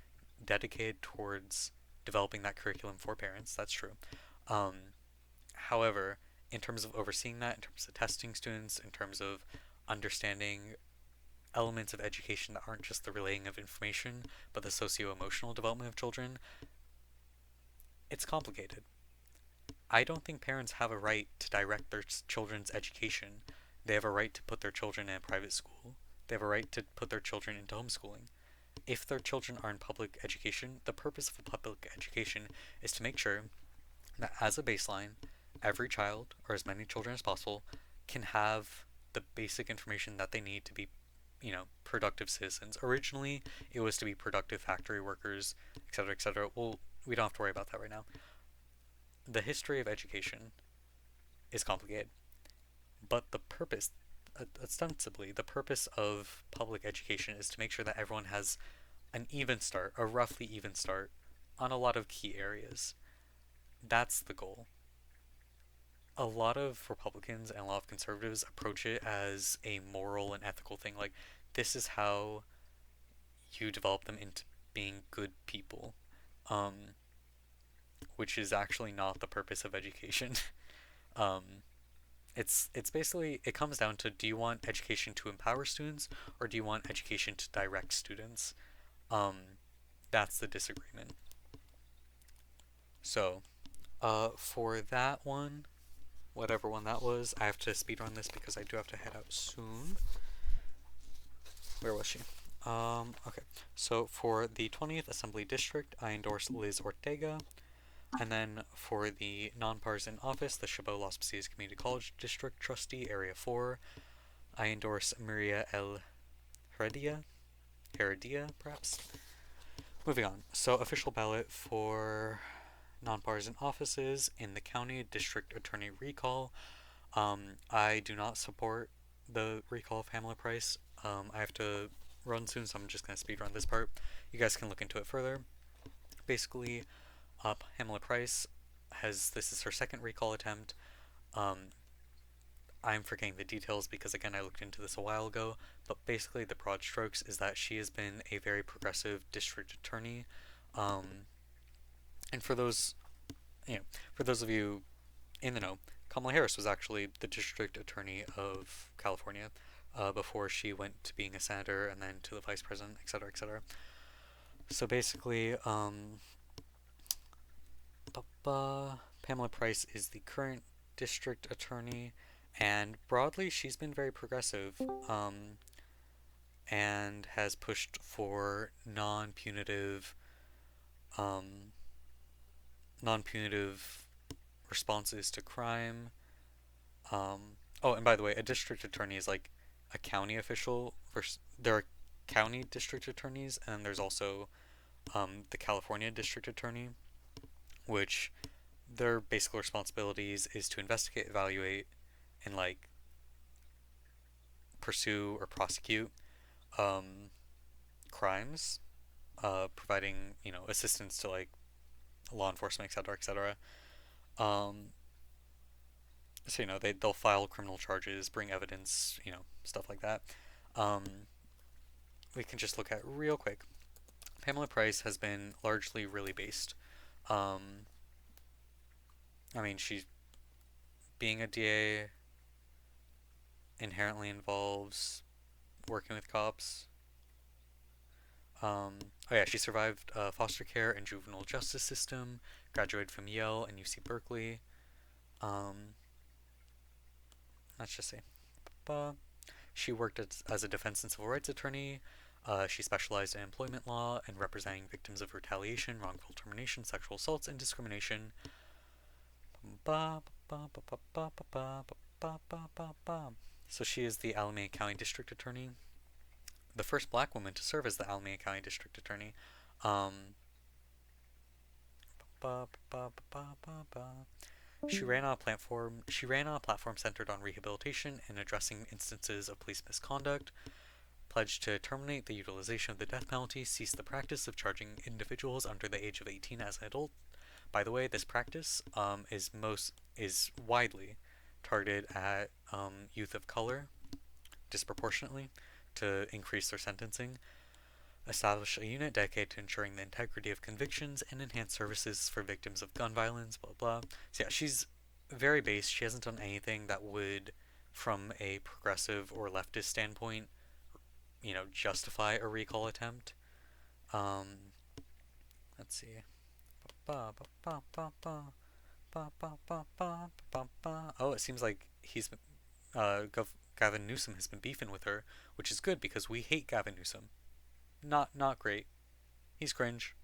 [SPEAKER 2] dedicated towards developing that curriculum for parents. That's true. Um, However, in terms of overseeing that, in terms of testing students, in terms of understanding elements of education that aren't just the relaying of information, but the socio-emotional development of children, it's complicated. I don't think parents have a right to direct their children's education. They have a right to put their children in a private school. They have a right to put their children into homeschooling. If their children are in public education, the purpose of a public education is to make sure that as a baseline, every child, or as many children as possible, can have the basic information that they need to be, productive citizens. Originally, it was to be productive factory workers, etc., etc. Well, we don't have to worry about that right now. The history of education is complicated, but the purpose, ostensibly, the purpose of public education is to make sure that everyone has an even start, a roughly even start, on a lot of key areas. That's the goal. A lot of Republicans and a lot of conservatives approach it as a moral and ethical thing. Like, this is how you develop them into being good people, um, which is actually not the purpose of education. um, it's basically, it comes down to, do you want education to empower students or do you want education to direct students? Um, that's the disagreement. So, for that one, whatever one that was, I have to speedrun this because I do have to head out soon. Where was she? Okay. So for the 20th Assembly District, I endorse Liz Ortega. And then for the nonpartisan office, the Chabot Las Pasillas Community College District Trustee, Area 4, I endorse Maria L. Heredia. Heredia, perhaps? Moving on. So, official ballot for nonpartisan offices in the county district attorney recall. I do not support the recall of Pamela Price. I have to run soon, so I'm just going to speed run this part. You guys can look into it further. Basically, Pamela Price this is her second recall attempt. I'm forgetting the details because, again, I looked into this a while ago, but basically the broad strokes is that she has been a very progressive district attorney. And for those of you in the know, Kamala Harris was actually the district attorney of California before she went to being a senator and then to the vice president, etc., etc. So basically, Pamela Price is the current district attorney, and broadly, she's been very progressive, and has pushed for um, non-punitive responses to crime. Oh, and by the way, a district attorney is like a county official. There are county district attorneys, and there's also the California district attorney, which their basic responsibilities is to investigate, evaluate, and like pursue or prosecute crimes providing, assistance to like law enforcement, etc., etc. Um, so they'll file criminal charges, bring evidence, stuff like that. Um, we can just look at real quick. Pamela Price has been largely really based. Um, I mean, she's being a DA inherently involves working with cops. Oh yeah, she survived foster care and juvenile justice system, graduated from Yale and UC Berkeley. Um, let's just say, she worked as a defense and civil rights attorney. She specialized in employment law and representing victims of retaliation, wrongful termination, sexual assaults, and discrimination. So she is the Alameda County District Attorney, the first black woman to serve as the Alameda County District Attorney. Um, She ran on a platform. She ran on a platform centered on rehabilitation and addressing instances of police misconduct. Pledged to terminate the utilization of the death penalty, cease the practice of charging individuals under the age of 18 as an adult. By the way, this practice is widely targeted at youth of color disproportionately to increase their sentencing. Establish a unit dedicated to ensuring the integrity of convictions and enhance services for victims of gun violence, blah blah. So yeah, she's very base. She hasn't done anything that would, from a progressive or leftist standpoint, justify a recall attempt. Um, let's see. Oh, it seems like Gavin Newsom has been beefing with her, which is good because we hate Gavin Newsom. Not great. He's cringe.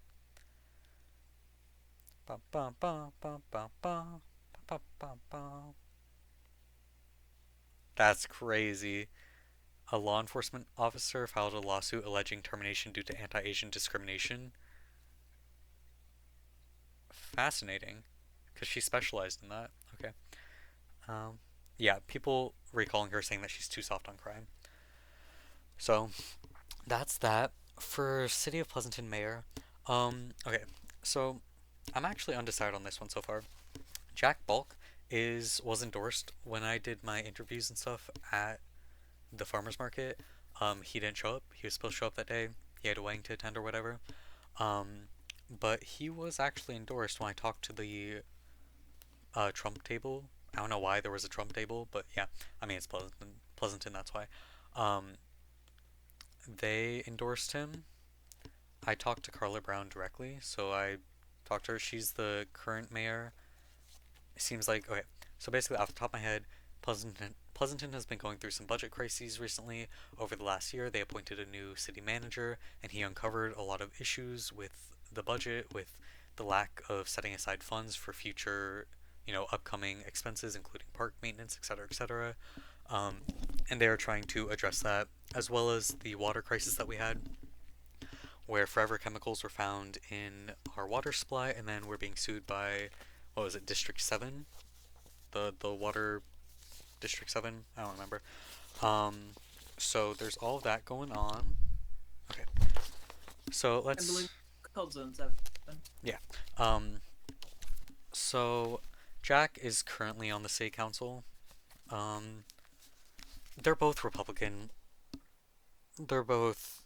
[SPEAKER 2] That's crazy. A law enforcement officer filed a lawsuit alleging termination due to anti-Asian discrimination. Fascinating, because she specialized in that. Okay. Yeah, people recalling her saying that she's too soft on crime. So, that's that. For City of Pleasanton Mayor, okay, so I'm actually undecided on this one so far. Jack Bulk was endorsed when I did my interviews and stuff at the farmers market. He didn't show up. He was supposed to show up that day. He had a wedding to attend or whatever. But he was actually endorsed when I talked to the Trump table. I don't know why there was a Trump table, but yeah, I mean it's Pleasanton, that's why. They endorsed him. I talked to Carla Brown directly, so I talked to her. She's the current mayor. It seems like, okay, so basically off the top of my head, Pleasanton has been going through some budget crises recently. Over the last year, they appointed a new city manager, and he uncovered a lot of issues with the budget, with the lack of setting aside funds for future, upcoming expenses, including park maintenance, etc., etc. And they are trying to address that, as well as the water crisis that we had, where forever chemicals were found in our water supply, and then we're being sued by, what was it, District 7? The water District 7? I don't remember. So there's all of that going on. Okay. So
[SPEAKER 7] I
[SPEAKER 2] let's...
[SPEAKER 7] believe called Zone 7.
[SPEAKER 2] Yeah. So Jack is currently on the city council. They're both Republican. They're both,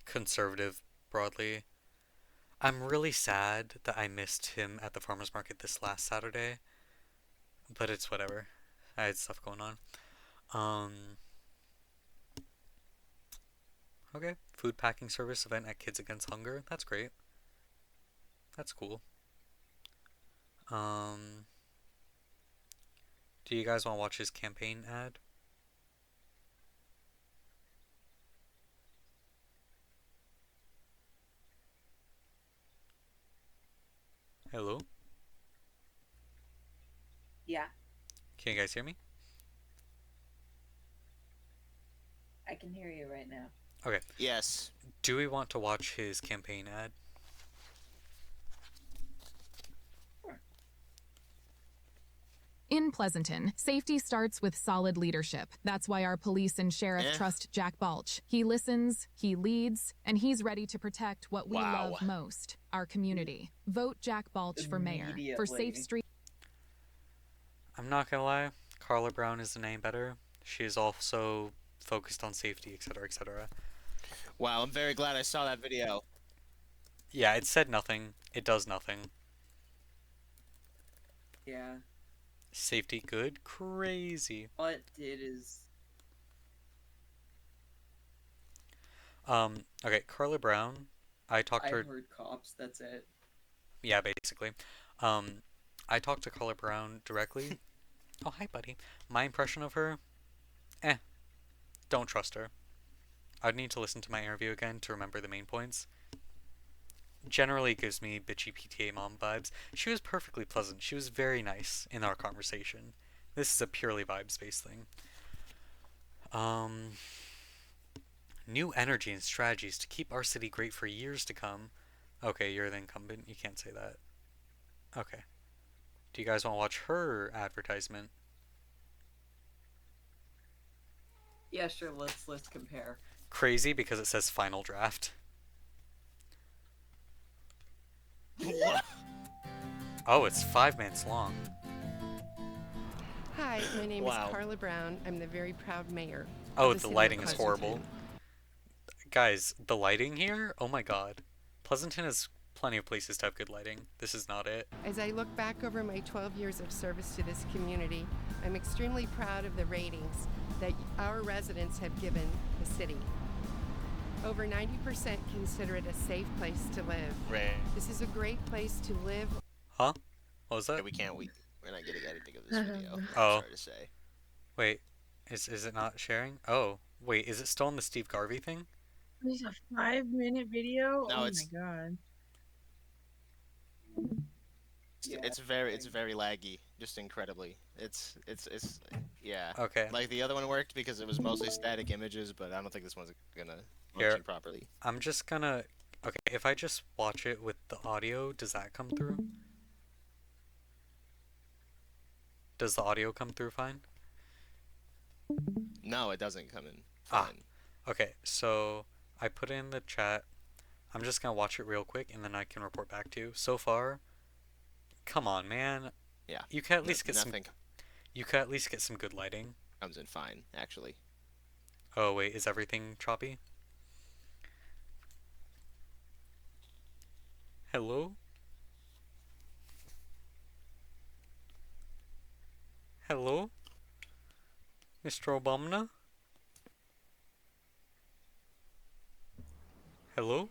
[SPEAKER 2] conservative broadly. I'm really sad that I missed him at the farmers market this last Saturday, but it's whatever. I had stuff going on. Okay, food packing service event at Kids Against Hunger. That's great. That's cool. Do you guys want to watch his campaign ad? Hello?
[SPEAKER 9] Yeah,
[SPEAKER 2] Can you guys hear me?
[SPEAKER 9] I can hear you right now.
[SPEAKER 2] Okay.
[SPEAKER 6] Yes.
[SPEAKER 2] Do we want to watch his campaign ad?
[SPEAKER 10] In Pleasanton, safety starts with solid leadership. That's why our police and sheriff trust Jack Balch. He listens, he leads, and he's ready to protect what we love most, our community. Vote Jack Balch for mayor. For safe streets.
[SPEAKER 2] I'm not gonna lie, Carla Brown is the name better. She is also focused on safety, etc., etc.
[SPEAKER 6] Wow, I'm very glad I saw that video.
[SPEAKER 2] Yeah, it said nothing. It does nothing.
[SPEAKER 7] Yeah.
[SPEAKER 2] Safety good? Crazy.
[SPEAKER 7] All it did is...
[SPEAKER 2] Okay, Carla Brown, I talked to her...
[SPEAKER 7] I heard cops, that's it.
[SPEAKER 2] Yeah, basically. I talked to Carla Brown directly. Oh, hi, buddy. My impression of her? Don't trust her. I'd need to listen to my interview again to remember the main points. Generally gives me bitchy PTA mom vibes. She was perfectly pleasant. She was very nice in our conversation. This is a purely vibes-based thing. New energy and strategies to keep our city great for years to come. Okay, you're the incumbent. You can't say that. Okay. Do you guys want to watch her advertisement?
[SPEAKER 7] Yeah, sure, let's compare.
[SPEAKER 2] Crazy because it says final draft. Oh, it's 5 minutes long.
[SPEAKER 11] Hi, my name
[SPEAKER 6] Wow.
[SPEAKER 11] is Carla Brown. I'm the very proud mayor.
[SPEAKER 2] Oh,
[SPEAKER 11] of
[SPEAKER 2] the
[SPEAKER 11] city of
[SPEAKER 2] lighting is horrible.
[SPEAKER 11] Pleasanton.
[SPEAKER 2] Guys, the lighting here? Oh my god. Pleasanton has plenty of places to have good lighting. This is not it.
[SPEAKER 11] As I look back over my 12 years of service to this community, I'm extremely proud of the ratings that our residents have given the city. Over 90% consider it a safe place to live.
[SPEAKER 6] Right.
[SPEAKER 11] This is a great place to live.
[SPEAKER 2] Huh? What was that?
[SPEAKER 6] We're not getting anything of this video.
[SPEAKER 2] Oh.
[SPEAKER 6] Sorry to say.
[SPEAKER 2] Wait, is it not sharing? Oh, wait, is it still on the Steve Garvey thing?
[SPEAKER 3] There's a 5-minute video?
[SPEAKER 6] No,
[SPEAKER 3] oh
[SPEAKER 6] it's-
[SPEAKER 3] my god.
[SPEAKER 6] It's very laggy, just incredibly. It's yeah.
[SPEAKER 2] Okay.
[SPEAKER 6] Like the other one worked because it was mostly static images, but I don't think this one's gonna
[SPEAKER 2] Here.
[SPEAKER 6] function properly.
[SPEAKER 2] I'm just gonna... Okay, if I just watch it with the audio, does that come through? Does the audio come through fine?
[SPEAKER 6] No, it doesn't come in
[SPEAKER 2] Ah.
[SPEAKER 6] fine.
[SPEAKER 2] Okay, so I put it in the chat. I'm just gonna watch it real quick and then I can report back to you. So far, come on, man.
[SPEAKER 6] Yeah.
[SPEAKER 2] You can at least get
[SPEAKER 6] Nothing
[SPEAKER 2] You can at least get some good lighting.
[SPEAKER 6] comes in fine, actually.
[SPEAKER 2] Oh wait, is everything choppy? Hello? Hello? Mr. Obama? Hello?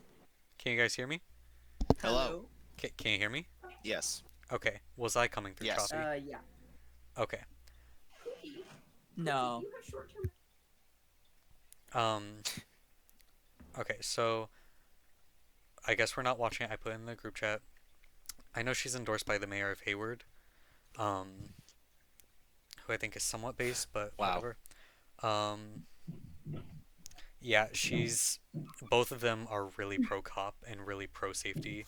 [SPEAKER 2] Can you guys hear me?
[SPEAKER 6] Hello.
[SPEAKER 2] Can you hear me?
[SPEAKER 6] Yes.
[SPEAKER 2] Okay. Was I coming through
[SPEAKER 6] Yes.
[SPEAKER 2] choppy?
[SPEAKER 7] Yeah.
[SPEAKER 2] Okay.
[SPEAKER 4] No.
[SPEAKER 2] Okay, so I guess we're not watching it. I put it in the group chat. I know she's endorsed by the mayor of Hayward, who I think is somewhat based, but
[SPEAKER 6] Wow.
[SPEAKER 2] whatever. Yeah, both of them are really pro-cop and really pro-safety.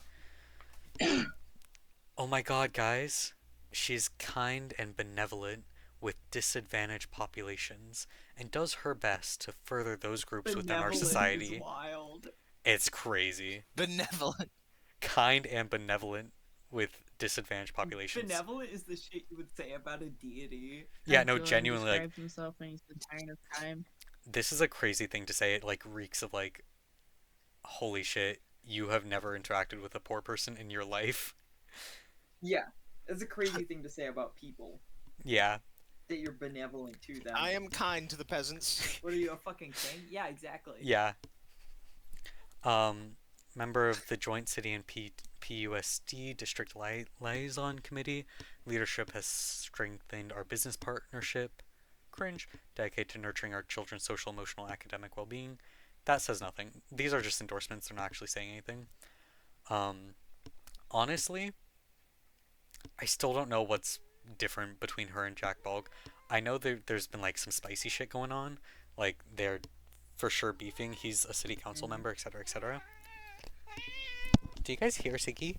[SPEAKER 2] Oh my god, guys. She's kind and benevolent with disadvantaged populations and does her best to further those groups within our
[SPEAKER 7] Benevolent
[SPEAKER 2] society.
[SPEAKER 7] is wild.
[SPEAKER 2] It's crazy.
[SPEAKER 6] Benevolent.
[SPEAKER 2] Kind and benevolent with disadvantaged populations.
[SPEAKER 7] Benevolent is the shit you would say about a deity.
[SPEAKER 2] Yeah,
[SPEAKER 3] As
[SPEAKER 2] no,
[SPEAKER 3] Dylan
[SPEAKER 2] genuinely, like,
[SPEAKER 3] describes himself when he's tired of crime.
[SPEAKER 2] this is a crazy thing to say. It, like, reeks of, like, holy shit, you have never interacted with a poor person in your life.
[SPEAKER 7] Yeah, it's a crazy thing to say about people.
[SPEAKER 2] Yeah.
[SPEAKER 7] That you're benevolent to them.
[SPEAKER 6] I am kind to the peasants.
[SPEAKER 7] What are you, a fucking king? Yeah, exactly.
[SPEAKER 2] Yeah. Member of the Joint City and PUSD District Liaison Committee. Leadership has strengthened our business partnership. Cringe. Dedicated to nurturing our children's social, emotional, academic well-being. That says nothing. These are just endorsements. They're not actually saying anything. Honestly, I still don't know what's different between her and Jack Balg. I know there's been like some spicy shit going on. Like they're for sure beefing. He's a city council member, etc., etc. Do you guys hear Siggy?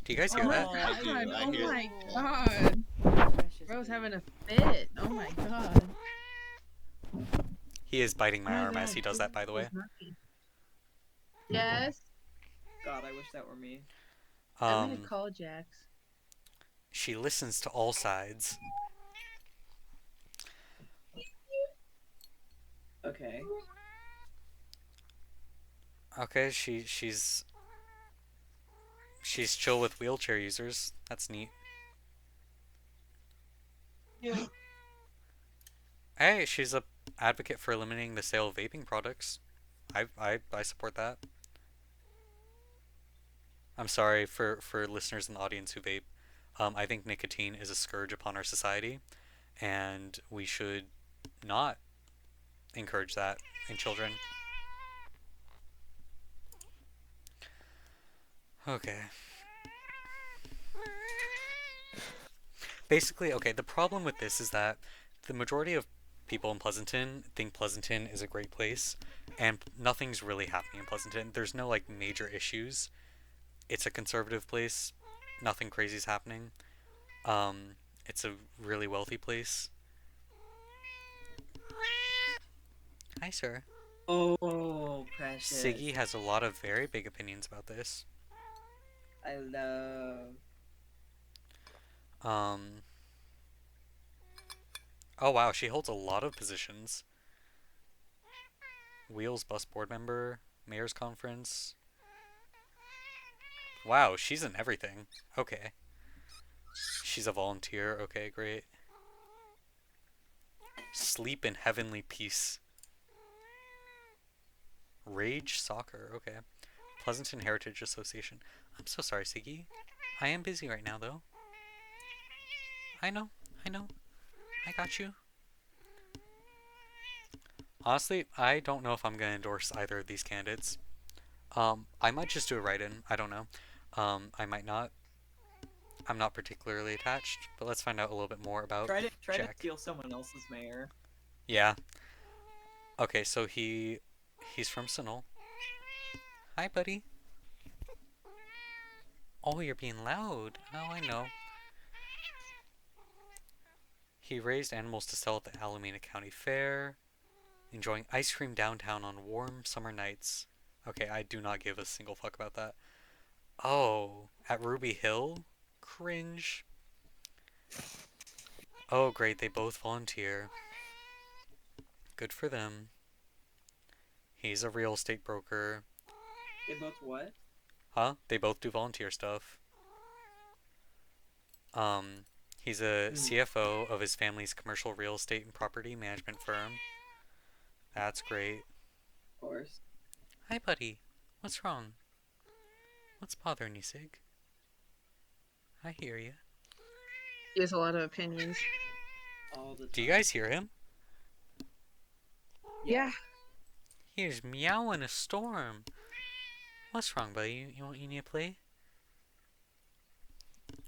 [SPEAKER 2] Do you guys hear that?
[SPEAKER 6] I do. I
[SPEAKER 3] Oh
[SPEAKER 6] hear
[SPEAKER 3] my god. Bro's having a fit. Oh my god.
[SPEAKER 2] He is biting
[SPEAKER 3] Oh
[SPEAKER 2] my
[SPEAKER 3] my
[SPEAKER 2] arm as
[SPEAKER 3] god.
[SPEAKER 2] he does that, by the way.
[SPEAKER 3] Yes.
[SPEAKER 7] God, I wish that were me.
[SPEAKER 3] I'm gonna call Jax.
[SPEAKER 2] She listens to all sides.
[SPEAKER 7] Okay.
[SPEAKER 2] Okay, she's chill with wheelchair users. That's neat.
[SPEAKER 3] Yeah.
[SPEAKER 2] Hey, she's a advocate for eliminating the sale of vaping products. I support that. I'm sorry for listeners in the audience who vape. I think nicotine is a scourge upon our society, and we should not encourage that in children. Okay. Basically, okay, the problem with this is that the majority of people in Pleasanton think Pleasanton is a great place, and nothing's really happening in Pleasanton. There's no, like, major issues. It's a conservative place. Nothing crazy's happening. It's a really wealthy place. Hi, sir.
[SPEAKER 7] Oh, precious.
[SPEAKER 2] Siggy has a lot of very big opinions about this.
[SPEAKER 7] I love.
[SPEAKER 2] Oh wow, she holds a lot of positions. Wheels bus board member, mayor's conference. Wow, she's in everything. Okay. She's a volunteer. Okay, great. Sleep in heavenly peace. Rage soccer. Okay. Pleasanton Heritage Association. I'm so sorry, Siggy. I am busy right now, though. I know. I got you. Honestly, I don't know if I'm going to endorse either of these candidates. I might just do a write-in. I don't know. I might not. I'm not particularly attached, but let's find out a little bit more about
[SPEAKER 7] Try to
[SPEAKER 2] Jack.
[SPEAKER 7] steal someone else's mayor.
[SPEAKER 2] Yeah. Okay, so he's from Sunol. Hi, buddy. Oh, you're being loud. Oh, I know. He raised animals to sell at the Alameda County Fair, enjoying ice cream downtown on warm summer nights. Okay, I do not give a single fuck about that. Oh, at Ruby Hill? Cringe. Oh, great, they both volunteer. Good for them. He's a real estate broker.
[SPEAKER 7] They both what?
[SPEAKER 2] Huh? They both do volunteer stuff. He's a CFO of his family's commercial real estate and property management firm. That's great.
[SPEAKER 7] Of course.
[SPEAKER 2] Hi, buddy. What's wrong? What's bothering you, Sig? I hear you.
[SPEAKER 3] He has a lot of opinions.
[SPEAKER 7] All the time.
[SPEAKER 2] Do you guys hear him?
[SPEAKER 3] Yeah.
[SPEAKER 2] Here's meow in a storm. What's wrong, buddy? You need to play?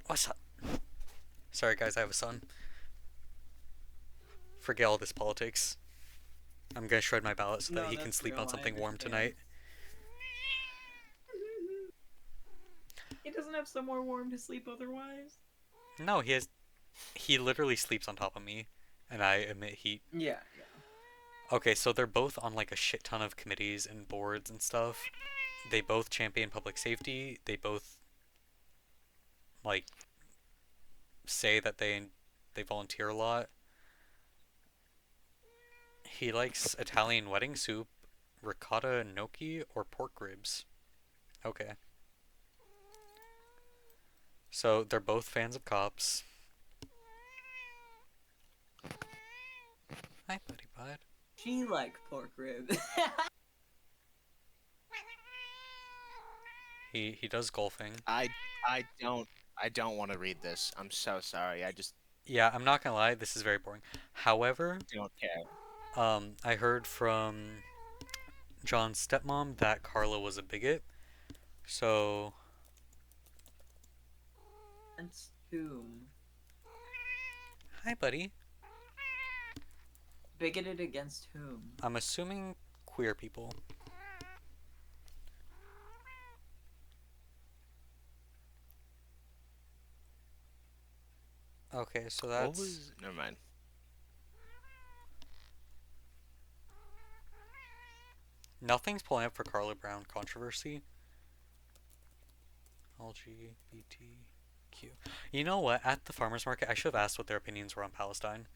[SPEAKER 2] What's up? Sorry, guys, I have a son. Forget all this politics. I'm gonna shred my ballot so that he can sleep on something warm tonight.
[SPEAKER 7] He doesn't have somewhere warm to sleep otherwise?
[SPEAKER 2] No, he literally sleeps on top of me, and I emit heat.
[SPEAKER 7] Yeah.
[SPEAKER 2] Okay, so they're both on like a shit ton of committees and boards and stuff. They both champion public safety. They both like say that they volunteer a lot. He likes Italian wedding soup, ricotta gnocchi, or pork ribs. Okay. So they're both fans of cops. Hi, buddy bud.
[SPEAKER 7] She like pork ribs.
[SPEAKER 2] He does golfing.
[SPEAKER 6] I don't want to read this. I'm so sorry.
[SPEAKER 2] Yeah, I'm not gonna lie, this is very boring. However,
[SPEAKER 6] don't care.
[SPEAKER 2] I heard from John's stepmom that Carla was a bigot. So
[SPEAKER 7] Against whom?
[SPEAKER 2] hi, buddy.
[SPEAKER 7] Bigoted against whom?
[SPEAKER 2] I'm assuming queer people. Okay, so
[SPEAKER 6] What
[SPEAKER 2] that's...
[SPEAKER 6] was? Never mind.
[SPEAKER 2] Nothing's pulling up for Carla Brown controversy. LGBTQ. You know what? At the farmer's market, I should have asked what their opinions were on Palestine.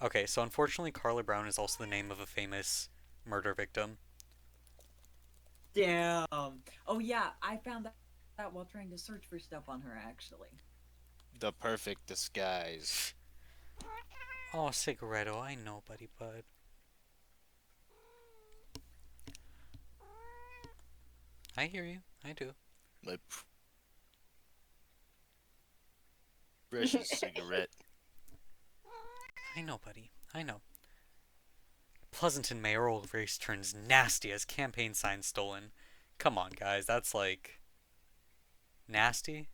[SPEAKER 2] Okay, so unfortunately, Carla Brown is also the name of a famous murder victim.
[SPEAKER 7] Damn. Oh yeah, I found that out while trying to search for stuff on her actually.
[SPEAKER 6] The perfect disguise.
[SPEAKER 2] Oh, Cigaretto, I know, buddy bud. I hear you. I do.
[SPEAKER 6] My precious cigarette.
[SPEAKER 2] I know, buddy. I know. Pleasanton mayoral race turns nasty as campaign signs stolen. Come on, guys. That's like... nasty?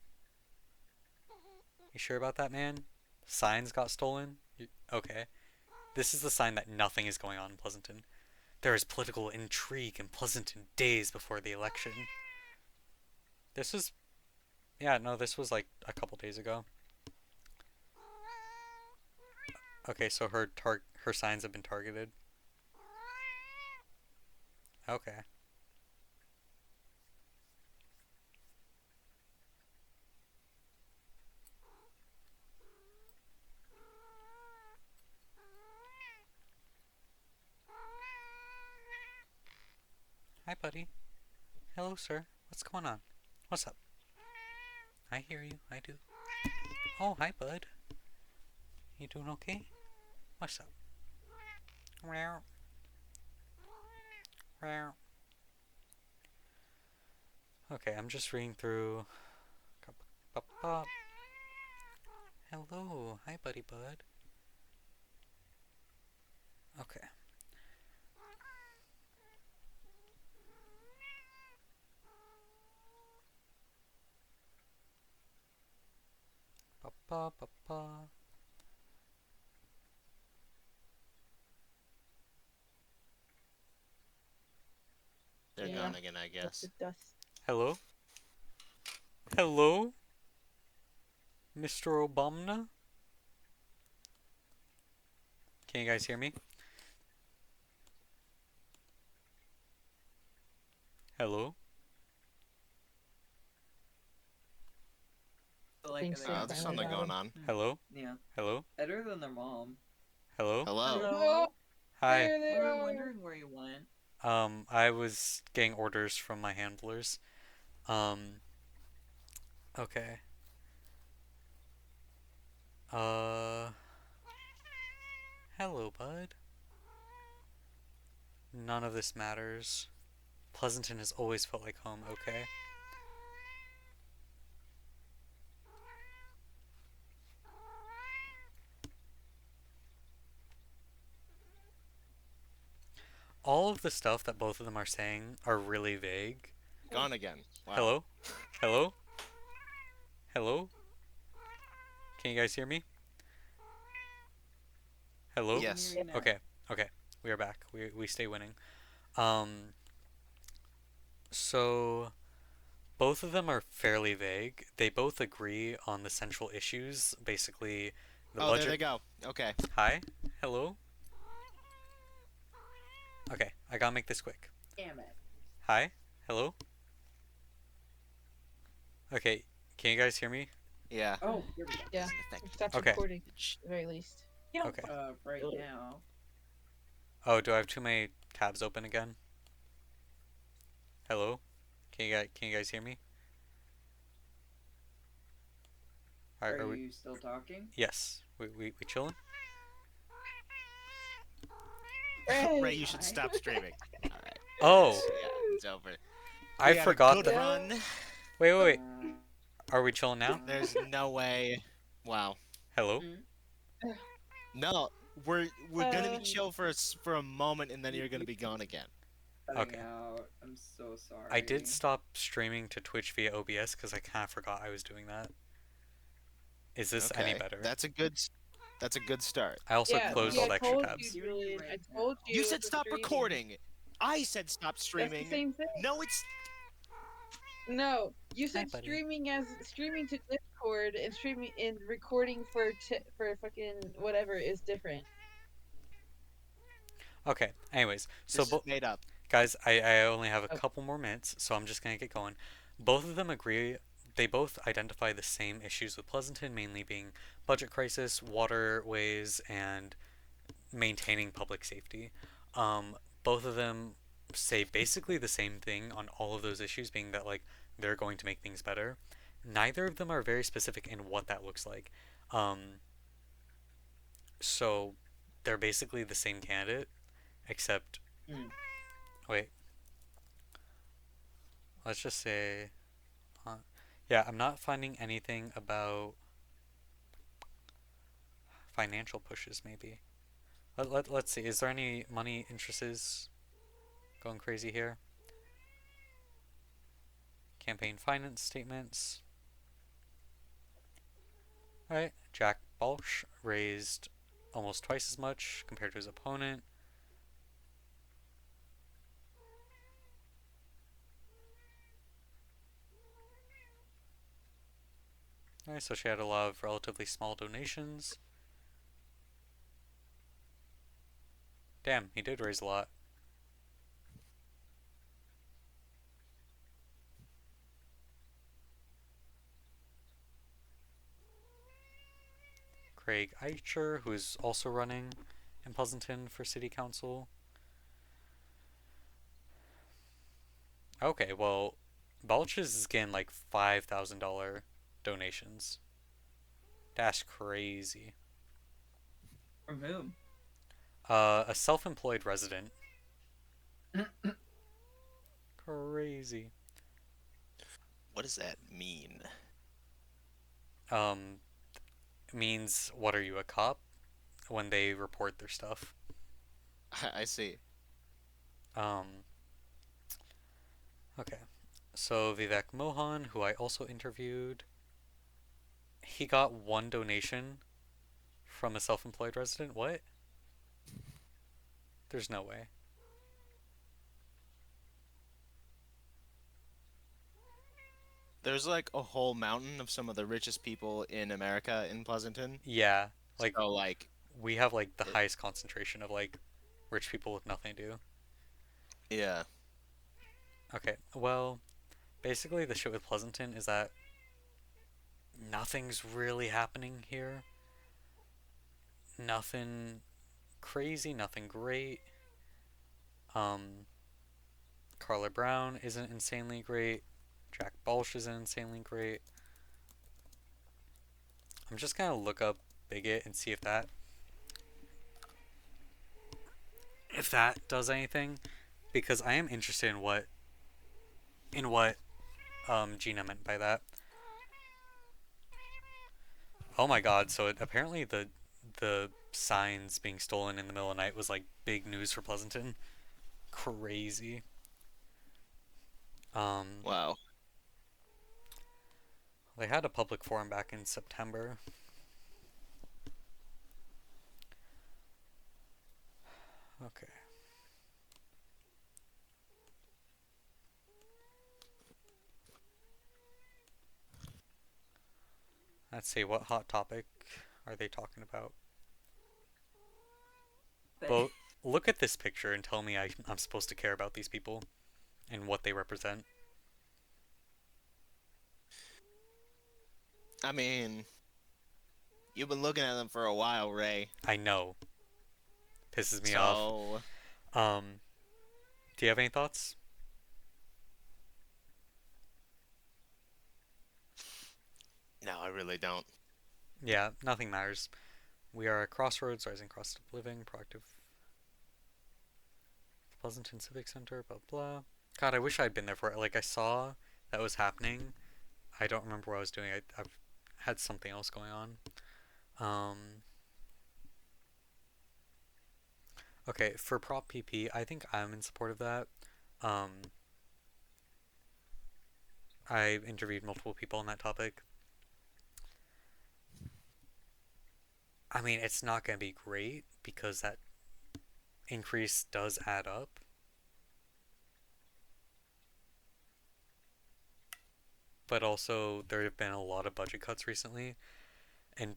[SPEAKER 2] You sure about that, man? Signs got stolen? Okay. This is the sign that nothing is going on in Pleasanton. There is political intrigue in Pleasanton days before the election. This was... yeah, no, this was like a couple days ago. Okay, so her signs have been targeted. Okay. Hi, buddy. Hello, sir. What's going on? What's up? I hear you. I do. Oh, hi, bud. You doing okay? What's up? Meow. Meow. Okay, I'm just reading through. Hello. Hi, buddy bud. Okay.
[SPEAKER 6] They're gone again, I guess.
[SPEAKER 2] Hello? Hello? Mr. Obama? Can you guys hear me? Hello?
[SPEAKER 7] Like,
[SPEAKER 6] there's something going on.
[SPEAKER 2] Hello?
[SPEAKER 7] Yeah.
[SPEAKER 2] Hello?
[SPEAKER 7] Better than their mom.
[SPEAKER 2] Hello?
[SPEAKER 6] Hello.
[SPEAKER 7] Hello.
[SPEAKER 2] Hi.
[SPEAKER 7] We were wondering where you went.
[SPEAKER 2] I was getting orders from my handlers. Okay. Hello, bud. None of this matters. Pleasanton has always felt like home, okay? All of the stuff that both of them are saying are really vague.
[SPEAKER 6] Gone again. Wow.
[SPEAKER 2] Hello? Hello? Hello? Can you guys hear me? Hello?
[SPEAKER 6] Yes.
[SPEAKER 2] Okay. Okay. We are back. We stay winning. So both of them are fairly vague. They both agree on the central issues, basically the budget.
[SPEAKER 6] There they go. Okay.
[SPEAKER 2] Hi. Hello. Okay, I gotta make this quick.
[SPEAKER 9] Damn it.
[SPEAKER 2] Hi. Hello. Okay, can you guys hear me?
[SPEAKER 6] Yeah.
[SPEAKER 9] Oh, here we go.
[SPEAKER 3] Yeah. That's
[SPEAKER 2] Okay.
[SPEAKER 3] recording, at the very least.
[SPEAKER 2] Okay.
[SPEAKER 7] Right now.
[SPEAKER 2] Oh, do I have too many tabs open again? Hello? Can you guys hear me?
[SPEAKER 7] Are
[SPEAKER 2] we
[SPEAKER 7] you still talking?
[SPEAKER 2] Yes. We chilling?
[SPEAKER 6] Ray, you should stop streaming. All right.
[SPEAKER 2] Oh.
[SPEAKER 6] Yeah, it's over.
[SPEAKER 2] I
[SPEAKER 6] We had a
[SPEAKER 2] forgot
[SPEAKER 6] good
[SPEAKER 2] that.
[SPEAKER 6] run.
[SPEAKER 2] Wait. Are we chilling now?
[SPEAKER 6] There's no way. Wow.
[SPEAKER 2] Hello?
[SPEAKER 6] No, we're gonna be chill for a moment, and then you're gonna be gone again.
[SPEAKER 2] Okay.
[SPEAKER 7] Out. I'm so sorry.
[SPEAKER 2] I did stop streaming to Twitch via OBS because I kind of forgot I was doing that. Is this any better?
[SPEAKER 6] That's a good start.
[SPEAKER 2] I also closed all the extra tabs.
[SPEAKER 3] I told you.
[SPEAKER 6] You said stop recording. I said stop streaming.
[SPEAKER 3] That's the same thing.
[SPEAKER 6] No, it's.
[SPEAKER 3] No, you
[SPEAKER 2] Hi,
[SPEAKER 3] said
[SPEAKER 2] buddy.
[SPEAKER 3] streaming to Discord and streaming and recording for fucking whatever is different.
[SPEAKER 2] Okay, anyways, so
[SPEAKER 6] This is made up.
[SPEAKER 2] guys, I only have a
[SPEAKER 3] Oh.
[SPEAKER 2] couple more minutes, so I'm just gonna get going. Both of them agree, they both identify the same issues with Pleasanton, mainly being budget crisis, waterways, and maintaining public safety. Both of them say basically the same thing on all of those issues, being that like they're going to make things better. Neither of them are very specific in what that looks like. Um, so they're basically the same candidate, except wait, let's just say, yeah, I'm not finding anything about financial pushes. Maybe let's see. Is there any money interests going crazy here? Campaign finance statements. Alright, Jack Balch raised almost twice as much compared to his opponent. Alright, so she had a lot of relatively small donations. Damn, he did raise a lot. Craig Eicher, who is also running in Pleasanton for city council. Okay, well, Balch's is getting like $5,000 donations. That's crazy.
[SPEAKER 7] From whom?
[SPEAKER 2] A self-employed resident. Crazy.
[SPEAKER 6] What does that mean?
[SPEAKER 2] Means what are you, a cop? When they report their stuff.
[SPEAKER 6] I see.
[SPEAKER 2] Okay. So Vivek Mohan, who I also interviewed, he got one donation from a self-employed resident. What? There's no way.
[SPEAKER 6] There's like a whole mountain of some of the richest people in America in Pleasanton.
[SPEAKER 2] Yeah, like
[SPEAKER 6] So like
[SPEAKER 2] we have like the highest concentration of like rich people with nothing to do.
[SPEAKER 6] yeah.
[SPEAKER 2] Okay, well, basically the shit with Pleasanton is that nothing's really happening here. Nothing crazy, nothing great. Carla Brown isn't insanely great. Jack Balch isn't insanely great. I'm just gonna look up bigot and see if that does anything, because I am interested in what Gina meant by that. Oh my god, so apparently the signs being stolen in the middle of the night was like big news for Pleasanton. Crazy.
[SPEAKER 6] Wow.
[SPEAKER 2] They had a public forum back in September. Okay. Let's see, what hot topic are they talking about? Well, look at this picture and tell me I'm supposed to care about these people and what they represent.
[SPEAKER 6] I mean, you've been looking at them for a while, Ray.
[SPEAKER 2] I know. Pisses me off. Do you have any thoughts?
[SPEAKER 6] No, I really don't.
[SPEAKER 2] Yeah, nothing matters. We are at crossroads, rising cost of living, proactive Pleasanton Civic Center, blah blah. God, I wish I'd been there for it. Like, I saw that was happening. I don't remember what I was doing. I've had something else going on. Okay, for Prop PP, I think I'm in support of that. I've interviewed multiple people on that topic. I mean, it's not going to be great because that increase does add up. but also there have been a lot of budget cuts recently, and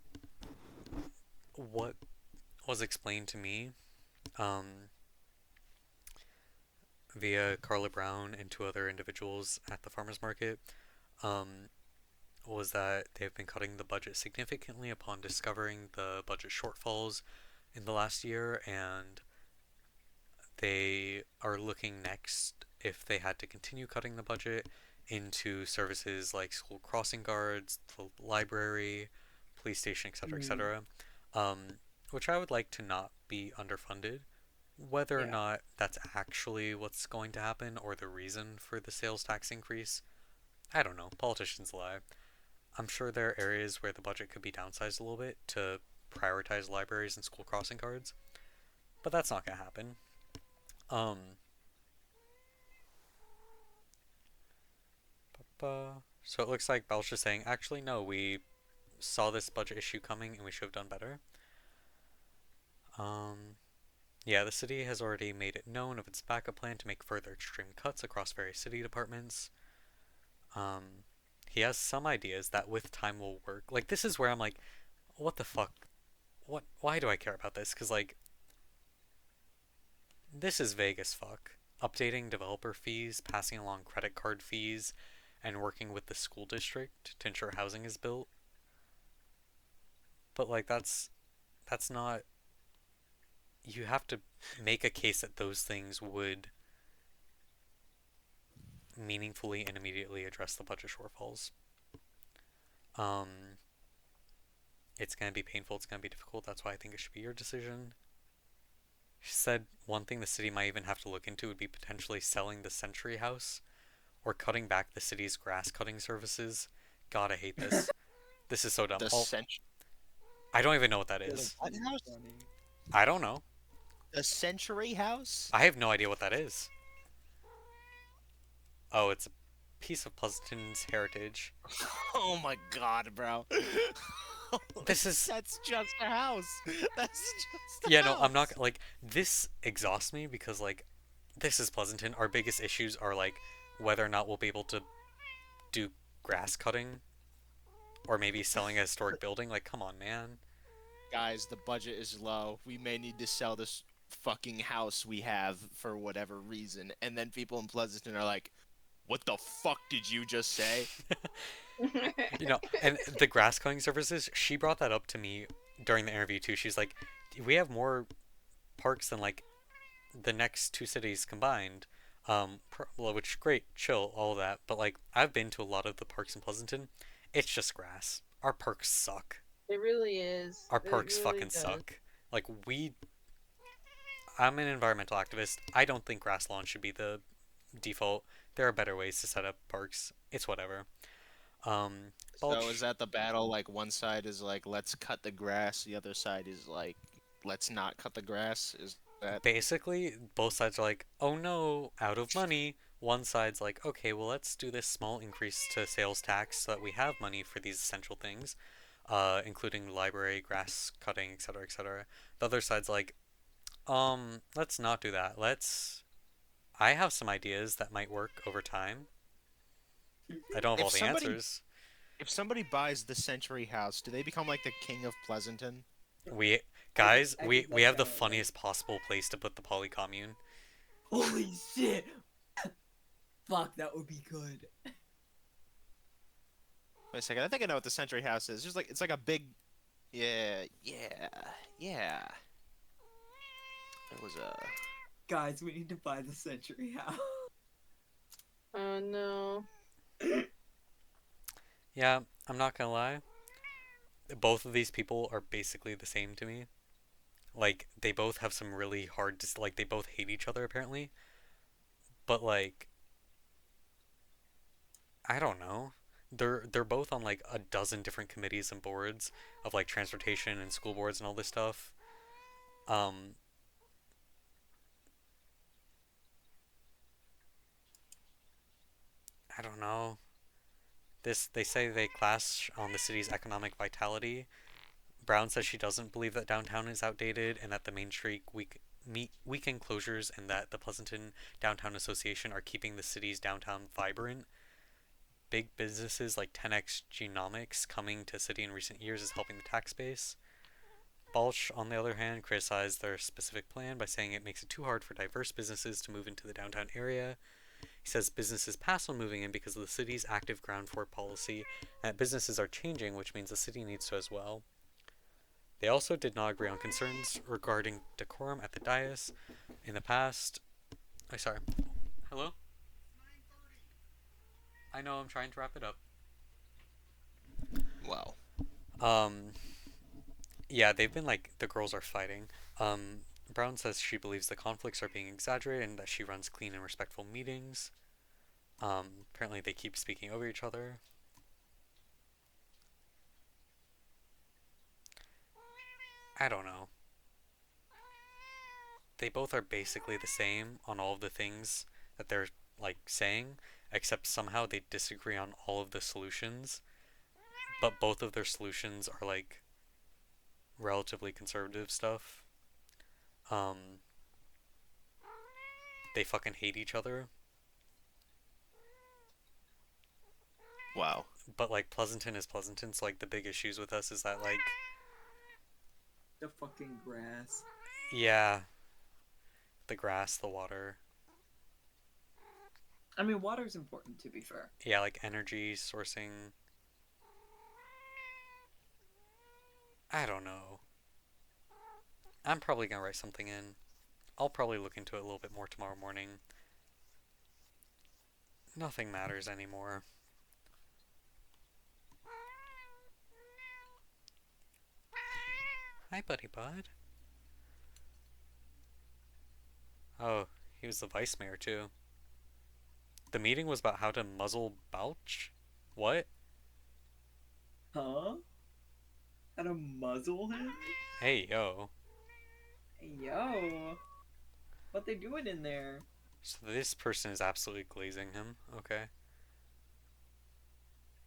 [SPEAKER 2] what was explained to me, um, via Carla Brown and two other individuals at the farmers market, um, was that they've been cutting the budget significantly upon discovering the budget shortfalls in the last year, and they are looking next, if they had to continue cutting the budget, into services like school crossing guards, the library, police station, etc., etc., um, which I would like to not be underfunded. Whether or
[SPEAKER 7] Yeah.
[SPEAKER 2] not that's actually what's going to happen or the reason for the sales tax increase, I don't know. Politicians lie. I'm sure there are areas where the budget could be downsized a little bit to prioritize libraries and school crossing guards, but that's not going to happen. Um, so it looks like Belch is saying, actually, no, we saw this budget issue coming and we should have done better. Yeah, the city has already made it known of its backup plan to make further extreme cuts across various city departments. He has some ideas that with time will work. Like, this is where I'm like, what the fuck? Why do I care about this? Because, like, this is vague as fuck. Updating developer fees, passing along credit card fees, and working with the school district to ensure housing is built. But, like, that's not... You have to make a case that those things would meaningfully and immediately address the budget shortfalls. It's going to be painful, it's going to be difficult, that's why I think it should be your decision. She said one thing the city might even have to look into would be potentially selling the Century House or cutting back the city's grass cutting services. God, I hate this. This is so dumb. I don't even know what that is.
[SPEAKER 6] What house?
[SPEAKER 2] I don't know.
[SPEAKER 6] The Century House?
[SPEAKER 2] I have no idea what that is. Oh, it's a piece of Pleasanton's heritage.
[SPEAKER 6] Oh my god, bro.
[SPEAKER 2] This is...
[SPEAKER 6] That's just a house. That's just a
[SPEAKER 2] Yeah,
[SPEAKER 6] house.
[SPEAKER 2] no, I'm not... Like, this exhausts me because, like, this is Pleasanton. Our biggest issues are, like, whether or not we'll be able to do grass cutting or maybe selling a historic building. Like, come on, man.
[SPEAKER 6] Guys, the budget is low. We may need to sell this fucking house we have for whatever reason. And then people in Pleasanton are like, what the fuck did you just say?
[SPEAKER 2] You know, and the grass cutting services, she brought that up to me during the interview too. She's like, we have more parks than like the next two cities combined. Well, which great, chill, all of that. But like, I've been to a lot of the parks in Pleasanton. It's just grass. Our parks suck.
[SPEAKER 3] It really is.
[SPEAKER 2] Our parks fucking suck. Like I'm an environmental activist. I don't think grass lawn should be the default. There are better ways to set up parks. It's whatever.
[SPEAKER 6] So is that the battle? Like, one side is like, let's cut the grass. The other side is like, let's not cut the grass. Is that...
[SPEAKER 2] Basically, both sides are like, oh no, out of money. One side's like, okay, well, let's do this small increase to sales tax so that we have money for these essential things, including library, grass cutting, etc., etc. The other side's like, let's not do that. I have some ideas that might work over time. I don't have all the answers.
[SPEAKER 6] If somebody buys the Century House, do they become like the king of Pleasanton?
[SPEAKER 2] We have the funniest possible place to put the poly commune.
[SPEAKER 7] Holy shit! Fuck, that would be good.
[SPEAKER 6] Wait a second, I think I know what the Century House is. It's like a big... Yeah. There was a...
[SPEAKER 7] Guys, we need to buy the Century House.
[SPEAKER 3] Oh no.
[SPEAKER 2] Yeah, I'm not gonna lie. Both of these people are basically the same to me. Like, they both have some really hard... Like, they both hate each other, apparently. But, like... I don't know. They're both on, like, a dozen different committees and boards of, like, transportation and school boards and all this stuff. I don't know. They say they clash on the city's economic vitality. Brown says she doesn't believe that downtown is outdated and that the Main Street weekend closures and that the Pleasanton Downtown Association are keeping the city's downtown vibrant. big businesses like 10x Genomics coming to city in recent years is helping the tax base. Balch, on the other hand, criticized their specific plan by saying it makes it too hard for diverse businesses to move into the downtown area. He says businesses pass on moving in because of the city's active ground floor policy, and that businesses are changing, which means the city needs to as well. They also did not agree on concerns regarding decorum at the dais. In the past, sorry. Hello? I know, I'm trying to wrap it up.
[SPEAKER 6] Wow.
[SPEAKER 2] Yeah, they've been like, the girls are fighting. Brown says she believes the conflicts are being exaggerated and that she runs clean and respectful meetings. Apparently they keep speaking over each other. I don't know. They both are basically the same on all of the things that they're like saying, except somehow they disagree on all of the solutions. But both of their solutions are like relatively conservative stuff. They fucking hate each other.
[SPEAKER 6] Wow.
[SPEAKER 2] But like Pleasanton is Pleasanton, so like the big issues with us is that like
[SPEAKER 7] The fucking grass.
[SPEAKER 2] yeah, the grass, the water.
[SPEAKER 7] I mean, water's important, to be fair.
[SPEAKER 2] Yeah, like energy sourcing. I don't know. I'm probably gonna write something in. I'll probably look into it a little bit more tomorrow morning. Nothing matters anymore. Hi, buddy bud. Oh, he was the vice mayor too. The meeting was about how to muzzle Balch? What?
[SPEAKER 7] Huh? How to muzzle him?
[SPEAKER 2] Hey, yo.
[SPEAKER 7] Hey, yo. What they doing in there?
[SPEAKER 2] So this person is absolutely glazing him. Okay.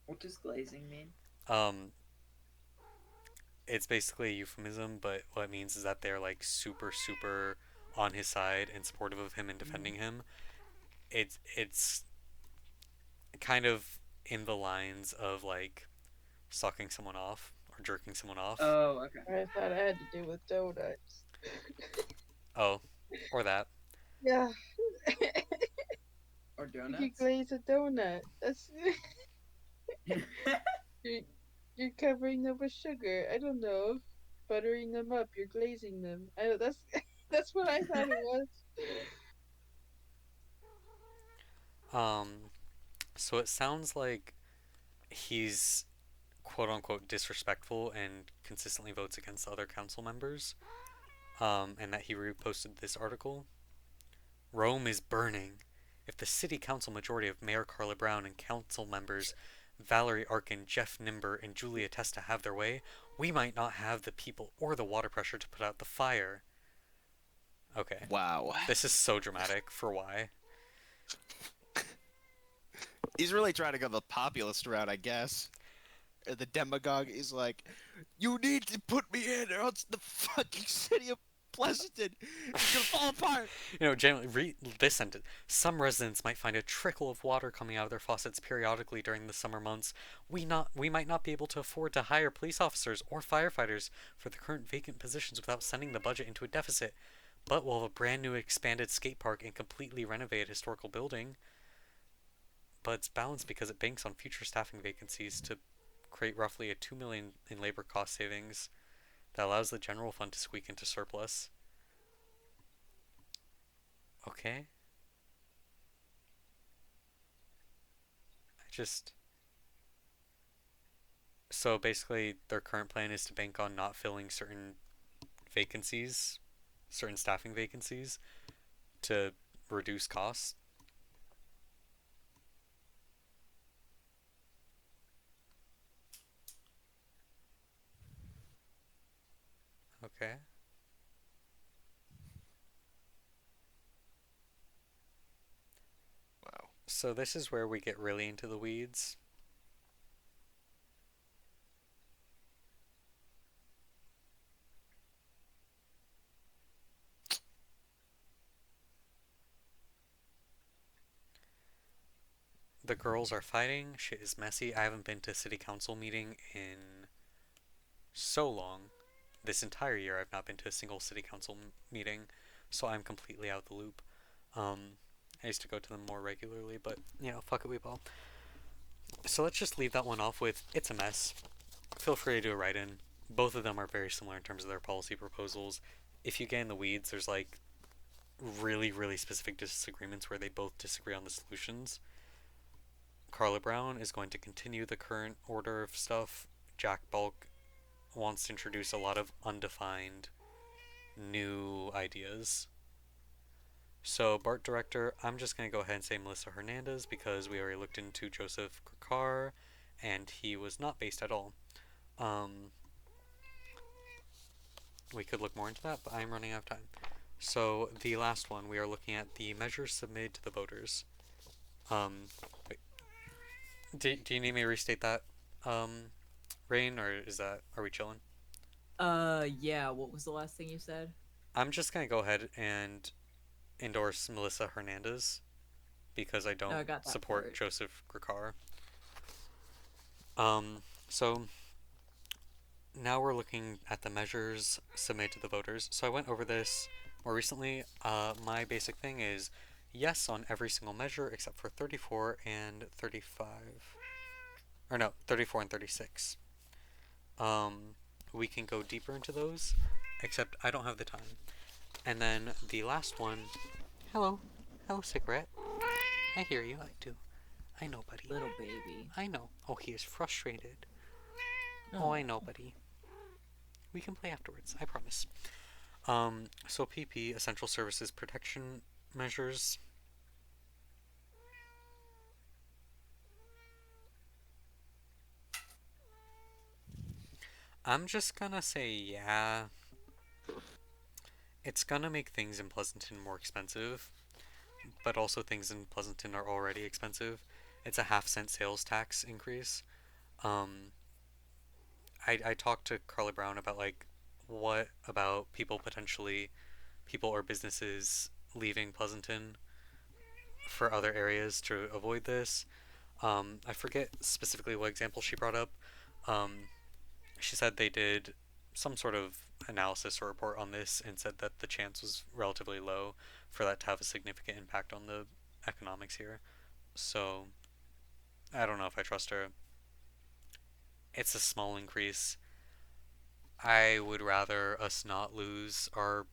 [SPEAKER 7] What does glazing mean?
[SPEAKER 2] It's basically a euphemism, but what it means is that they're like super, super on his side and supportive of him and defending him. It's kind of in the lines of like sucking someone off or jerking someone off.
[SPEAKER 7] Oh, okay.
[SPEAKER 3] I thought it had to do with donuts.
[SPEAKER 2] Oh, or that.
[SPEAKER 3] Yeah.
[SPEAKER 7] Or
[SPEAKER 3] You
[SPEAKER 7] donuts?
[SPEAKER 3] glaze a donut. That's you're covering them with sugar. I don't know, buttering them up. You're glazing them. That's that's what I thought it was.
[SPEAKER 2] So it sounds like he's quote unquote disrespectful and consistently votes against other council members. And that he reposted this article. Rome is burning. If the city council majority of Mayor Carla Brown and council members Valerie Arkin, Jeff Nimber, and Julia Testa have their way, we might not have the people or the water pressure to put out the fire. Okay.
[SPEAKER 6] Wow.
[SPEAKER 2] This is so dramatic. For why?
[SPEAKER 6] He's really trying to go the populist route, I guess. Or the demagogue is like, you need to put me in, or else the fucking city of Pleasanton is gonna fall apart.
[SPEAKER 2] You know, generally, read this sentence. Some residents might find a trickle of water coming out of their faucets periodically during the summer months. We might not be able to afford to hire police officers or firefighters for the current vacant positions without sending the budget into a deficit. But we'll have a brand new expanded skate park and completely renovated historical building. But it's balanced because it banks on future staffing vacancies to create roughly a $2 million in labor cost savings that allows the general fund to squeak into surplus. Okay. So basically, their current plan is to bank on not filling certain vacancies, certain staffing vacancies, to reduce costs. Okay.
[SPEAKER 6] Wow.
[SPEAKER 2] So this is where we get really into the weeds. The girls are fighting. Shit is messy. I haven't been to a city council meeting in so long. This entire year, I've not been to a single city council meeting, so I'm completely out of the loop. I used to go to them more regularly, but fuck it, we ball. So let's just leave that one off with it's a mess. Feel free to do a write-in. Both of them are very similar in terms of their policy proposals. If you get in the weeds, there's like really, really specific disagreements where they both disagree on the solutions. Carla Brown is going to continue the current order of stuff. Jack Bulk wants to introduce a lot of undefined new ideas. So, BART director, I'm just going to go ahead and say Melissa Hernandez because we already looked into Joseph Krakar and he was not based at all. We could look more into that, but I'm running out of time. So, the last one, we are looking at the measures submitted to the voters. Wait. Do you need me to restate that, Rain, or are we chilling?
[SPEAKER 4] Yeah, what was the last thing you said?
[SPEAKER 2] I'm just gonna go ahead and endorse Melissa Hernandez because I don't support
[SPEAKER 4] part.
[SPEAKER 2] Joseph Krakar. So now we're looking at the measures submitted to the voters. So I went over this more recently. My basic thing is yes on every single measure except for 34 and 35. Or no, 34 and 36. We can go deeper into those, except I don't have the time. And then the last one. Hello, cigarette. I hear you. I do. I know, buddy.
[SPEAKER 4] Little baby.
[SPEAKER 2] I know. Oh, he is frustrated. Oh, I know, buddy. We can play afterwards. I promise. So PP, Essential Services Protection Measures. I'm just gonna say yeah. It's gonna make things in Pleasanton more expensive, but also things in Pleasanton are already expensive. It's a half-cent sales tax increase. I talked to Carly Brown about what about people or businesses leaving Pleasanton for other areas to avoid this. I forget specifically what example she brought up. She said they did some sort of analysis or report on this and said that the chance was relatively low for that to have a significant impact on the economics here. So, I don't know if I trust her. It's a small increase. I would rather us not lose our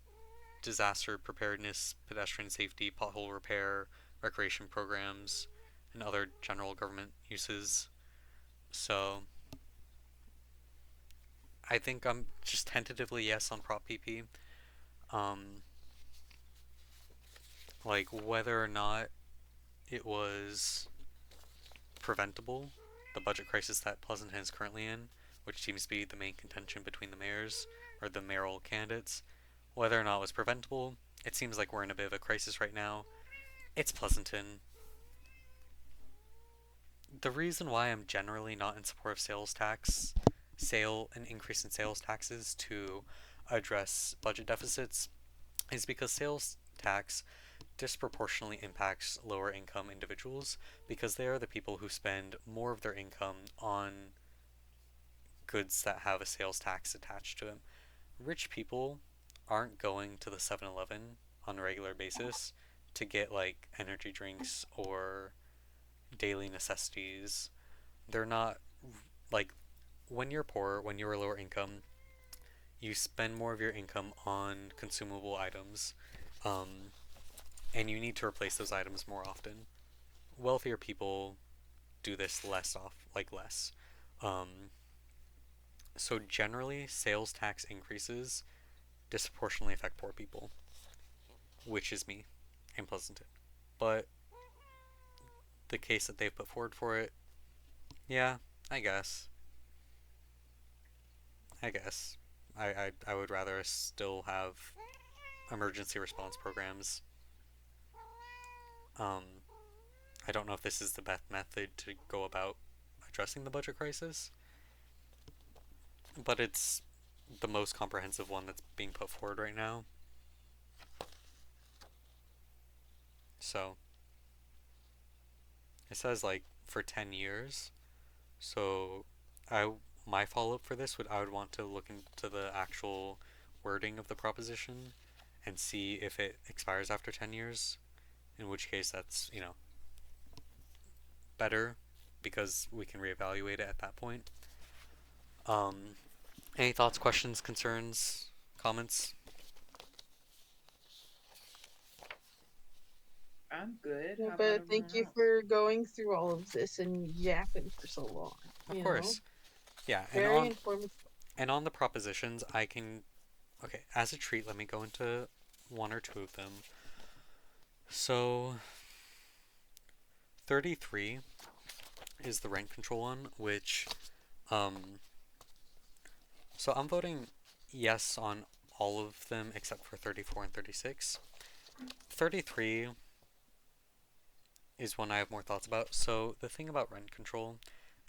[SPEAKER 2] disaster preparedness, pedestrian safety, pothole repair, recreation programs, and other general government uses. So, I think I'm just tentatively yes on Prop PP. Whether or not it was preventable, the budget crisis that Pleasanton is currently in, which seems to be the main contention between the mayors, or the mayoral candidates, whether or not it was preventable, it seems like we're in a bit of a crisis right now. It's Pleasanton. The reason why I'm generally not in support of an increase in sales taxes to address budget deficits is because sales tax disproportionately impacts lower income individuals because they are the people who spend more of their income on goods that have a sales tax attached to them. Rich people aren't going to the 7-Eleven on a regular basis to get energy drinks or daily necessities. They're not when you're poor, when you're lower income, you spend more of your income on consumable items, and you need to replace those items more often. Wealthier people do this less. So generally, sales tax increases disproportionately affect poor people, which is me in Pleasanton. But the case that they've put forward for it, yeah, I guess. I would rather still have emergency response programs. I don't know if this is the best method to go about addressing the budget crisis, but it's the most comprehensive one that's being put forward right now. So, It says like for 10 years. So I my follow-up for this would I would want to look into the actual wording of the proposition and see if it expires after 10 years, in which case that's, better because we can reevaluate it at that point. Um, any thoughts, questions, concerns, comments?
[SPEAKER 7] I'm good.
[SPEAKER 3] Yeah,
[SPEAKER 7] How about
[SPEAKER 3] but thank
[SPEAKER 7] everyone
[SPEAKER 3] you
[SPEAKER 7] else?
[SPEAKER 3] for going through all of this and yapping for so long.
[SPEAKER 2] Of
[SPEAKER 3] You know,
[SPEAKER 2] course. Yeah,
[SPEAKER 3] very informative.
[SPEAKER 2] and on the propositions, I can okay, as a treat, let me go into one or two of them. So 33 is the rent control one, which um so I'm voting yes on all of them except for 34 and 36. 33 is one I have more thoughts about. So the thing about rent control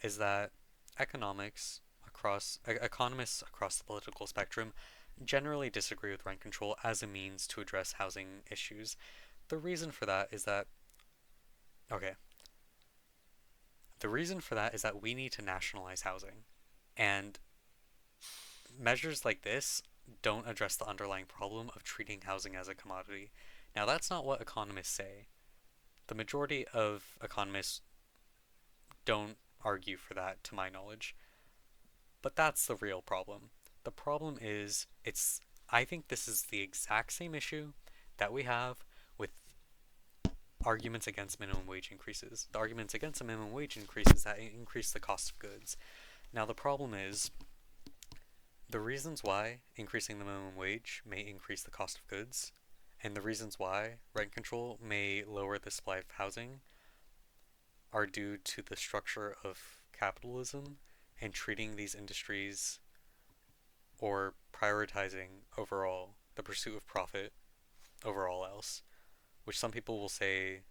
[SPEAKER 2] is that economists across the political spectrum generally disagree with rent control as a means to address housing issues. The reason for that is that okay, the reason for that is that we need to nationalize housing. And measures like this don't address the underlying problem of treating housing as a commodity. Now, that's not what economists say. The majority of economists don't argue for that, to my knowledge. But that's the real problem. The problem is, I think this is the exact same issue that we have with arguments against minimum wage increases. The arguments against a minimum wage increase is that it increase the cost of goods. Now, the problem is, the reasons why increasing the minimum wage may increase the cost of goods, and the reasons why rent control may lower the supply of housing, are due to the structure of capitalism and treating these industries or prioritizing overall the pursuit of profit over all else, which some people will say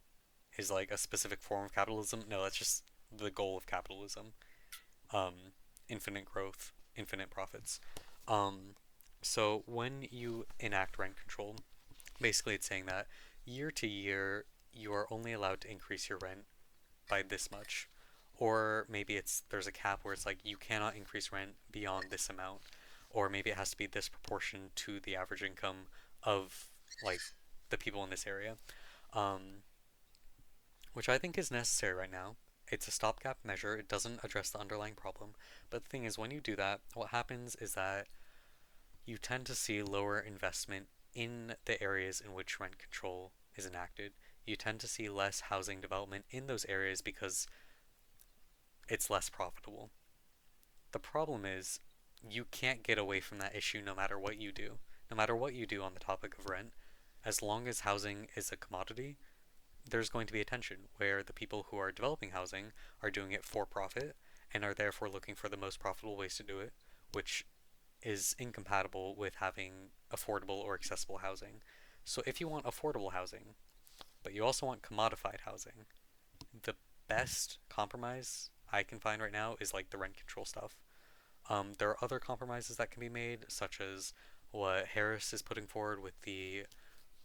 [SPEAKER 2] is like a specific form of capitalism. No, that's just the goal of capitalism. Um, Infinite growth, infinite profits. Um, so when you enact rent control, basically it's saying that year to year you are only allowed to increase your rent by this much. Or maybe there's a cap where it's like you cannot increase rent beyond this amount. Or maybe it has to be this proportion to the average income of like the people in this area. Um, which I think is necessary right now. It's a stopgap measure. It doesn't address the underlying problem. But the thing is, when you do that, what happens is that you tend to see lower investment in the areas in which rent control is enacted. You tend to see less housing development in those areas because it's less profitable. The problem is, you can't get away from that issue no matter what you do. No matter what you do on the topic of rent, as long as housing is a commodity, there's going to be a tension where the people who are developing housing are doing it for profit and are therefore looking for the most profitable ways to do it, which is incompatible with having affordable or accessible housing. So if you want affordable housing, but you also want commodified housing, the best compromise I can find right now is like the rent control stuff. There are other compromises that can be made, such as what Harris is putting forward with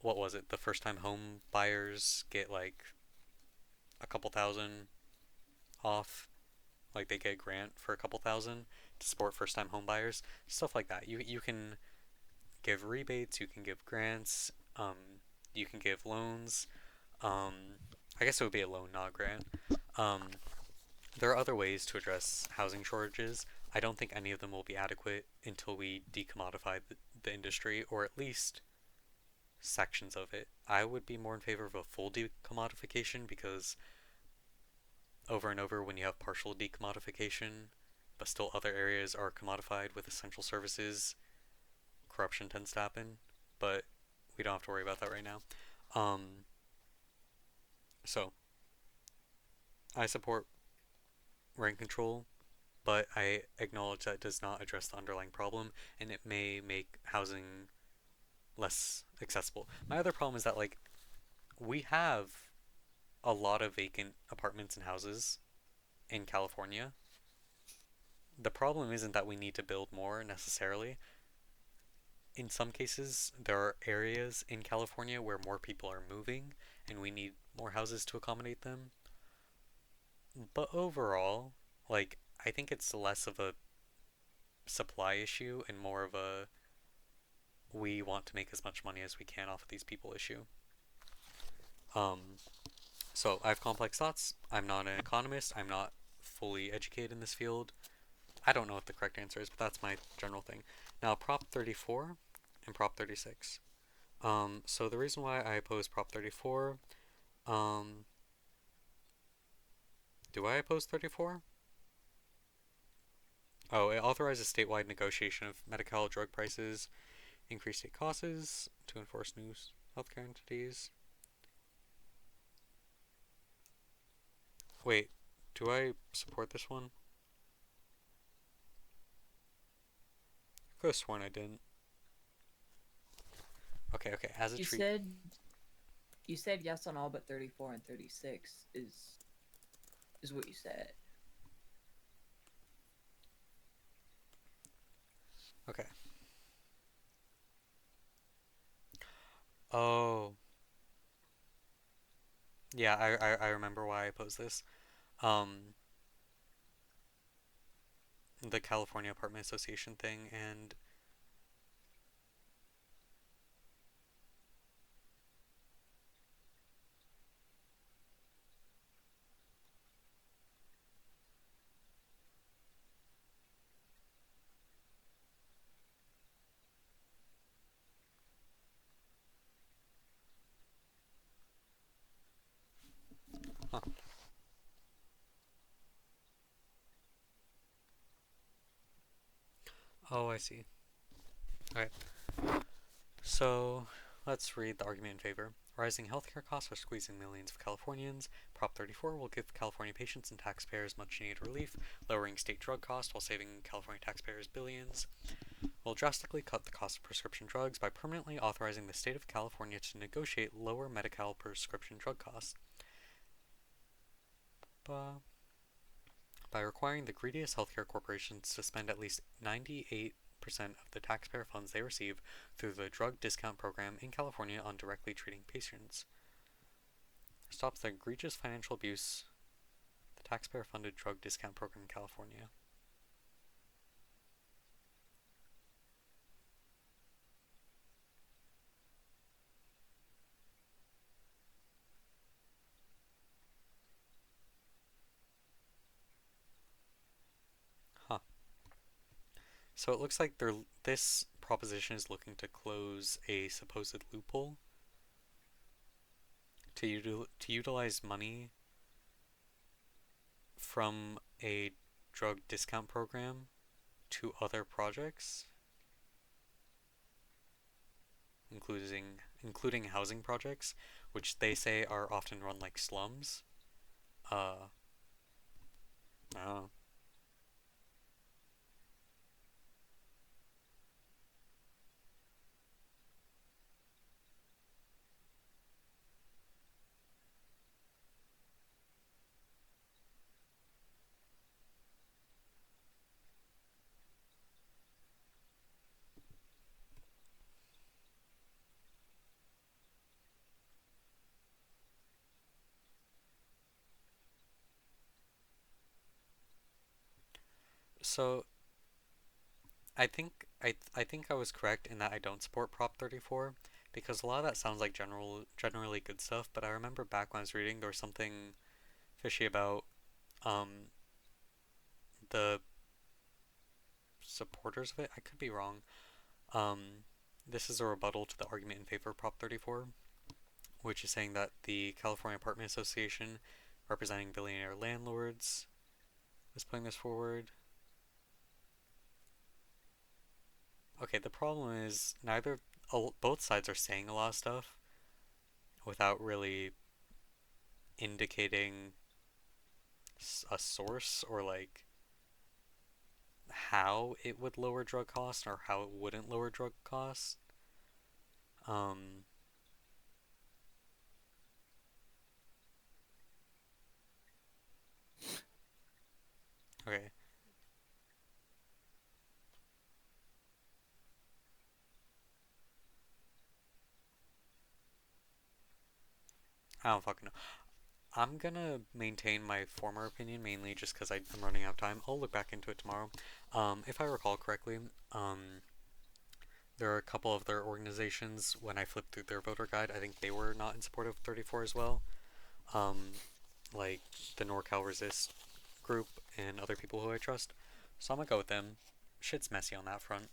[SPEAKER 2] what was it? The first time home buyers get like a couple thousand off. Like they get a grant for a couple thousand to support first time home buyers. Stuff like that. You can give rebates, you can give grants, you can give loans. I guess it would be a loan, not a grant. Um, there are other ways to address housing shortages. I don't think any of them will be adequate until we decommodify the industry, or at least sections of it. I would be more in favor of a full decommodification because over and over when you have partial decommodification, but still other areas are commodified with essential services, corruption tends to happen. But we don't have to worry about that right now. So, I support rent control, but I acknowledge that it does not address the underlying problem, and it may make housing less accessible. My other problem is that, like, we have a lot of vacant apartments and houses in California. The problem isn't that we need to build more necessarily. In some cases, there are areas in California where more people are moving and we need more houses to accommodate them. But overall, like, I think it's less of a supply issue and more of a we want to make as much money as we can off of these people issue. Um, so I have complex thoughts. I'm not an economist. I'm not fully educated in this field. I don't know what the correct answer is, but that's my general thing. Now, Prop 34 and Prop 36. So the reason why I oppose Prop 34, um, do I oppose 34? Oh, it authorizes statewide negotiation of Medi-Cal drug prices, increase state costs to enforce new healthcare entities. Wait, do I support this one? I could have sworn I didn't. Okay, okay. As a
[SPEAKER 4] You
[SPEAKER 2] treat.
[SPEAKER 4] said yes on all but 34 and 36 is what you said.
[SPEAKER 2] Okay. Oh. Yeah, I remember why I opposed this. Um, the California Apartment Association thing and huh. Oh, I see. Okay. So, let's read the argument in favor. Rising healthcare costs are squeezing millions of Californians. Prop 34 will give California patients and taxpayers much needed relief, lowering state drug costs while saving California taxpayers billions. Will drastically cut the cost of prescription drugs by permanently authorizing the state of California to negotiate lower Medi-Cal prescription drug costs. By requiring the greediest healthcare corporations to spend at least 98% of the taxpayer funds they receive through the drug discount program in California on directly treating patients. Stops the egregious financial abuse the taxpayer-funded drug discount program in California. Huh. So it looks like this proposition is looking to close a supposed loophole to utilize money from a drug discount program to other projects, including housing projects, which they say are often run like slums. I don't know. So I think I was correct in that I don't support Prop 34 because a lot of that sounds like generally good stuff, but I remember back when I was reading there was something fishy about um the supporters of it. I could be wrong. Um this is a rebuttal to the argument in favor of Prop 34, which is saying that the California Apartment Association, representing billionaire landlords, is putting this forward. Okay, the problem is both sides are saying a lot of stuff without really indicating a source or like how it would lower drug costs or how it wouldn't lower drug costs. Um, okay. I don't fucking know. I'm gonna maintain my former opinion mainly just because I'm running out of time. I'll look back into it tomorrow. If I recall correctly, there are a couple of their organizations, when I flipped through their voter guide, I think they were not in support of 34 as well. Like the NorCal Resist group and other people who I trust. So I'm gonna go with them. Shit's messy on that front.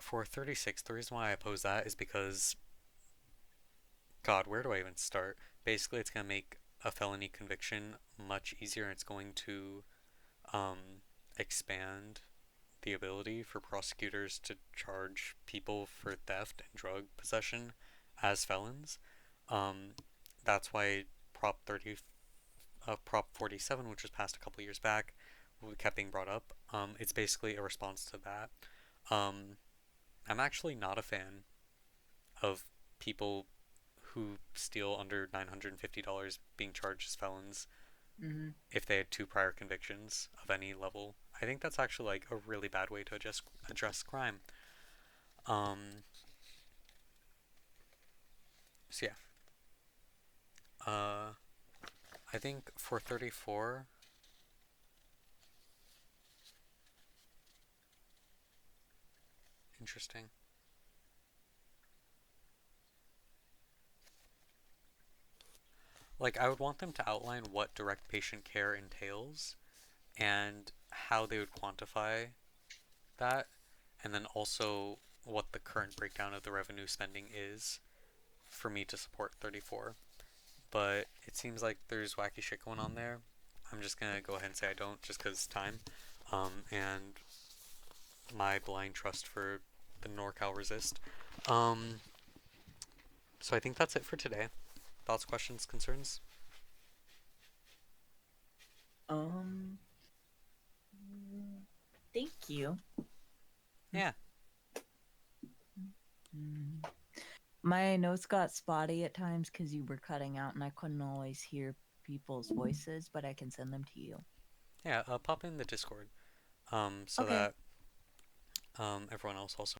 [SPEAKER 2] For 36, the reason why I oppose that is because, God, where do I even start? Basically, it's gonna make a felony conviction much easier, and it's going to expand the ability for prosecutors to charge people for theft and drug possession as felons. Um, that's why Prop 47, which was passed a couple years back, kept being brought up. It's basically a response to that. I'm actually not a fan of people who steal under $950 being charged as felons if they had 2 prior convictions of any level. I think that's actually like a really bad way to address crime. So yeah. I think for 34, interesting. Like, I would want them to outline what direct patient care entails and how they would quantify that, and then also what the current breakdown of the revenue spending is for me to support 34. But it seems like there's wacky shit going on there. I'm just gonna go ahead and say I don't, just because time, and my blind trust for the NorCal Resist. So I think that's it for today. Thoughts, questions, concerns?
[SPEAKER 4] Um, thank you.
[SPEAKER 2] Yeah.
[SPEAKER 4] My notes got spotty at times because you were cutting out and I couldn't always hear people's voices, but I can send them to you.
[SPEAKER 2] Yeah, pop in the Discord, so
[SPEAKER 4] Okay.
[SPEAKER 2] that everyone else also